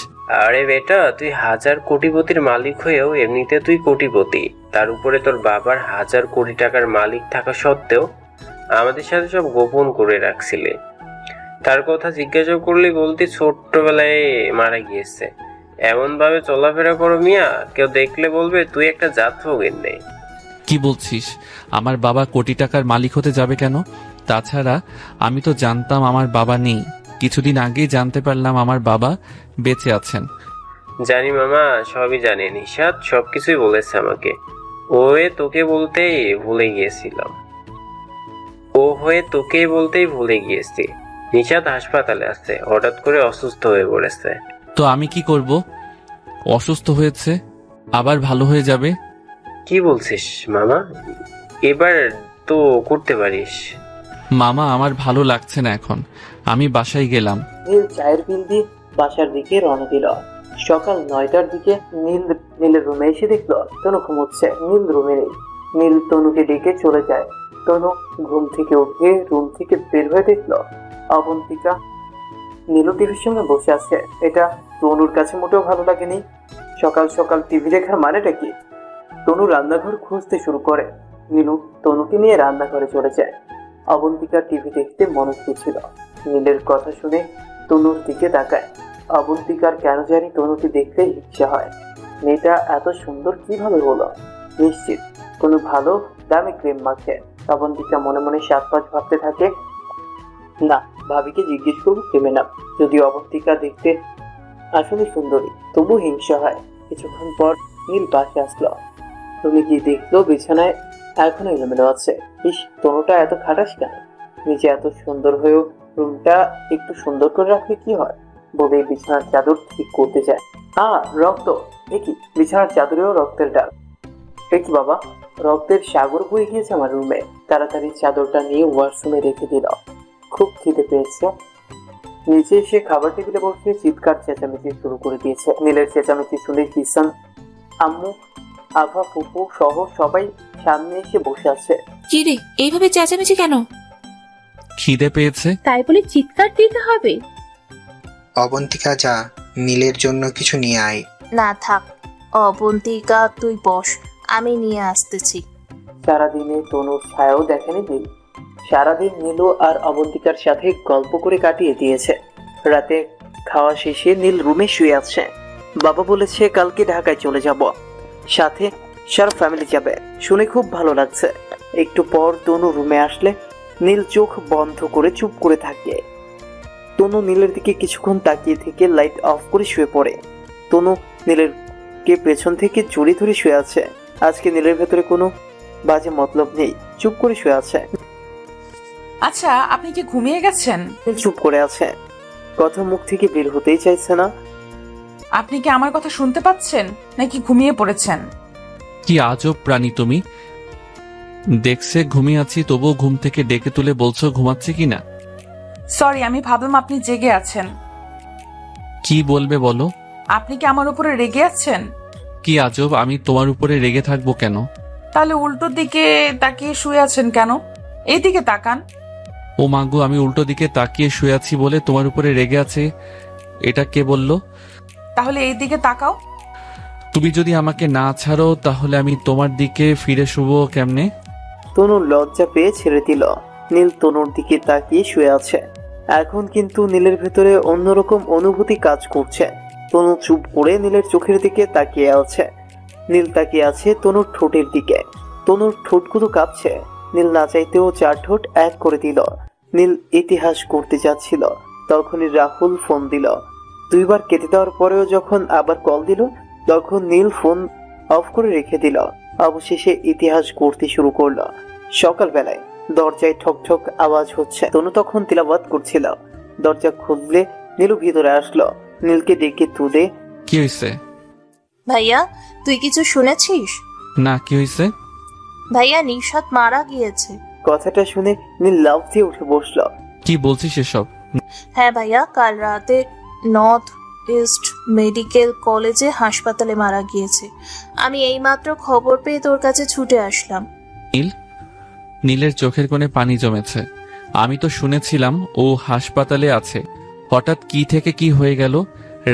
আরে বেটা, তুই 1000 কোটিপতির মালিক হয়েও এমনিতে তুই কোটিপতি। তার উপরে তোর বাবার 1000 কোটি টাকার মালিক থাকা সত্ত্বেও আমাদের সাথে সব গোপন করে রাখছিলে। তার কথা জিজ্ঞাসা করলে বলতে ছোট্টবেলায় মারা গিয়েছে। এমন ভাবে চলাফেরা করো মিয়া, কেউ দেখলে বলবে তুই একটা জাত ফকির নেই। কি বলছিস? আমার বাবা কোটি টাকার মালিক হতে যাবে কেন? তাছাড়া আমি তো জানতাম আমার বাবা নেই। কিছুদিন আগেই জানতে পারলাম আমার বাবা বেঁচে আছেন। জানি মামা, সবই জানি। নিশাদ সবকিছুই বলেছে আমাকে। ও হয়ে তোকে বলতেই ভুলে গিয়েছি। নিশাদ হাসপাতালে আছে, হঠাৎ করে অসুস্থ হয়ে পড়েছে। তো আমি কি করব? অসুস্থ হয়েছে, আবার ভালো হয়ে যাবে। কি বলছিস মামা? এবার তো করতে পারিস। মামা আমার ভালো লাগছে না এখন, আমি বাসায় গেলাম। নীল চায়ের বিল দিয়ে বাসার দিকে রওনা দিল। সকাল 9টার দিকে নীলের রুমে এসে দেখলো তনু ঘুমোচ্ছে। নীল রুমে নেই। নীল তনুকে ডেকে চলে যায়। তনু ঘুম থেকে উঠে রুম থেকে বের হয়ে দেখলো অবন্তিকা নীলু টিভির সঙ্গে বসে আছে। এটা তনুর কাছে মোটেও ভালো লাগেনি। সকাল সকাল টিভি দেখার মানেটা কি? তনু রান্নাঘর খুঁজতে শুরু করে। নীলু তনুকে নিয়ে রান্নাঘরে চলে যায়। অবন্তিকা টিভি দেখতে মনোযোগী ছিল। নীলের কথা শুনে তনুর দিকে তাকায়। অবন্তিকার কেন জানি তনুকে দেখতে ইচ্ছা হয়। মেয়েটা এত সুন্দর কিভাবে হলো? নিশ্চিত কোনো ভালো দামি ক্রিম মাখে। অবন্তিকা মনে মনে 7-5 ভাবতে থাকে, না ভাবিকে জিজ্ঞেস করবো ক্রিমের নাম। যদিও অবন্তিকা দেখতে আসলে সুন্দরী, তবু হিংসা হয়। কিছুক্ষণ পর নীল পাশে আসলো। তুমি গিয়ে দেখলো বিছানায় এখনো এলোমেলো আছে। ইস, তনুটা এত খাটাস কেন? নিজে এত সুন্দর হয়েও রুমটা একটু সুন্দর করে রাখলে কি হয়? বলে বিছানার চাদর ঠিক করতে যায়। রক্ত! একই বিছানার চাদরেও রক্তের ডাক। একই বাবা, রক্তের সাগর বয়ে গিয়েছে আমার রুমে। তাড়াতাড়ি চাদরটা নিয়ে ওয়াশরুমে রেখে দিল। খুব খিদে পেয়েছে। নিচে এসে খাবার টেবিলে বসে চিৎকার চেঁচামেচি শুরু করে দিয়েছে। নীলের চেঁচামেচি শুনে কিষান, আম্মু, আভা, ফুপু সহ সবাই সামনে এসে বসে আছে। কি রে, এইভাবে চেঁচামেচি কেন? খিদে পেয়েছে তাই বলে চিৎকার দিতে হবে? অবন্তিকা, যা নীলের জন্য কিছু নিয়ে আয়। না থাক অবন্তিকা, তুই বস, আমি নিয়ে আসতেছি। সারাদিনে তনুর ছায়াও দেখেনি নীল। সারাদিন নীলু আর অবন্তিকার সাথে গল্প করে কাটিয়ে দিয়েছে। রাতে খাওয়া শেষে নীল রুমে শুয়ে আছে। বাবা বলেছে কালকে ঢাকায় চলে যাব, সাথে সারা ফ্যামিলি যাবে। শুনে খুব ভালো লাগছে। একটু পর তনু রুমে আসলে নীল চোখ বন্ধ করে চুপ করে থাকে। তনু নীলের দিকে কিছুক্ষণ তাকিয়ে থেকে লাইট অফ করে শুয়ে পড়ে। তনু নীলের কে পেছন থেকে জড়িয়ে ধরে শুয়ে আছে। আজকে নীলের ভেতরে কোনো বাজে মতলব নেই, চুপ করে শুয়ে আছে। আচ্ছা, আপনি কি ঘুমিয়ে গেছেন? চুপ করে আছে, কথা মুখ থেকে বের হতেই চাইছে না। আপনি কি আমার কথা শুনতে পাচ্ছেন নাকি ঘুমিয়ে পড়েছেন? কি আজব প্রাণী তুমি! দেখছে ঘুমিয়ে আছি, তবুও ঘুম থেকে ডেকে তুলে বলছো ঘুমাচ্ছে কিনা। সরি, আমি ভাবলাম আপনি জেগে আছেন। কি বলবে বলো? আপনি কি আমার উপরে রেগে আছেন? কি আজব, আমি তোমার উপরে রেগে থাকবো কেন? তাহলে উল্টো দিকে তাকিয়ে শুয়ে আছেন কেন? এইদিকে তাকান। ও মাগো, আমি উল্টো দিকে তাকিয়ে শুয়ে আছি বলে তোমার উপরে রেগে আছে, এটা কে বললো? তাহলে এই দিকে তাকাও। তুমি যদি আমাকে না ছাড়ো তাহলে আমি তোমার দিকে ফিরে শুবো কেমনে? তনু লজ্জা পেয়ে ছেড়ে দিল। নীল তনুর দিকে তাকিয়ে শুয়ে আছে। এখন কিন্তু নীলের ভেতরে অন্যরকম অনুভূতি কাজ করছে। তনু চুপ করে নীলের চোখের দিকে তাকিয়ে আছে। নীল তাকিয়ে আছে তনুর ঠোঁটের দিকে। তনুর ঠোঁটগুলো কাঁপছে। নীল না চাইতেও চার ঠোঁট এক করে দিল। নীল ইতিহাস করতে যাচ্ছিল, তখনই রাহুল ফোন দিল। দুইবার কেটে দেওয়ার পরেও যখন আবার কল দিল, তখন নীল ফোন অফ করে রেখে দিল। অবশেষে ইতিহাস করতে শুরু করলো। সকালবেলায় দরজায় ঠক ঠক আওয়াজ হচ্ছে। তনু তখন তিলাওয়াত করছিল। দরজা খুললে নীলু ভিতরে আসলো। নীলকে ডেকে তুলে, কি হয়েছে? ভাইয়া, তুই কিছু শুনেছিস? না, কি হয়েছে? ভাইয়া, নিশাত মারা গিয়েছে। কথাটা শুনে নীল লাফ দিয়ে উঠে বসলো। কি বলছিস এসব? হ্যাঁ ভাইয়া, কাল রাতে নর্থ ইস্ট মেডিকেল কলেজে হাসপাতালে মারা গিয়েছে। আমি এইমাত্র খবর পেয়ে তোর কাছে ছুটে আসলাম। নীলের চোখের কোণে পানি জমেছে। আমি তো শুনেছিলাম ও হাসপাতালে আছে, হঠাৎ কি থেকে কি হয়ে গেল?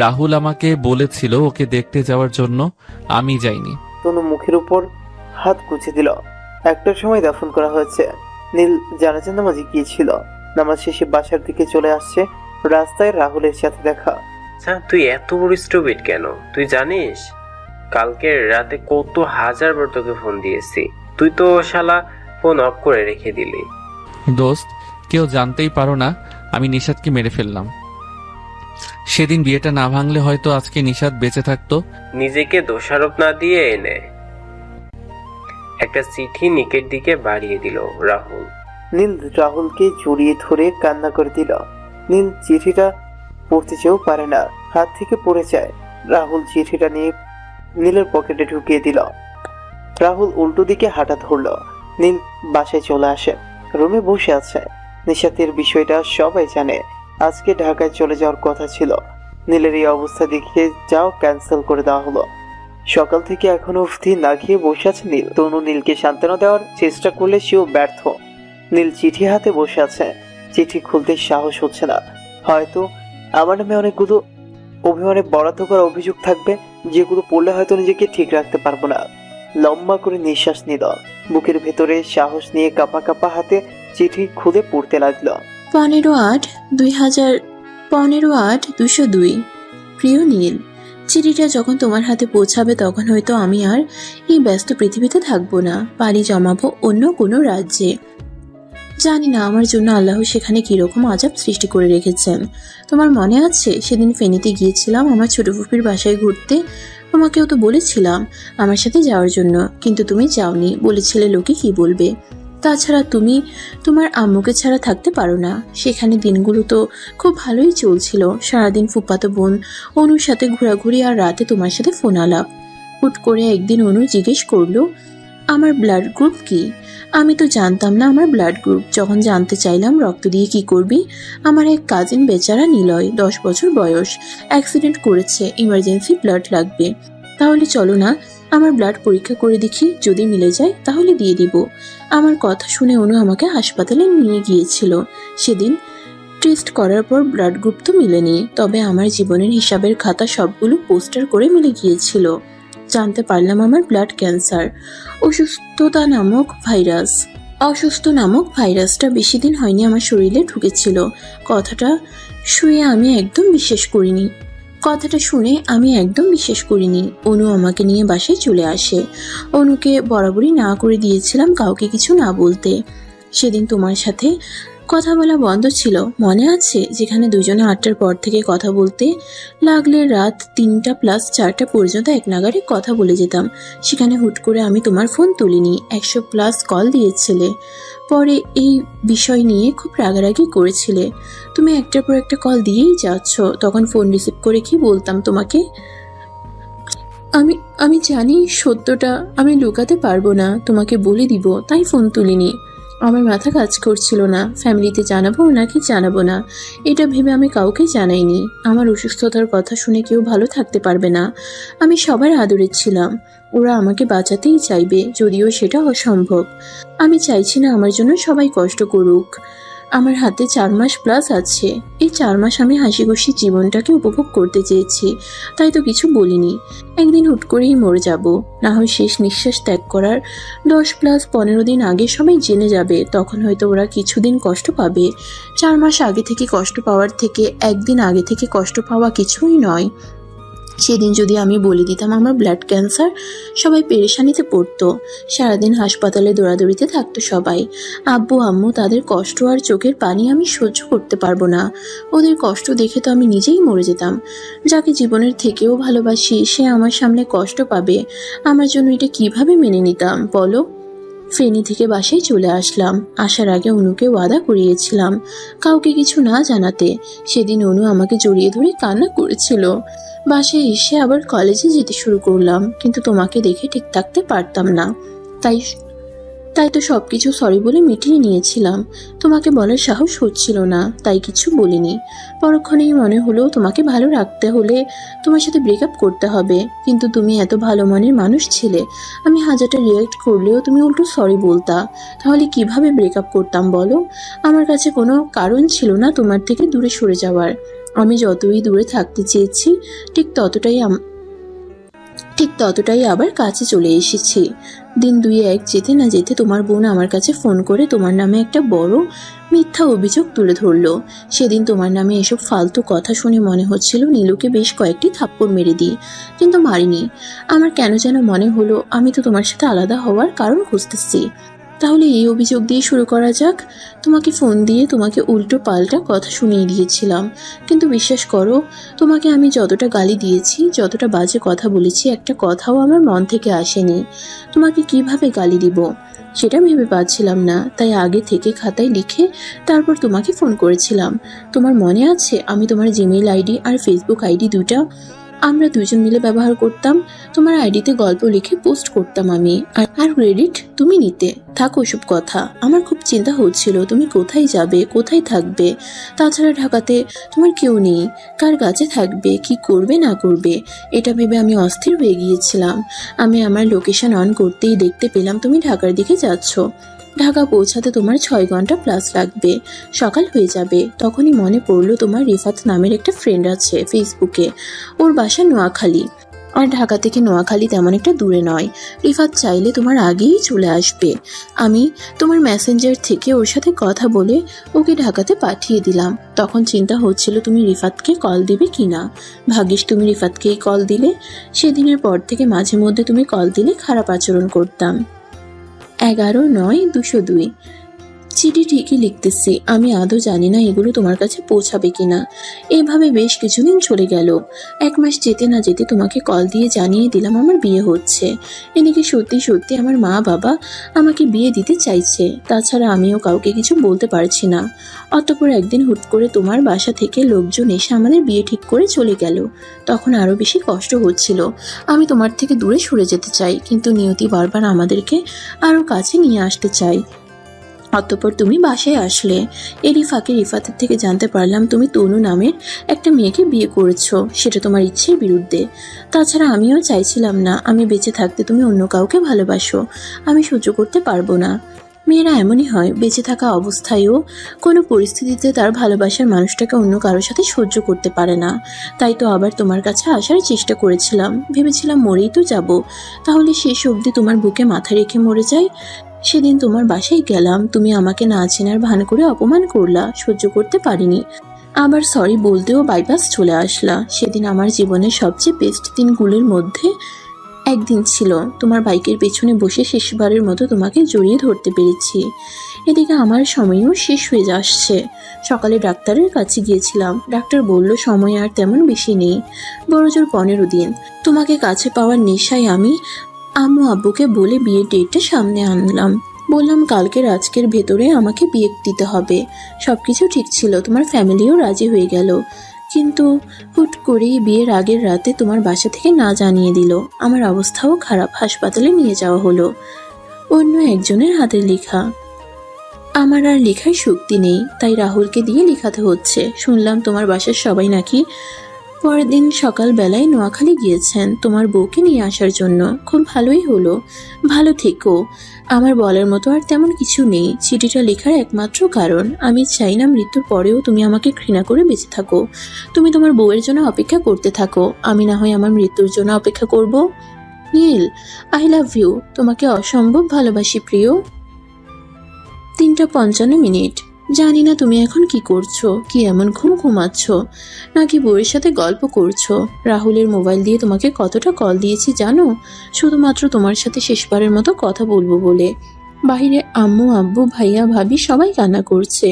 রাহুল আমাকে বলেছিল ওকে দেখতে যাওয়ার জন্য, আমি যাইনি। তনু মুখের উপর হাত গুছে দিল। একটার সময় দাফন করা হয়েছে। নীল জানাজা নামাজে গিয়েছিল। নামাজ শেষে বাসার দিকে চলে আসছে। রাস্তায় রাহুলের সাথে দেখা। তুই এত বড় স্টুপিড কেন? তুই জানিস কালকে রাতে কত হাজারবার তোকে ফোন দিয়েছি, তুই তো শালা ফোন অফ করে রেখে দিলি। দোস্ত, কেউ জানতেই পারো না আমি নিশাদকে মেরে ফেললাম। সেদিন বিয়েটা না ভাঙলে হয়তো আজকে নিশাদ বেঁচে থাকতো। নিজেকে দোষারোপ না দিয়ে এনে একটা চিঠি নিকের দিকে বাড়িয়ে দিল রাহুল। নীল রাহুলকে জড়িয়ে ধরে কান্না করে দিল। নীল চিঠিটা পড়তে চেয়েও পারে না, হাত থেকে পড়ে যায়। রাহুল চিঠিটা নিয়ে নীলের পকেটে ঢুকিয়ে দিল। রাহুল উল্টো দিকে হাঁটা ধরল। নীল বাসায় চলে আসে। রুমে বসে আছে। নিশাতের বিষয়টা সবাই জানে। আজকে ঢাকায় চলে যাওয়ার কথা ছিল। নীলের এই অবস্থা দেখে যাও ক্যান্সেল করে দেওয়া হলো। সকাল থেকে এখনো অবধি না খেয়ে বসে আছে নীল। তনু নীলকে সান্ত্বনা দেওয়ার চেষ্টা করলে সেও ব্যর্থ। নীল চিঠি হাতে বসে আছে। চিঠি খুলতে সাহস হচ্ছে না। হয়তো আমার নামে অনেকগুলো অভিমানে বরাদ্দ করা অভিযোগ থাকবে, যেগুলো পড়লে হয়তো নিজেকে ঠিক রাখতে পারবো না। লম্বা করে নিঃশ্বাস নিল। বুকের ভেতরে সাহস নিয়ে কাঁপা কাঁপা হাতে চিঠি খুলে পড়তে লাগলো। 15/8/15/202 প্রিয় নীল, চিঠিটা যখন তোমার হাতে পৌঁছাবে তখন হয়তো আমি আর এই ব্যস্ত পৃথিবীতে থাকবো না, পাড়ি জমাবো অন্য কোনো রাজ্যে। জানি না আমার জন্য আল্লাহ সেখানে কিরকম আযাব সৃষ্টি করে রেখেছেন। তোমার মনে আছে সেদিন ফেনীতে গিয়েছিলাম আমার ছোট ফুপির বাসায় ঘুরতে? তোমাকেও তো বলেছিলাম আমার সাথে যাওয়ার জন্য, কিন্তু তুমি যাওনি, বলেছিলে লোকে কি বলবে। তাছাড়া তুমি তোমার আম্মুকে ছাড়া থাকতে পারো না। সেখানে দিনগুলো তো খুব ভালোই চলছিল, সারাদিন ফুপাতো বোন অনুর সাথে ঘোরাঘুরি আর রাতে তোমার সাথে ফোন আলাপ। হুট করে একদিন অনু জিজ্ঞেস করলো আমার ব্লাড গ্রুপ কি। আমি তো জানতাম না আমার ব্লাড গ্রুপ। যখন জানতে চাইলাম রক্ত দিয়ে কি করবি, আমার এক কাজিন বেচারা নিলয়, 10 বছর বয়স, অ্যাক্সিডেন্ট করেছে, ইমার্জেন্সি ব্লাড লাগবে। তাহলে চলো না আমার ব্লাড পরীক্ষা করে দেখি, যদি মিলে যায় তাহলে দিয়ে দিব। আমার কথা শুনে অনু আমাকে হাসপাতালে নিয়ে গিয়েছিল। সেদিন টেস্ট করার পর ব্লাড গ্রুপ তো মিলেনি, তবে আমার জীবনের হিসাবের খাতা সবগুলো পোস্টার করে মিলে গিয়েছিল। জানতে পারলাম আমার ব্লাড ক্যান্সার। অসুস্থ নামক ভাইরাসটা বেশি দিন হয়নি আমার শরীরে ঢুকেছিল। কথাটা শুনে আমি একদম বিশ্বাস করিনি। অনু আমাকে নিয়ে বাসায় চলে আসে। অনুকে বরাবরই না করে দিয়েছিলাম কাউকে কিছু না বলতে। সেদিন তোমার সাথে কথা বলা বন্ধ ছিল, মনে আছে? যেখানে দুজনে 8টার পর থেকে কথা বলতে লাগলে রাত 3টা প্লাস 4টা পর্যন্ত এক নাগারে কথা বলে যেতাম। সেখানে হুট করে আমি তোমার ফোন তুলিনি, 100+ কল দিয়েছিলে। পরে এই বিষয় নিয়ে খুব রাগারাগি করেছিলে। তুমি একটার পর একটা কল দিয়েই যাচ্ছ। তখন ফোন রিসিভ করে কি বলতাম তোমাকে? আমি জানি সত্যটা আমি লুকাতে পারবো না, তোমাকে বলে দিব, তাই ফোন তুলিনি। আমার মাথা কাজ করছিল না, ফ্যামিলিতে জানাবো নাকি জানাবো না এটা ভেবে আমি কাউকে জানাইনি। আমার অসুস্থতার কথা শুনে কেউ ভালো থাকতে পারবে না। আমি সবার আদরের ছিলাম, ওরা আমাকে বাঁচাতেই চাইবে, যদিও সেটা অসম্ভব। আমি চাইছি না আমার জন্য সবাই কষ্ট করুক। আমার হাতে 4 মাস প্লাস আছে। এই 4 মাস আমি হাসি খুশি জীবনটাকে উপভোগ করতে চেয়েছি, তাই তো কিছু বলিনি। একদিন হুট করেই মরে যাব, না হয় শেষ নিঃশ্বাস ত্যাগ করার 10+15 দিন আগে সবাই জেনে যাবে। তখন হয়তো ওরা কিছুদিন কষ্ট পাবে। 4 মাস আগে থেকে কষ্ট পাওয়ার থেকে একদিন আগে থেকে কষ্ট পাওয়া কিছুই নয়। সেদিন যদি আমি বলে দিতাম আমার ব্লাড ক্যান্সার, সবাই পেরেশানিতে পড়তো। সারাদিন হাসপাতালে দৌড়াদৌড়িতে থাকতো সবাই। আব্বু আম্মু তাদের কষ্ট আর চোখের পানি আমি সহ্য করতে পারবো না। ওদের কষ্ট দেখে তো আমি নিজেই মরে যেতাম। যাকে জীবনের থেকেও ভালোবাসি সে আমার সামনে কষ্ট পাবে, আমার জন্য এটা কিভাবে মেনে নিতাম বলো? ফেনী থেকে বাসায় চলে আসলাম। আসার আগে অনুকে ওয়াদা করিয়েছিলাম কাউকে কিছু না জানাতে। সেদিন অনু আমাকে জড়িয়ে ধরে কান্না করেছিল। বাসায় এসে আবার কলেজে যেতে শুরু করলাম, কিন্তু তোমাকে দেখে ঠিক থাকতে পারতাম না, তাই তো সবকিছু সরি বলে মিটিয়ে নিয়েছিলাম। তোমাকে বলার সাহস হচ্ছিল না, তাই কিছু বলিনি। পরক্ষণেই মনে হলো তোমাকে ভালো রাখতে হলে তোমার সাথে ব্রেকআপ করতে হবে, কিন্তু তুমি এত ভালো মনের মানুষ ছিলে। আমি হাজারটা রিয়েক্ট করলেও তুমি উল্টো সরি বলতা, তাহলে কিভাবে ব্রেকআপ করতাম বলো? আমার কাছে কোনো কারণ ছিল না তোমার থেকে দূরে সরে যাওয়ার। আমি যতই দূরে থাকতে চেয়েছি ঠিক ততটাই আবার কাছে চলে এসেছি। দিন 2-1 যেতে না যেতে তোমার বোন আমার কাছে ফোন করে তোমার নামে একটা বড় মিথ্যা অভিযোগ তুলে ধরলো। সেদিন তোমার নামে এসব ফালতু কথা শুনে মনে হচ্ছিল নীলুকে বেশ কয়েকটি থাপ্পড় মেরে দিই, কিন্তু মারিনি। আমার কেন যেন মনে হলো আমি তো তোমার সাথে আলাদা হওয়ার কারণ খুঁজতেছি। তাহলে এই অভিযোগ দিয়ে শুরু করা যাক। তোমাকে ফোন দিয়ে তোমাকে উল্টো পাল্টা কথা শুনিয়ে দিয়েছিলাম, কিন্তু বিশ্বাস করো তোমাকে আমি যতটা গালি দিয়েছি, যতটা বাজে কথা বলেছি, একটা কথাও আমার মন থেকে আসেনি। তোমাকে কিভাবে গালি দিব সেটা ভেবে পাচ্ছিলাম না, তাই আগে থেকে খাতায় লিখে তারপর তোমাকে ফোন করেছিলাম। তোমার মনে আছে আমি তোমার জিমেইল আইডি আর ফেসবুক আইডি দুইটা আমরা দুজন মিলে ব্যবহার করতাম। তোমার আইডিতে গল্প লিখে পোস্ট করতাম আমি, আর ক্রেডিট তুমি নিতে। থাকো ওসব কথা। আমার খুব চিন্তা হচ্ছিল তুমি কোথায় যাবে, কোথায় থাকবে। তাছাড়া ঢাকাতে তোমার কেউ নেই, কার কাছে থাকবে, কি করবে না করবে, এটা ভেবে আমি অস্থির হয়ে গিয়েছিলাম। আমি আমার লোকেশন অন করতেই দেখতে পেলাম তুমি ঢাকার দিকে যাচ্ছ। ঢাকা পৌঁছাতে তোমার 6 ঘন্টা প্লাস লাগবে, সকাল হয়ে যাবে। তখনই মনে পড়লো তোমার রিফাত নামের একটা ফ্রেন্ড আছে ফেসবুকে, ওর বাসা নোয়াখালী। আর ঢাকা থেকে নোয়াখালী তেমন একটা দূরে নয়। রিফাত চাইলে তোমার আগেই চলে আসবে। আমি তোমার মেসেঞ্জার থেকে ওর সাথে কথা বলে ওকে ঢাকাতে পাঠিয়ে দিলাম। তখন চিন্তা হচ্ছিল তুমি রিফাতকে কল দিবে কিনা। ভাগ্যিস তুমি রিফাতকেই কল দিলে। সেদিনের পর থেকে মাঝে মধ্যে তুমি কল দিলে খারাপ আচরণ করতাম। 11/9/202 চিঠি ঠিকই লিখতেছি, আমি আদৌ জানি না এগুলো তোমার কাছে পৌঁছাবে কিনা। এভাবে বেশ কিছুদিন চলে গেল। 1 মাস যেতে না যেতে তোমাকে কল দিয়ে জানিয়ে দিলাম আমার বিয়ে হচ্ছে। এদিকে সত্যি সত্যি আমার মা বাবা আমাকে বিয়ে দিতে চাইছে। তাছাড়া আমিও কাউকে কিছু বলতে পারছি না। অতঃপর একদিন হুট করে তোমার বাসা থেকে লোকজন এসে আমাদের বিয়ে ঠিক করে চলে গেল। তখন আরো বেশি কষ্ট হচ্ছিল। আমি তোমার থেকে দূরে সরে যেতে চাই, কিন্তু নিয়তি বারবার আমাদেরকে আরো কাছে নিয়ে আসতে চাই। অতঃপর তুমি বাসায় আসলে। এরই ফাঁকে রিফাতের থেকে জানতে পারলাম তুমি তনু নামের একটা মেয়েকে বিয়ে করেছো। সেটা তোমার ইচ্ছের বিরুদ্ধে। তাছাড়া আমিও চাইছিলাম না আমি বেঁচে থাকতে তুমি অন্য কাউকে ভালোবাসো। আমি সহ্য করতে পারবো না। মেয়েরা এমনই হয়, বেঁচে থাকা অবস্থায়ও কোনো পরিস্থিতিতে তার ভালোবাসার মানুষটাকে অন্য কারোর সাথে সহ্য করতে পারে না। তাই তো আবার তোমার কাছে আসার চেষ্টা করেছিলাম। ভেবেছিলাম মরেই তো যাব, তাহলে শেষ অবধি তোমার বুকে মাথা রেখে মরে যাই। সেদিন তোমার বাসায় গেলাম, তুমি আমাকে না চেনার ভান করে অপমান করলা, সহ্য করতে পারিনি। আবার সরি বলতেও বাইপাস চলে আসলা। সেদিন আমার জীবনের সবচেয়ে বেস্ট দিনগুলোর মধ্যে একদিন ছিল। তোমার বাইকের পেছনে বসে শেষবারের মতো তোমাকে জড়িয়ে ধরতে পেরেছি। এদিকে আমার সময়ও শেষ হয়ে আসছে। সকালে ডাক্তারের কাছে গিয়েছিলাম। ডাক্তার বলল সময় আর তেমন বেশি নেই, বড়জোর 15 দিন। তোমাকে কাছে পাওয়ার নেশায় আমি আম্মু আব্বুকে বলে বিয়ের ডেটটা সামনে আনলাম। বললাম কালকের আজকের ভেতরে আমাকে বিয়ে দিতে হবে। সবকিছু ঠিক ছিল, তোমার ফ্যামিলিও রাজি হয়ে গেল। কিন্তু হুট করেই বিয়ের আগের রাতে তোমার বাসা থেকে না জানিয়ে দিল। আমার অবস্থাও খারাপ, হাসপাতালে নিয়ে যাওয়া হলো। অন্য একজনের হাতের লেখা। আমার আর লেখার শক্তি নেই, তাই রাহুলকে দিয়ে লেখাতে হচ্ছে। শুনলাম তোমার বাসার সবাই নাকি পরের দিন সকালবেলায় নোয়াখালী গিয়েছেন তোমার বউকে নিয়ে আসার জন্য। খুব ভালোই হলো, ভালো থেকো। আমার বলার মতো আর তেমন কিছু নেই। চিঠিটা লেখার একমাত্র কারণ আমি চাই না মৃত্যুর পরেও তুমি আমাকে ঘৃণা করে বেঁচে থাকো। তুমি তোমার বউয়ের জন্য অপেক্ষা করতে থাকো, আমি না হয় আমার মৃত্যুর জন্য অপেক্ষা করব। নীল, আই লাভ ইউ। তোমাকে অসম্ভব ভালোবাসি প্রিয়। 3:55। জানি না তুমি এখন কি করছো, কি এমন ঘুম ঘুমাচ্ছ, নাকি বউয়ের সাথে গল্প করছো। রাহুলের মোবাইল দিয়ে তোমাকে কতটা কল দিয়েছি জানো? শুধুমাত্র তোমার সাথে শেষবারের মতো কথা বলবো বলে। বাহিরে আম্মু আব্বু ভাইয়া ভাবি সবাই কান্না করছে।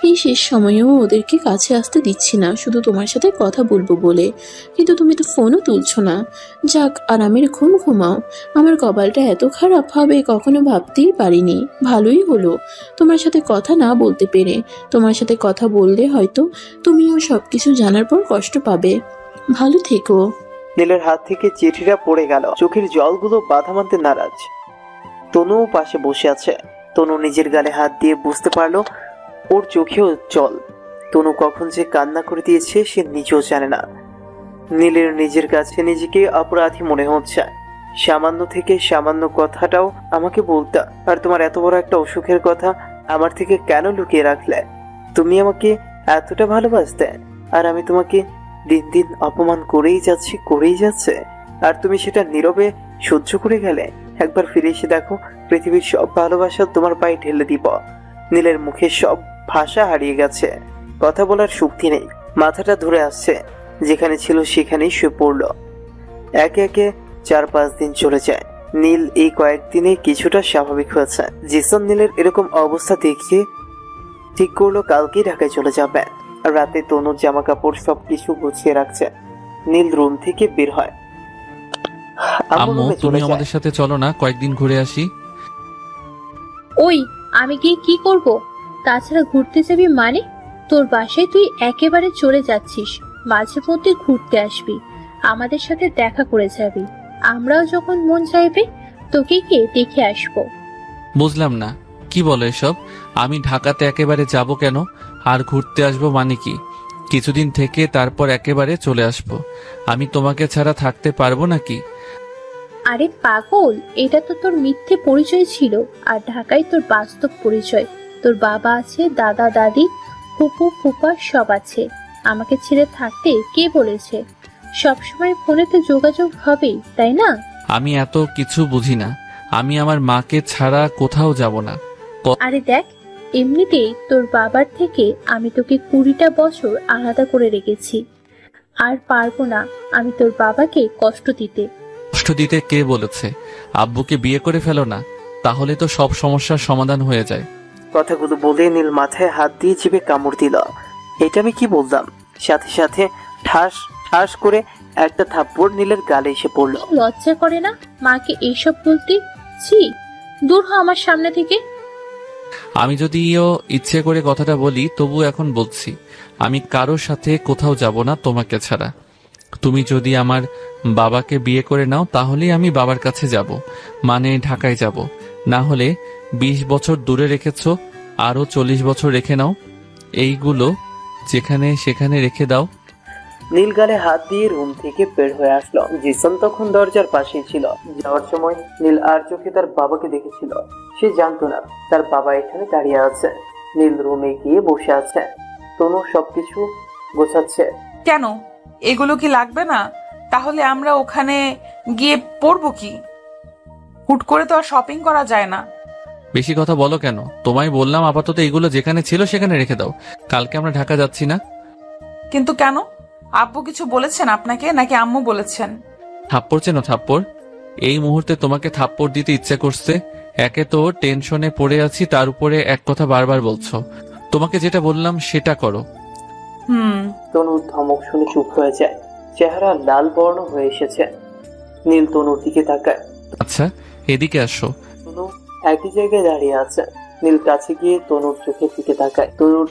এই শেষ সময়েও ওদেরকে কাছে আসতে দিচ্ছি না, শুধু তোমার সাথে কথা বলবো বলে। কিন্তু তুমি তো ফোনও তুলছো না। যাক, আরামের ঘুম ঘুমাও। আমার কপালটা এত খারাপ হবে কখনো ভাবতেই পারিনি। ভালোই হলো তোমার সাথে কথা না বলতে পেরে। তোমার সাথে কথা বললে হয়তো তুমিও সবকিছু জানার পর কষ্ট পাবে। ভালো থেকো। নীলের হাত থেকে চিঠিটা পড়ে গেল। চোখের জলগুলো বাধা মানতে নারাজ। তনু পাশে বসে আছে। তনু নিজের গালে হাত দিয়ে বুঝতে পারলো ওর চোখেও জল। তনু কখন যে কান্না করে দিয়েছে সে নিজেও জানে না। নীলের নিজের কাছে নিজেকে অপরাধী মনে হচ্ছে। সামান্য থেকে সামান্য কথাটাও আমাকে বলতে, আর তোমার এত বড় একটা অসুখের কথা আমার থেকে কেন লুকিয়ে রাখলে? তুমি আমাকে এতটা ভালোবাসতে, আর আমি তোমাকে দিন দিন অপমান করেই যাচ্ছে, আর তুমি সেটা নীরবে সহ্য করে গেলে। একবার ফিরে এসে দেখো, পৃথিবীর সব ভালোবাসা তোমার পায়ে ঢেলে দিব। নীলের মুখে সব ভাষা হারিয়ে গেছে, কথা বলার শক্তি নেই, মাথাটা ধরে আসছে। যেখানে ছিল সেখানেই শুয়ে পড়ল। একে একে 4-5 দিন চলে যায়। নীল এই কয়েকদিনে কিছুটা স্বাভাবিক হয়েছে। জিসান নীলের এরকম অবস্থা দেখে ঠিক করলো কালকেই ঢাকায় চলে যাবে। রাতে তনুর জামা কাপড় সবকিছু গুছিয়ে রাখছে। নীল রুম থেকে বের হয়। আম্মু, তুমি আমাদের সাথে চলো না, কয়েকদিন ঘুরে আসি। ওই, আমি গিয়ে কি করব? তাছাড়া ঘুরতে যাবি মানে? তোর বাসায় তুই একেবারে চলে যাচ্ছিস, মাঝে মধ্যে ঘুরতে আসবি, আমাদের সাথে দেখা করে যাবি। আমরাও যখন মন চাইবে তোকে গিয়ে দেখে আসবো। বুঝলাম না, কি বলো এসব? আমি ঢাকাতে একেবারে যাব কেন? আর ঘুরতে আসবো মানে কি? কিছুদিন থেকে তারপর একেবারে চলে আসবো। আমি তোমাকে ছাড়া থাকতে পারবো নাকি? আরে পাগল, এটা তো তোর মিথ্যে পরিচয় ছিল, আর ঢাকায় তোর বাস্তব পরিচয়। তোর বাবা আছে, দাদা দাদি, ফুপু ফুপা সব আছে। আমাকে ছেড়ে থাকতে কে বলেছে? সবসময় ফোনেতে যোগাযোগ হবেই, তাই না? আমি এত কিছু বুঝি না। আমি আমার মাকে ছাড়া কোথাও যাব না। আরে দেখ, এমনিতেই তোর বাবার থেকে আমি তোকে 20টা বছর আলাদা করে রেখেছি, আর পারবো না আমি তোর বাবাকে কষ্ট দিতে। কষ্ট দিতে কে বলেছে? আব্বুকে বিয়ে করে ফেলো না, তাহলে তো সব সমস্যার সমাধান হয়ে যায়। কথাগুলো বলে নীল মাথায় হাত দিয়ে জিভে কামড় দিল। এটা আমি কি বললাম? সাথে সাথে ঠাস ঠাস করে একটা থাপ্পড় নীলের গালে এসে পড়ল। লজ্জা করে না মাকে এইসব বলতে? ছি, দূর হ আমার সামনে থেকে। আমি যদিও ইচ্ছে করে কথাটা বলি, তবু এখন বলছি, আমি কারোর সাথে কোথাও যাব না তোমাকে ছাড়া। তুমি যদি আমার বাবাকে বিয়ে করে নাও তাহলেই আমি বাবার কাছে যাব, মানে ঢাকায় যাব। না হলে 20 বছর দূরে রেখেছো, আরো 40 বছর রেখে নাও। এইগুলো যেখানে সেখানে রেখে দাও। নীল গালে হাত দিয়ে রুম থেকে বের হয়ে আসলো। জিসন তখন দরজার পাশেই ছিল। যাওয়ার সময় নীল আর চোখে তার বাবাকে দেখেছিল। সে জানতো না তার বাবা এখানে দাঁড়িয়ে আছে। নীল রুমে গিয়ে বসে আছে। তনু সবকিছু গোছাচ্ছে। কেন, এগুলো কি লাগবে না? তাহলে আমরা ওখানে গিয়ে পড়বো কি? হুট করে তো আর শপিং করা যায় না। বেশি কথা বলো কেন? তোমায় বললাম আপাতত এগুলো যেখানে ছিল সেখানে রেখে দাও, কালকে আমরা ঢাকা যাচ্ছি না। কিন্তু কেন? আব্বু কিছু বলেছেন আপনাকে, নাকি আম্মু বলেছেন? থাপ্পড় চেনো? থাপ্পড়? এই মুহূর্তে তোমাকে থাপ্পড় দিতে ইচ্ছে করছে। একে তো টেনশনে পড়ে আছি, তার উপরে এক কথা বারবার বলছো। তোমাকে যেটা বললাম সেটা করো। তনুর ধমক শুনে চুপ হয়ে যায়। চেহারা লাল বর্ণ হয়ে এসেছে। নীল তনুর দিকে তাকায়। আচ্ছা, এদিকে আসো। তনু একই জায়গায় দাঁড়িয়ে আছে। নীল কাছে গিয়ে তনুর চোখের দিকে তাকায়। তনুর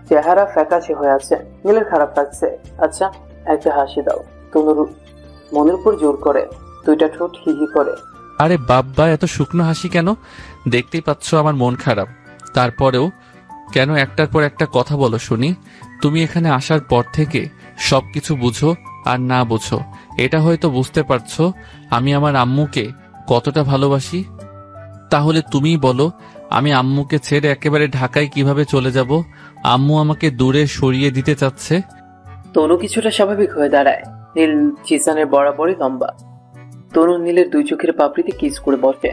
চেহারা ফ্যাকাশে হয়ে আছে। নীলের খারাপ লাগছে। আচ্ছা, একটা হাসি দাও। তনুর মনের উপর জোর করে, দুইটা ঠোঁট হিহি করে। আরে বাব্বা, এত শুকনো হাসি কেন? দেখতেই পাচ্ছ আমার মন খারাপ, তারপরেও কেন একটার পর একটা কথা বলো শুনি? তুমি এখানে আসার পর থেকে সবকিছু বুঝো আর না বুঝো, এটা হয়তো বুঝতে পারছো আমি আমার আম্মুকে কতটা ভালোবাসি। তাহলে তুমিই বলো, আমি আম্মুকে ছেড়ে একেবারে ঢাকায় কিভাবে চলে যাব? আম্মু আমাকে দূরে সরিয়ে দিতে চাচ্ছে। তনু কিছুটা স্বাভাবিক হয়ে দাঁড়ায়। নীল জিসানের বরাবরই লম্বা। তনু নীলের দুই চোখের পাপড়িতে কিস করে বসে।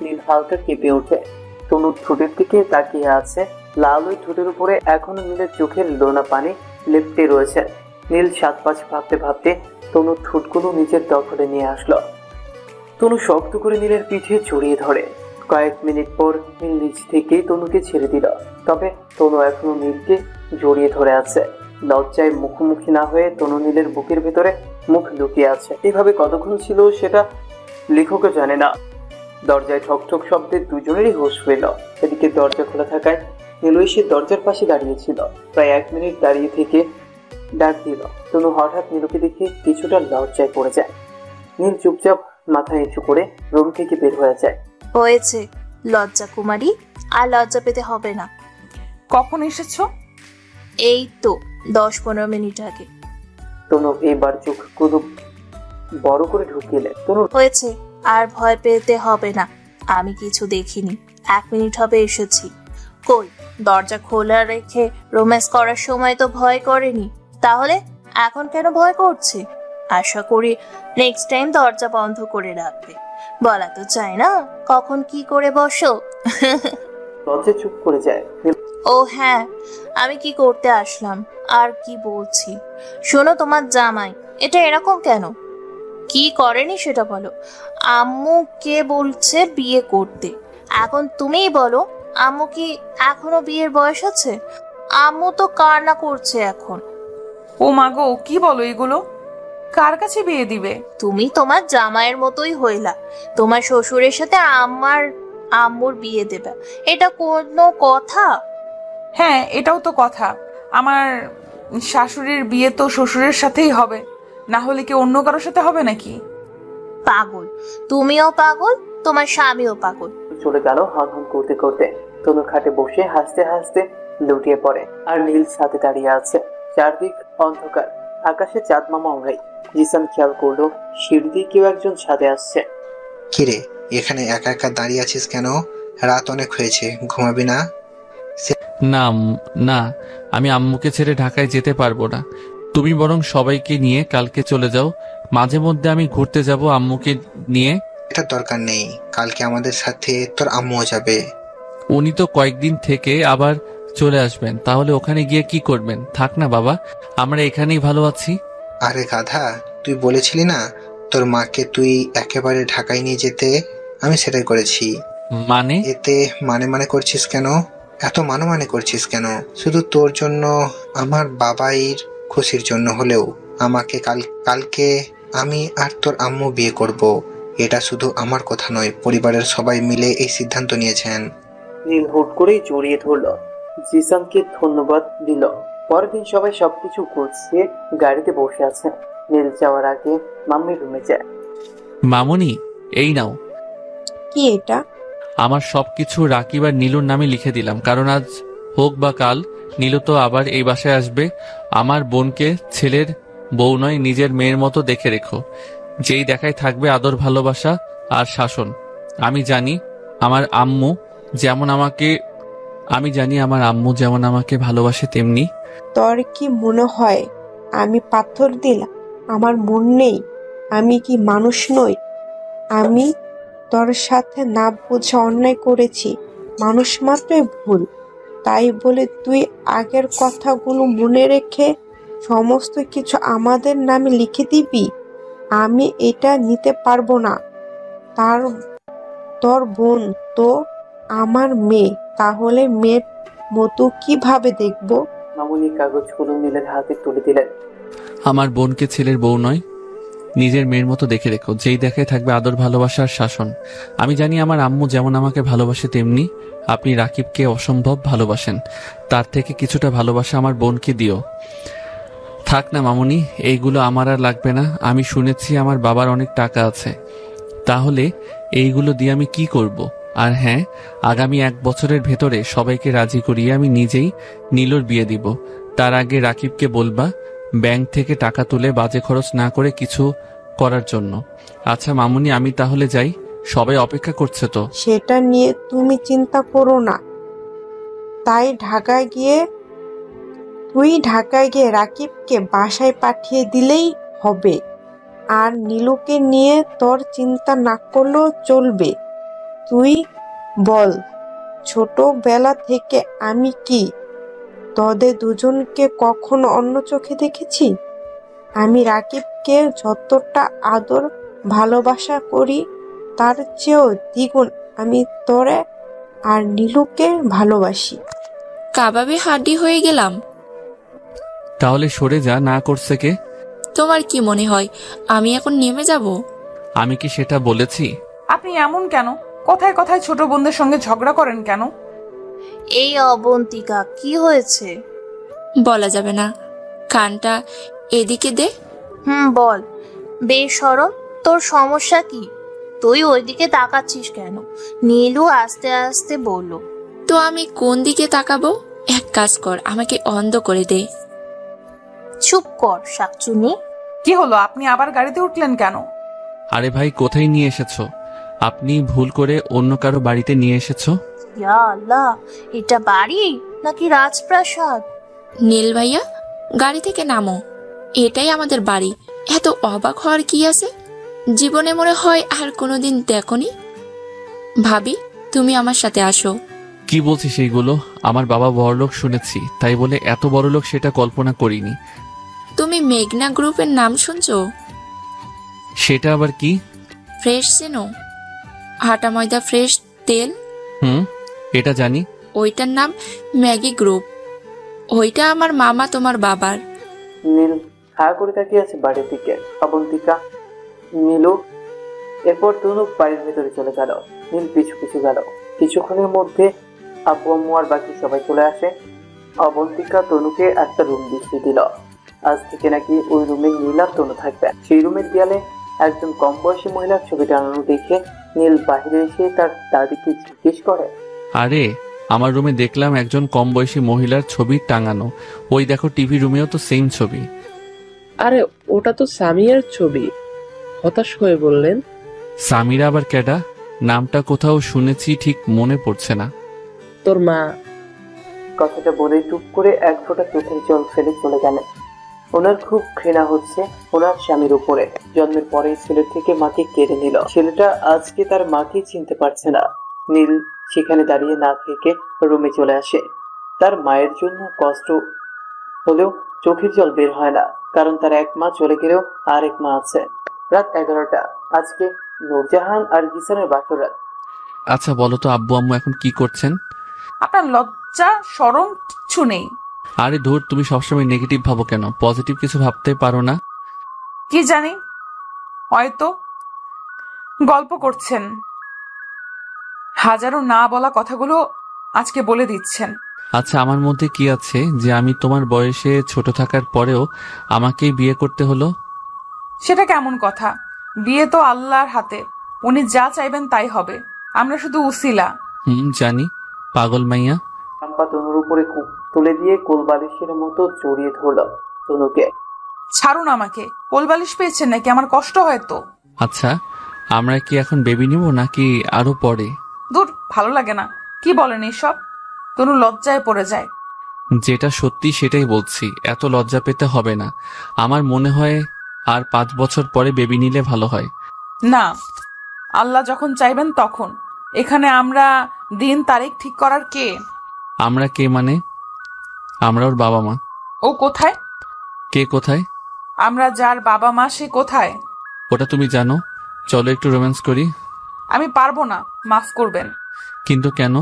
নীল হালকা কেঁপে ওঠে। তনুর ঠোঁটের দিকে তাকিয়ে আছে। লাল ওই ঠোঁটের উপরে এখনো নীলের চোখের লোনা পানি লেপ্টে রয়েছে। নীল 7-5 ভাবতে ভাবতে তনুর ঠোঁটগুলো নিজের দখলে নিয়ে আসলো। তনু শক্ত করে নীলের পিঠে জড়িয়ে ধরে। কয়েক মিনিট পর নীল নিজ থেকেই তনুকে ছেড়ে দিল। তবে তনু এখনো নীলকে জড়িয়ে ধরে আছে। লজ্জায় মুখোমুখি না হয়ে তনু নীলের বুকের ভেতরে মুখ লুকিয়ে আছে। এভাবে কতক্ষণ ছিল সেটা লেখকও জানে না। দরজায় ঠকঠক শব্দে দুজনেরই হুঁশ ফেল। এদিকে দরজা খোলা থাকায় নীলু এসে দরজার পাশে দাঁড়িয়েছিল। প্রায় 1 মিনিট দাঁড়িয়ে থেকে ডাক দিল। তনু হঠাৎ নীলুকে দেখে কিছুটা লজ্জায় পড়ে যায়। নীল চুপচাপ মাথা নিচু করে রুম থেকে বের হয়ে যায়। হয়েছে লজ্জা কুমারী, আর লজ্জা পেতে হবে না। কখন এসেছো? এই তো 10-15 মিনিট আগে। তনু এবার চোখগুলো বড় করে ঢুকিয়ে তনু হয়েছে, আর ভয় পেতে হবে না। আমি কিছু দেখিনি। 1 মিনিট হবে এসেছি। কই, দরজা খোলা রেখে রোম্যান্স করার সময় তো ভয় করেনি, তাহলে এখন কেন ভয় করছে? আশা করি নেক্সট টাইম দরজা বন্ধ করে রাখবে। বলা তো চায় না কখন কি করে বসো। লজ্জা চুপ করে যায়। ও হ্যাঁ, আমি কি করতে আসলাম আর কি বলছি। শোনো, তোমার জামাই এটা এরকম কেন? কি করেনি সেটা বলো। আম্মু কে বলছে বিয়ে করতে? এখন তুমিই বলো, আম্মু কি এখনো বিয়ের বয়স আছে? আম্মু তো কান্না করছে এখন। ও মাগো, কি বলো এগুলো? কার কাছে বিয়ে দিবে? তুমি তোমার জামাইয়ের মতোই হইলা। তোমার শ্বশুরের সাথে আম্মুর বিয়ে দেবে, এটা কোনো কথা? হ্যাঁ, এটাও তো কথা। আমার শাশুড়ির বিয়ে তো শ্বশুরের সাথেই হবে, না হলে কি অন্য কারোর সাথে হবে নাকি? পাগল, তুমিও পাগল, তোমার স্বামীও পাগল। চলে গেল হন করতে করতে। তনু খাটে বসে হাসতে হাসতে লুটিয়ে পড়ে। আর নীল সাথে দাঁড়িয়ে আছে। চারদিক অন্ধকার, আকাশে চাঁদ মামা ওড়াই। জিসান খেয়াল করলো সিঁড়ি দিয়ে কেউ একজন ছাদে আসছে। কিরে, এখানে একা একা দাঁড়িয়ে আছিস কেন? রাত অনেক হয়েছে, ঘুমাবি না? না না, আমি আম্মুকে ছেড়ে ঢাকায় যেতে পারবো না। তুমি বরং সবাইকে নিয়ে কালকে চলে যাও। মাঝে মধ্যে আমি ঘুরতে যাব আম্মুকে নিয়ে। এটা দরকার নেই, কালকে আমাদের সাথে তোর আম্মুও যাবে। উনি তো কয়েকদিন থেকে আবার চলে আসবেন, তাহলে ওখানে গিয়ে কি করবেন? থাক না বাবা, আমরা এখানেই ভালো আছি। আরে গাধা, তুই বলেছিলি না তোর মাকে তুই একেবারে ঢাকায় নিয়ে যেতে? আমি সেটাই করেছি। মানে? এতে মানে করছিস কেন? এত মানে করছিস কেন? শুধু তোর জন্য, আমার বাবাইর খুশির জন্য হলেও আমাকে কালকে আমি আর তোর আম্মু বিয়ে করব। এটা শুধু আমার কথা নয়, পরিবারের সবাই মিলে এই সিদ্ধান্ত নিয়েছেন। নীল হুট করেই জড়িয়ে ধরল, জিসানকে ধন্যবাদ দিল। পরের দিন সবাই সবকিছু গুছিয়ে গাড়িতে বসে আছে। নীল যাওয়ার আগে মাম্মির রুমে যায়। মামনি, এই নাও। কি এটা? আমার সবকিছু রাকিব আর নীলুর নামে লিখে দিলাম, কারণ আজ হোক বা কাল নীলু তো আবার এই বাসায় আসবে। আমার বোনকে ছেলের বউ নয়, নিজের মেয়ের মতো দেখে রেখো। যেই দেখায় থাকবে আদর, ভালোবাসা আর শাসন। আমি জানি আমার আম্মু যেমন আমাকে ভালোবাসে, তেমনি। তোর কি মনে হয় আমি পাথর দিলাম? আমার মন নেই? আমি কি মানুষ নই? আমি তোর সাথে না বুঝে অন্যায় করেছি। মানুষ মাত্রই ভুল, তাই বলে তুই আগের কথাগুলো মনে রেখে সমস্ত কিছু আমাদের নামে লিখে দিবি? আমি এটা নিতে পারবো না। তোর বোন তো আমার মেয়ে, তাহলে মেয়ের মতো কিভাবে দেখবো? মামুনি কাগজগুলো নীলের হাতে তুলে দিলেন। আমার বোনকে ছেলের বউ নয়, নিজের মেয়ের মতো দেখে রেখো। যেই দেখায় থাকবে আদর, ভালোবাসা আর শাসন। আমি জানি আমার আম্মু যেমন আমাকে ভালোবাসে, তেমনি আপনি রাকিবকে অসম্ভব ভালোবাসেন। তার থেকে কিছুটা ভালোবাসা আমার বোনকে দিও। থাক না মামুনি, এইগুলো আমার আর লাগবে না। আমি শুনেছি আমার বাবার অনেক টাকা আছে, তাহলে এইগুলো দিয়ে আমি কি করব? আর হ্যাঁ, আগামী 1 বছরের ভেতরে সবাইকে রাজি করিয়ে আমি নিজেই নীলুর বিয়ে দিব। তার আগে রাকিবকে বলবা ব্যাংক থেকে টাকা তুলে বাজে খরচ না করে কিছু করার জন্য। আচ্ছা মামুনি, আমি তাহলে যাই, সবাই অপেক্ষা করছে তো। সেটা নিয়ে তুমি চিন্তা করো না। তুই ঢাকায় গিয়ে রাকিবকে বাসায় পাঠিয়ে দিলেই হবে। আর নীলুকে নিয়ে তোর চিন্তা না করলেও চলবে। তুই বল, ছোটবেলা থেকে আমি কি তোদের দুজনকে কখনো অন্য চোখে দেখেছি? আমি রাকিবকে যতটা আদর ভালোবাসা করি, তার চেয়েও দ্বিগুণ আমি তোরে আর নীলুকে ভালোবাসি। কাবাবে হাড্ডি হয়ে গেলাম। তাহলে সরে যা, না করছে কে? তোমার কি মনে হয় আমি এখন নেমে যাব? আমি কি সেটা বলেছি? আপনি এমন কেন? কথায় কথায় ছোট বোনদের সঙ্গে ঝগড়া করেন কেন? এই অবন্তিকা, কি হয়েছে? বলা যাবে না। কানটা এদিকে দে। বল। বেসরম, তোর সমস্যা কি? তুই ওইদিকে তাকাচ্ছিস কেন? নীলু আস্তে আস্তে বলল। তো আমি কোন দিকে তাকাবো? এক কাজ কর, আমাকে অন্ধ করে দে। চুপ কর শাকচুনি। কি হলো, আপনি আবার গাড়িতে উঠলেন কেন? আরে ভাই, কোথায় নিয়ে এসেছো? আপনি ভুল করে অন্য কারো বাড়িতে নিয়ে এসেছো। ইয়া আল্লাহ, এটা বাড়ি নাকি রাজপ্রাসাদ? নীল ভাইয়া, গাড়ি থেকে নামো। এটাই আমাদের বাড়ি। এত অবাক হওয়ার কি আছে? জীবনে মনে হয় আর কোনোদিন দেখোনি। ভাবি, তুমি আমার সাথে আসো। কি বলছিস সেইগুলো? আমার বাবা বড়লোক শুনেছি, তাই বলে এত বড়লোক সেটা কল্পনা করিনি। তুমি মেঘনা গ্রুপের নাম শুনছো? সেটা আবার কি? ফ্রেশ চেনো? আটা ময়দা ফ্রেশ তেল। এটা জানি। ওইটার নাম ম্যাগি গ্রুপ। ওইটা আমার মামা তোমার বাবার। নীল হা করে তাকিয়ে আছে বাড়ির দিকে। অবন্তিকা, নীলু, এরপর তনু বাড়ির ভেতরে চলে গেল। নীল পিছু পিছু গেল। কিছুক্ষণের মধ্যে আব্বু আম্মু আর বাকি সবাই চলে আসে। অবন্তিকা তনুকে একটা রুম দেখিয়ে দিল। আজ থেকে নাকি ওই রুমে নীল আর তনু থাকবে। সেই রুমের দেয়ালে একজন কম বয়সী মহিলার ছবি টানানো দেখে নীল বাহিরে এসে তার দাদিকে জিজ্ঞেস করে, আরে আমার রুমে দেখলাম একজন কম বয়সী মহিলার ছবি টাঙানো। ওই দেখো টিভি রুমেও তো সেম ছবি। আরে ওটা তো সামিয়ার ছবি, হতাশ হয়ে বললেন। সামিরা আবার কেডা? নামটা কোথাও শুনেছি, ঠিক মনে পড়ছে না। তোর মা। কথাটা বলেই টুক করে এক ফোঁটা চোখের জল ফেলে চলে গেলেন। ওনার খুব ঘৃণা হচ্ছে ওনার স্বামীর উপরে। জন্মের পরে ছেলের থেকে মাকে কেড়ে নিল। ছেলেটা আজকে তার মাকে চিনতে পারছে না। নীল সেখানে দাঁড়িয়ে না থেকে রুমে চলে আসে। তার মায়ের জন্য কষ্ট হলেও চোখের জল বের হয় না, কারণ তার এক মা চলে গেলেও আর এক মা আছে। রাত 11টা। আজকে নূরজাহান আর জিসানের বাসর রাত। আচ্ছা বলো তো, আব্বু আম্মু এখন কি করছেন? আপনার লজ্জা শরম কিচ্ছু নেই। আরে ধুর, তুমি সবসময় নেগেটিভ ভাবো কেন? পজিটিভ কিছু ভাবতে পারো না? কি জানি, হয়তো গল্প করছেন। হাজারো না বলা কথাগুলো আজকে বলে দিচ্ছেন। আচ্ছা, আমার মধ্যে কি আছে যে আমি তোমার বয়সে ছোট থাকার পরেও আমাকেই বিয়ে করতে হলো? সেটা কেমন কথা? বিয়ে তো আল্লাহর হাতে, উনি যা চাইবেন তাই হবে, আমরা শুধু উসিলা। জানি, পাগল মাইয়া। রাম্পা তনুর উপরে তুলে দিয়ে কোলবালিশের মতো জড়িয়ে ধরল তনুকে। ছাড়ুন আমাকে, কোলবালিশ পেয়েছেন নাকি? আমার কষ্ট হয় তো। আচ্ছা, আমরা কি এখন বেবি নিব নাকি আরো পরে? দূর, ভালো লাগে না। কি বলেন এইসব? তনু লজ্জায় পড়ে যায়। যেটা সত্যি সেটাই বলছি, এত লজ্জা পেতে হবে না। আমার মনে হয় আর 5 বছর পরে বেবি নিলে ভালো হয়। না, আল্লাহ যখন চাইবেন তখন। এখানে আমরা দিন তারিখ ঠিক করার কে? আমরা কে মানে? আমরা ওর বাবা মা। ও কোথায়? কে কোথায়? আমরা যার বাবা মা সে কোথায়? ওটা তুমি জানো। চলো একটু রোম্যান্স করি। আমি পারবো না, মাফ করবেন। কিন্তু কেন?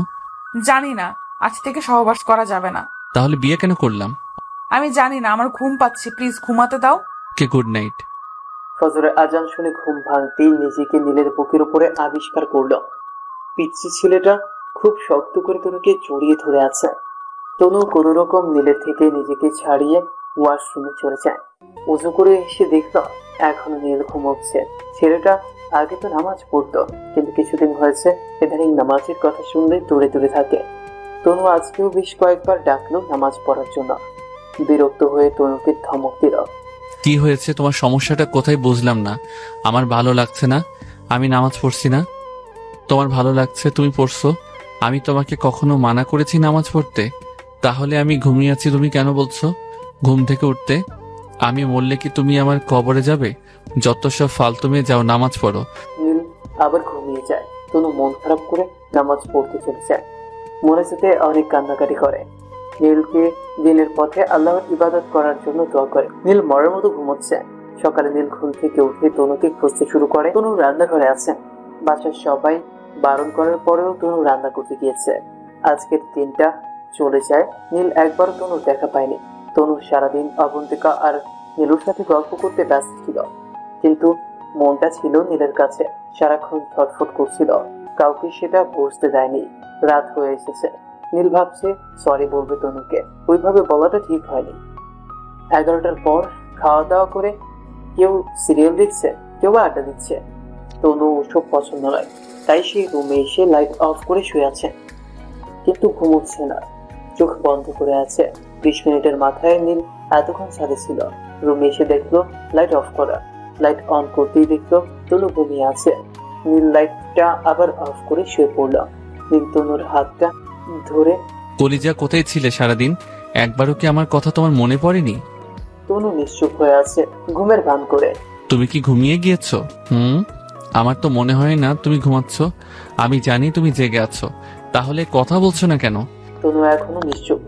জানি না, আজ থেকে সহবাস করা যাবে না। তাহলে বিয়ে কেন করলাম? আমি জানি না, আমার ঘুম পাচ্ছে, প্লিজ ঘুমাতে দাও। কে গুড নাইট। ফজরের আজান শুনে ঘুম ভাঙতেই নিজেকে নীলের বুকের উপরে আবিষ্কার করলো। পিচ্ছি ছেলেটা খুব শক্ত করে তনুকে জড়িয়ে ধরে আছে। তনু কোনো রকম নীলের থেকে নিজেকে ছাড়িয়ে ওয়াশরুমে চলে যায়। উজু করে এসে দেখলো এখনো নীল ঘুমোচ্ছে। ছেলেটা আগে তো নামাজ পড়তো, কিন্তু কিছুদিন হয়েছে ইদানিং নামাজের কথা শুনলে দূরে দূরে থাকে। তনু আজকেও বেশ কয়েকবার ডাকলো নামাজ পড়ার জন্য। বিরক্ত হয়ে তনুকে ধমক দিল। কি হয়েছে? তোমার সমস্যাটা কোথায় বুঝলাম না। আমার ভালো লাগছে না, আমি নামাজ পড়ছি না। তোমার ভালো লাগছে, তুমি পড়ছো। আমি তোমাকে কখনো মানা করেছি নামাজ পড়তে? তাহলে আমি ঘুমিয়ে আছি, তুমি কেন বলছো ঘুম থেকে উঠতে? আমি মরলে কি তুমি আমার কবরে যাবে? যত সব ফালতু মেয়ে, যাও নামাজ পড়ো। নীল আবার ঘুমিয়ে যায়। তনু মন খারাপ করে নামাজ পড়তে চলে যায়। মনে যেতে অনেক কান্নাকাটি করে। নীলকে দিনের পথে আল্লাহর ইবাদত করার জন্য দোয়া করে। নীল মরার মতো ঘুমোচ্ছে। সকালে নীল ঘুম থেকে উঠে তনুকে খুঁজতে শুরু করে। তনু রান্নাঘরে আছে। বাসার সবাই বারণ করার পরেও তনু রান্না করতে গিয়েছে। আজকের দিনটা চলে যায়, নীল একবারও তনুর দেখা পায়নি। তনু সারাদিন অবন্তিকা আর নীলুর সাথে গল্প করতে ব্যস্ত ছিল, কিন্তু মনটা ছিল নীলের কাছে। সারাক্ষণ ছটফট করছিল, কাউকে সেটা বুঝতে দেয়নি। রাত হয়ে এসেছে। নীল ভাবছে সরি বলবে তনুকে, ওইভাবে বলাটা ঠিক হয়নি। 11টার পর খাওয়া দাওয়া করে কেউ সিরিয়াল দেখছে, কেউ আড্ডা দিচ্ছে। তনু ওসব পছন্দ নয়, তাই সে রুমে এসে লাইট অফ করে শুয়ে আছে, কিন্তু ঘুমোচ্ছে না, চোখ বন্ধ করে আছে। 20 মিনিটের মাথায় নীল এতক্ষণ ছাদে ছিল। রুমে এসে দেখলো লাইট অফ করা। লাইট অন করতেই দেখলো তনু ঘুমিয়ে আছে। নীল লাইটটা আবার অফ করে শুয়ে পড়ল। নীল তনুর হাতটা ধরে, কলিজা কোথায় ছিলে সারাদিন? একবারও কি আমার কথা তোমার মনে পড়েনি? তনু নিশ্চুপ হয়ে আছে, ঘুমের ভান করে। তুমি কি ঘুমিয়ে গিয়েছো? আমার তো মনে হয় না তুমি ঘুমাচ্ছ। আমি জানি তুমি জেগে আছো, তাহলে কথা বলছো না কেন? তনু এখনো নিশ্চুপ।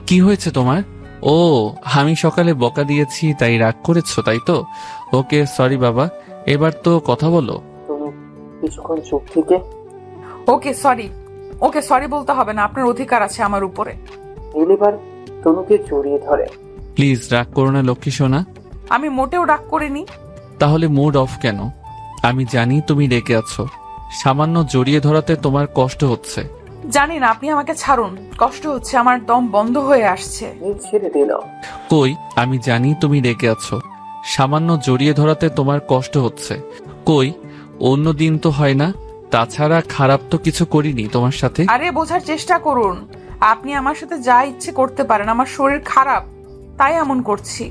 কি হয়েছে তোমার? ও, আমি সকালে বকা দিয়েছি তাই রাগ করেছো, তাই তো? ওকে, সরি বাবা, এবার তো কথা বলো। তনু কিছুক্ষণ চুপ থেকে, ওকে সরি বলতে হবে না, আপনার অধিকার আছে আমার উপরে। নীল এবার তনুকে জড়িয়ে ধরে। প্লিজ রাগ করো না লক্ষ্মী সোনা। আমি মোটেও রাগ করিনি। তাহলে মুড অফ কেন? আমি জানি তুমি রেগে আছো। সামান্য জড়িয়ে ধরাতে তোমার কষ্ট হচ্ছে। জানি না, আপনি আমাকে ছাড়ুন, কষ্ট হচ্ছে, আমার দম বন্ধ হয়ে আসছে। ছেড়ে দিল। কই, আমি জানি তুমি রেগে আছো। সামান্য জড়িয়ে ধরাতে তোমার কষ্ট হচ্ছে। কই, অন্য দিন তো হয় না? তাছাড়া খারাপ তো কিছু করিনি তোমার সাথে। আরে বোঝার চেষ্টা করুন, আপনি আমার সাথে যা ইচ্ছে করতে পারেন, আমার শরীর খারাপ তাই এমন করছি।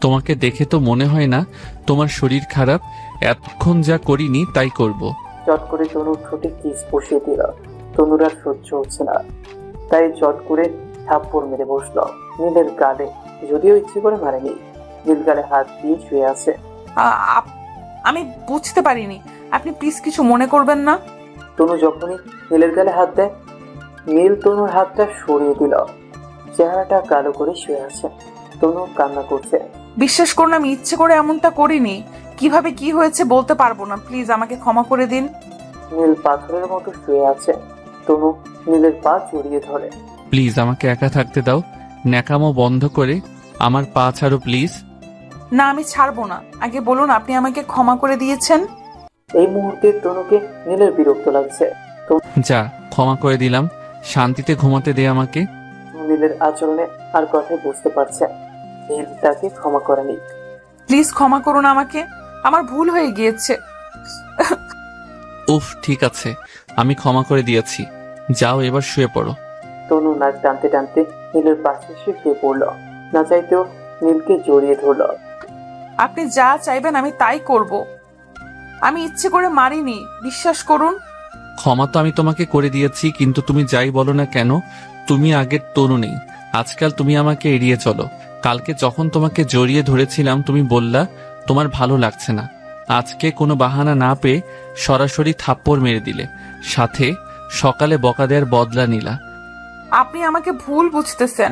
তোমাকে দেখে তো মনে হয় না তোমার শরীর খারাপ। এতক্ষণ যা করিনি তাই করব। চট করে তনুর ঠোঁটে কিস বসিয়ে দিল। তনুর আর সহ্য হচ্ছে না, তাই চট করে থাপ্পড় মেরে বসলো নীলের গালে। যদিও ইচ্ছে করে মারেনি, নীল গালে হাত দিয়ে শুয়ে আছে। আমি বুঝতে পারিনি, আপনি প্লিজ কিছু মনে করবেন না। তনু যখনই নীলের গালে হাত দেয়, নীল তনুর হাতটা সরিয়ে দিল। চেহারাটা কালো করে শুয়ে আছে। তনু কান্না করছে। বিশ্বাস করুন, আমি ইচ্ছে করে এমনটা করিনি। কিভাবে কি হয়েছে বলতে পারবো না, প্লিজ আমাকে ক্ষমা করে দিন। নীল পাথরের মতো শুয়ে আছে। তনু নীলের পা জড়িয়ে ধরে। প্লিজ আমাকে একা থাকতে দাও, ন্যাকামো বন্ধ করে আমার পা ছাড়ো প্লিজ। না, আমি ছাড়বো না। আগে বলুন আপনি আমাকে ক্ষমা করে দিয়েছেন। এই মুহূর্তে তনুকে নীলের বিরক্ত লাগছে। যা, ক্ষমা করে দিলাম, শান্তিতে ঘুমাতে দে আমাকে। নীলের আচরণে আর কথাই বুঝতে পারছে নীল তাকে ক্ষমা করেনি। প্লিজ ক্ষমা করুন আমাকে, আমার ভুল হয়ে গিয়েছে। উফ, ঠিক আছে, আমি ক্ষমা করে দিয়েছি, যাও এবার শুয়ে পড়ো। তনু নাক টানতে টানতে নীলের পাশে এসে শুয়ে পড়ল। না চাইতেও নীলকে জড়িয়ে ধরল। আপনি যা চাইবেন আমি তাই করব। আমি ইচ্ছে করে মারিনি, বিশ্বাস করুন। ক্ষমা তো আমি তোমাকে করে দিয়েছি, কিন্তু তুমি যাই বলো না কেন, তুমি আগের তনু নেই। আজকাল তুমি আমাকে এড়িয়ে চলো। কালকে যখন তোমাকে জড়িয়ে ধরেছিলাম তুমি বললা তোমার ভালো লাগছে না। আজকে কোনো বাহানা না পেয়ে সরাসরি থাপ্পড় মেরে দিলে, সাথে সকালে বকা দেওয়ার বদলা নিলা। আপনি আমাকে ভুল বুঝতেছেন।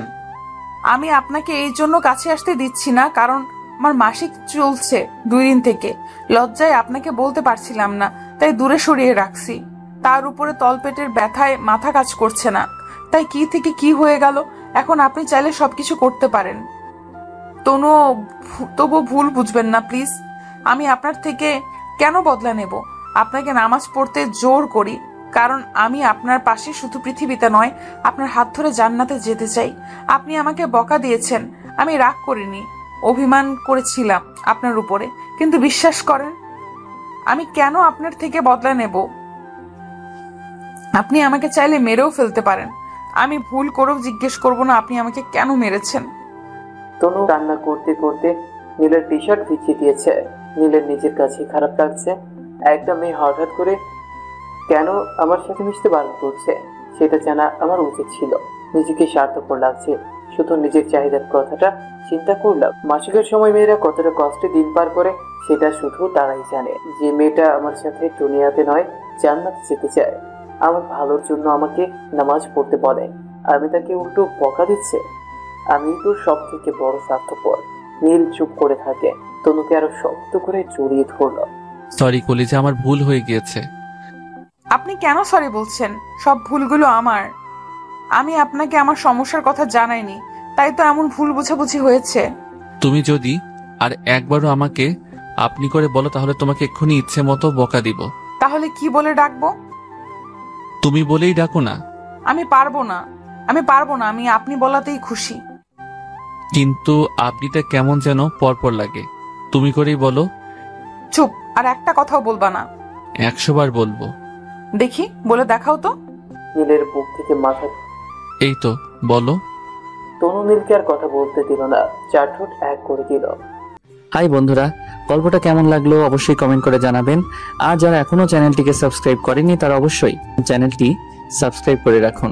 আমি আপনাকে এই জন্য কাছে আসতে দিচ্ছি না, কারণ আমার মাসিক চলছে 2 দিন থেকে। লজ্জায় আপনাকে বলতে পারছিলাম না, তাই দূরে সরিয়ে রাখছি। তার উপরে তলপেটের ব্যথায় মাথা কাজ করছে না, তাই কি থেকে কি হয়ে গেল। এখন আপনি চাইলে সবকিছু করতে পারেন। তবু ভুল বুঝবেন না প্লিজ। আমি আপনার থেকে কেন বদলা নেব? আপনাকে নামাজ পড়তে জোর করি, কারণ আমি আপনার পাশে শুধু পৃথিবীতে নয়, আপনার হাত ধরে জান্নাতে যেতে চাই। আপনি আমাকে বকা দিয়েছেন, আমি রাগ করিনি, অভিমান করেছিলাম আপনার উপরে, কিন্তু বিশ্বাস করেন আমি কেন আপনার থেকে বদলা নেব? আপনি আমাকে চাইলে মেরেও ফেলতে পারেন, আমি ভুল করেও জিজ্ঞেস করব না আপনি আমাকে কেন মেরেছেন। তনু রান্না করতে করতে নীলের টি শার্ট ভিজিয়ে দিয়েছে। নীলের নিজের কাছে খারাপ লাগছে। একটা মেয়ে হঠাৎ করে কেন আমার সাথে মিশতে বারণ করছে, সেটা জানা আমার উচিত ছিল। নিজেকে স্বার্থপর লাগছে, শুধু নিজের চাহিদার কথাটা চিন্তা করলাম। মাসিকের সময় মেয়েরা কতটা কষ্টে দিন পার করে সেটা শুধু তারাই জানে। যে মেয়েটা আমার সাথে দুনিয়াতে নয় জান্নাতে যেতে চায়, আমার ভালোর জন্য আমাকে নামাজ পড়তে বলে, আমি তাকে উল্টো বকা দিচ্ছে। আমি তো সব থেকে বড় স্বার্থপর। নীল চুপ করে থাকে। তনুকে আরো শক্ত করে জড়িয়ে ধরল। সরি কলিজা, আমার ভুল হয়ে গিয়েছে। আপনি কেন সরি বলছেন? সব ভুলগুলো আমার। আমি আপনাকে আমার সমস্যার কথা জানাইনি, তাই তো এমন ভুল বোঝাবুঝি হয়েছে। তুমি যদি আর একবারও আমাকে আপনি করে বলো, তাহলে তোমাকে এক্ষুনি ইচ্ছে মতো বকা দিব। তাহলে কি বলে ডাকবো? তুমি বলেই ডাকো না। আমি পারবো না, আমি আপনি বলাতেই খুশি। কিন্তু আপনিটা কেমন যেন পরপর লাগে, তুমি করেই বলো। চুপ, আর একটা কথাও বলবা না। 100 বার বলবো। দেখি, বলে দেখাও তো। নীলের বুক থেকে মাথা। এই তো বলো। তনু নীলকে আর কথা বলতে দিল না, 4 ঠোঁট এক করে দিল। হাই বন্ধুরা, গল্পটা কেমন লাগলো অবশ্যই কমেন্ট করে জানাবেন। আর যারা এখনো চ্যানেলটিকে সাবস্ক্রাইব করেনি তারা অবশ্যই চ্যানেলটি সাবস্ক্রাইব করে রাখুন।